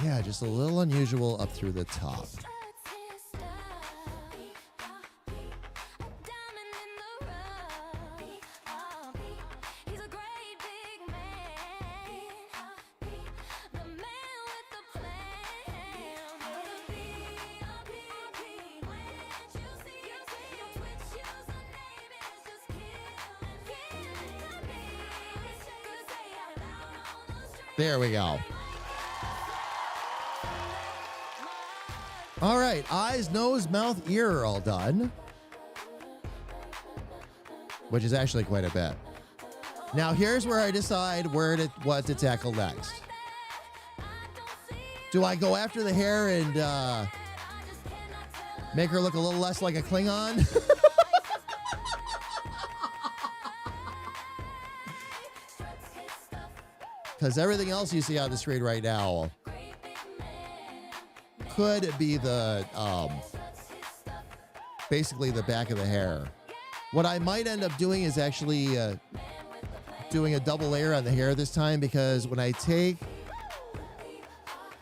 Yeah, just a little unusual up through the top. There we go. All right, eyes, nose, mouth, ear are all done, which is actually quite a bit. Now, here's where I decide what to tackle next. Do I go after the hair and Make her look a little less like a Klingon. Because everything else you see on the screen right now could be the, basically the back of the hair. What I might end up doing is actually doing a double layer on the hair this time, because when I take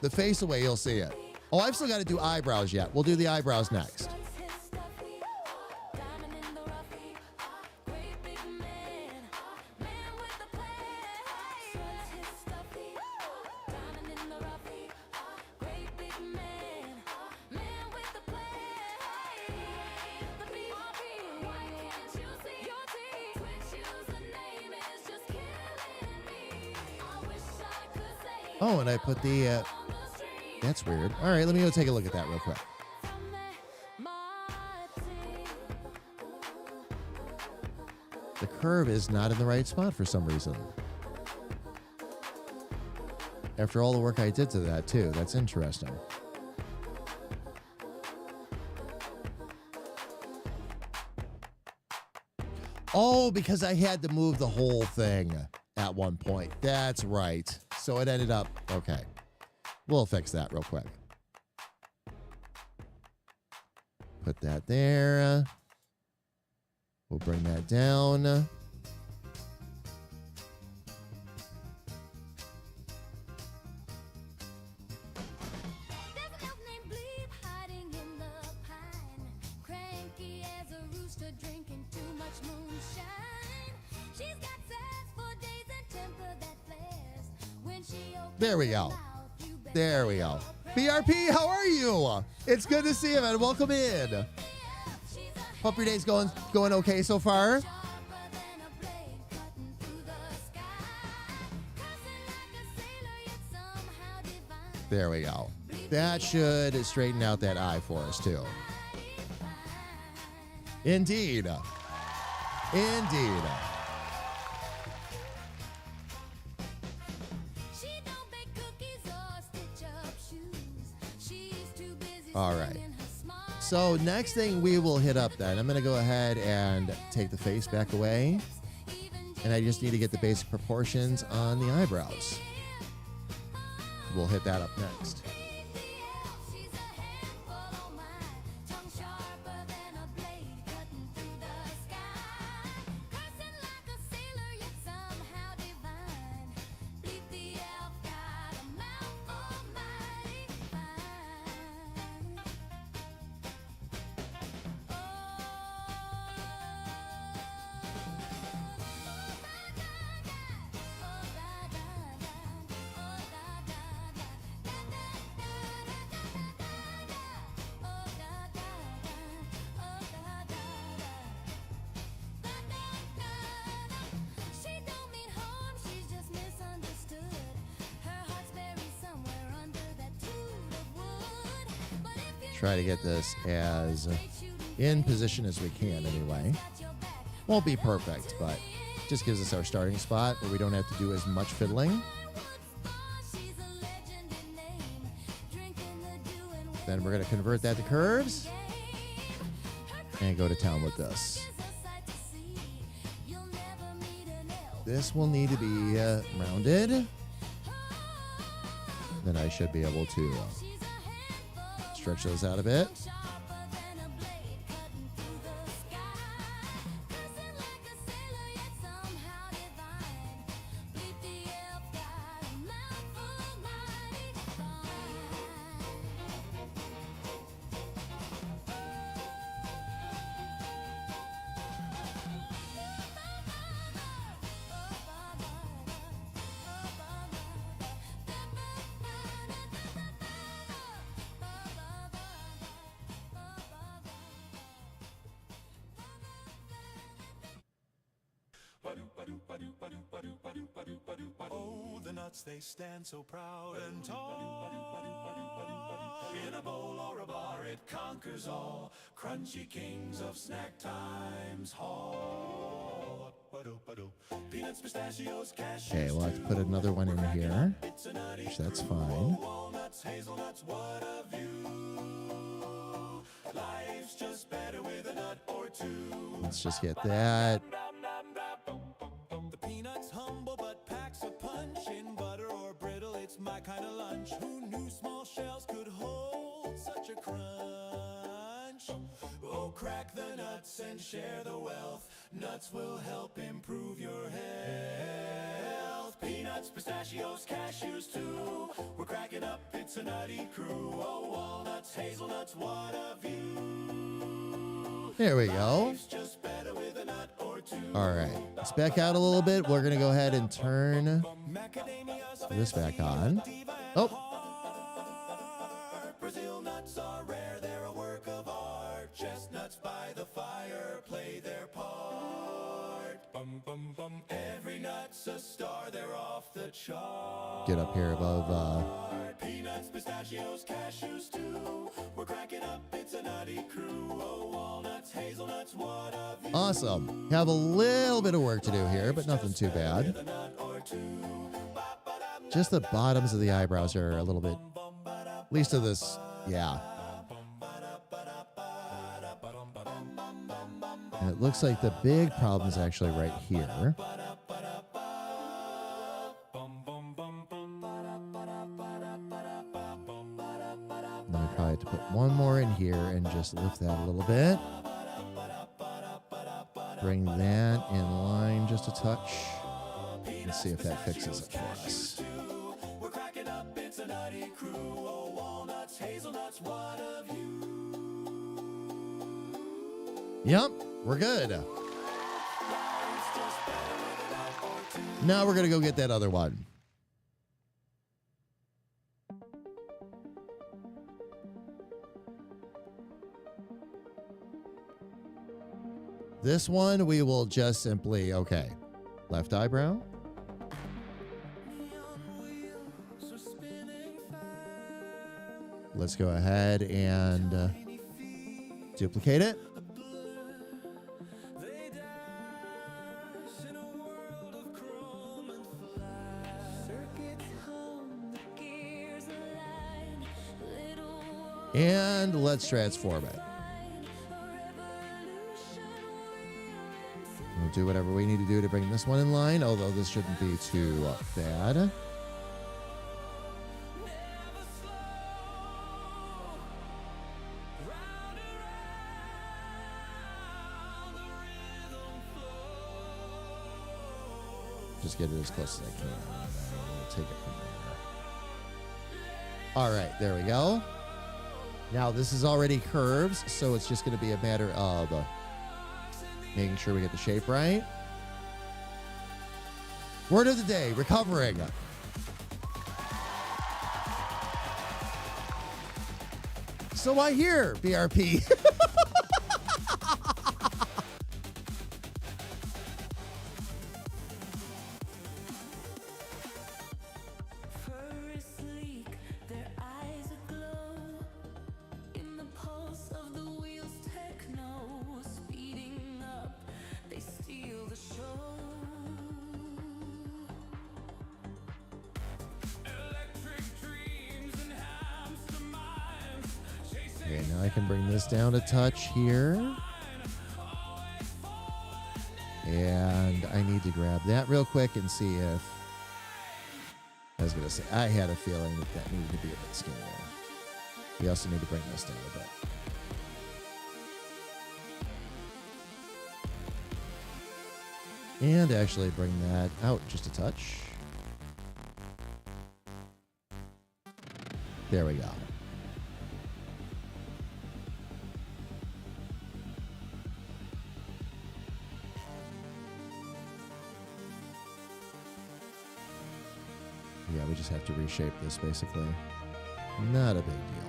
the face away, you'll see it. Oh, I've still got to do eyebrows yet. We'll do the eyebrows next. Oh, and I put the, that's weird. All right, let me go take a look at that real quick. The curve is not in the right spot for some reason. After all the work I did to that, too. That's interesting. Oh, because I had to move the whole thing at one point. That's right. So it ended up, okay. We'll fix that real quick. Put that there. We'll bring that down. There's an elf named Bleep hiding in the pine, cranky as a rooster drinking too much moonshine. She's got sass for days and temper that flares when she opens There we her go. mouth, you better There we go. BRP, how are you? It's good to see you, man. Welcome in. Hope your day's going okay so far. sharper than a blade cutting through the sky. Cussing like a sailor, yet somehow divine. There we go. That should straighten out that eye for us, too. Indeed. Indeed. She don't bake cookies or stitch up shoes. She's too busy All right. swinging her smart. So next thing we will hit up then, I'm going to go ahead and take the face back away. And I just need to get the basic proportions on the eyebrows. We'll hit that up next. She's a handful, oh my. Tongue sharper than a blade cutting through the sky. Cursing like a sailor, yet somehow divine. Bleep the elf got a mouth almighty fine. She don't mean harm, she's just misunderstood. Her heart's buried somewhere under that toot of wood. But if you Try to get this as in position as we can anyway. Won't be perfect, but just gives us our starting spot where we don't have to do as much fiddling. Then we're going to convert that to curves and go to town with this. This will need to be rounded. Then I should be able to stretch those out a bit. Oh, the nuts, they stand so proud and tall. In a bowl or a bar, it conquers all. Crunchy kings of snack times hall. Peanuts, pistachios, cashews. Okay, we'll have to put another one in here, which that's fine. Walnuts, hazelnuts, what of you? Lie just better with a nut or two. Let's just get that. The peanut's humble but packs a punch. In butter or brittle, it's my kind of lunch. Who knew small shells could hold such a crunch? Oh, crack the nuts and share the wealth. Nuts will help improve your health. Peanuts, pistachios, cashews too. We're cracking up, it's a nutty crew. Oh, walnuts, hazelnuts, what a view. There we go. Life's just better with a nut or two. All right. Let's back out a little bit. We're going to go ahead and turn this back on. Oh, Brazil nuts are rare, they're a work of art. Chestnuts by the fire play their part. Bum, bum, bum. Every nut's a star, they're off the chart. get up here above. Peanuts, pistachios, cashews too. We're cracking up, it's a nutty crew. Oh, walnuts, hazelnuts, what a view. Awesome. Have a little bit of work to do here, but nothing too bad. With a nut or two. Just the bottoms of the eyebrows are a little bit, at least of this, yeah. And it looks like the big problem is actually right here. Then we probably have to put one more in here and just lift that a little bit. Bring that in line just a touch. Let's see if that fixes it for us. We're cracking up, it's a nutty crew. Oh, walnuts, hazelnuts, what a view. Yep, we're good. Now we're going to go get that other one. This one we will just simply, okay, left eyebrow. Let's go ahead and duplicate it. And let's transform it. We'll do whatever we need to do to bring this one in line, although this shouldn't be too bad. Just get it as close as I can, and then we'll take it from there. All right, there we go. Now this is already curves, so it's just going to be a matter of making sure we get the shape right. Word of the day, recovering. So I hear, BRP. Okay, now I can bring this down a touch here. And I need to grab that real quick and see if... I was going to say, I had a feeling that that needed to be a bit skinnier. We also need to bring this down a bit. And actually bring that out just a touch. There we go. Yeah, we just have to reshape this basically. Not a big deal.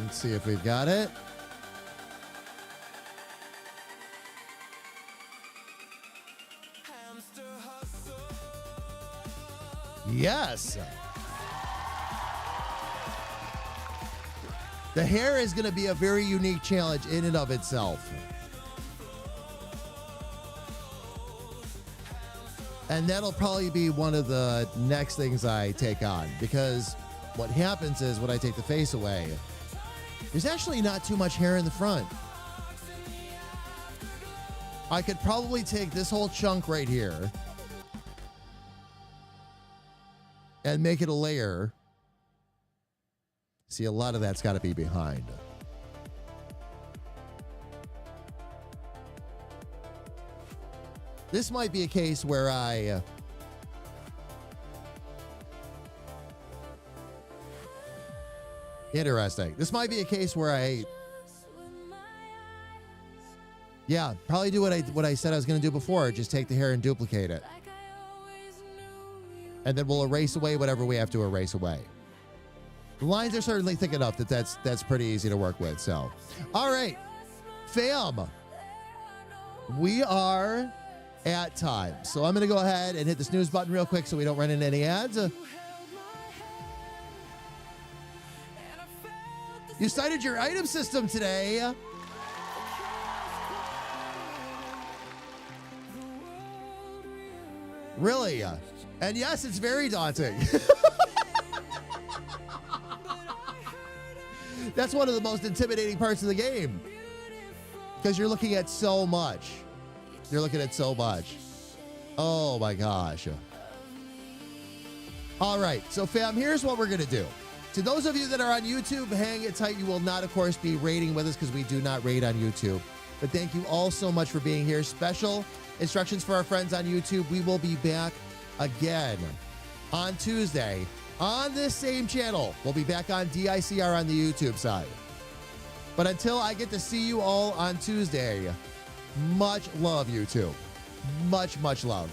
Let's see if we've got it. Yes. The hair is going to be a very unique challenge in and of itself. And that'll probably be one of the next things I take on, because what happens is when I take the face away, there's actually not too much hair in the front. I could probably take this whole chunk right here and make it a layer. See, a lot of that's got to be behind. This might be a case where I interesting. This might be a case where yeah, probably do what I said I was going to do before. Just take the hair and duplicate it. And then we'll erase away whatever we have to erase away. The lines are certainly thick enough that that's pretty easy to work with. So, all right, fam, we are at time. So I'm going to go ahead and hit the snooze button real quick so we don't run into any ads. You cited your item system today. Really? And yes, it's very daunting. That's one of the most intimidating parts of the game, because you're looking at so much. You're looking at so much. Oh my gosh. All right, so fam, here's what we're going to do. To those of you that are on YouTube, hang it tight. You will not, of course, be rating with us because we do not rate on YouTube. But thank you all so much for being here. Special instructions for our friends on YouTube. We will be back again on Tuesday on this same channel. We'll be back on DICR on the YouTube side. But until I get to see you all on Tuesday, much love, YouTube. Much, much love.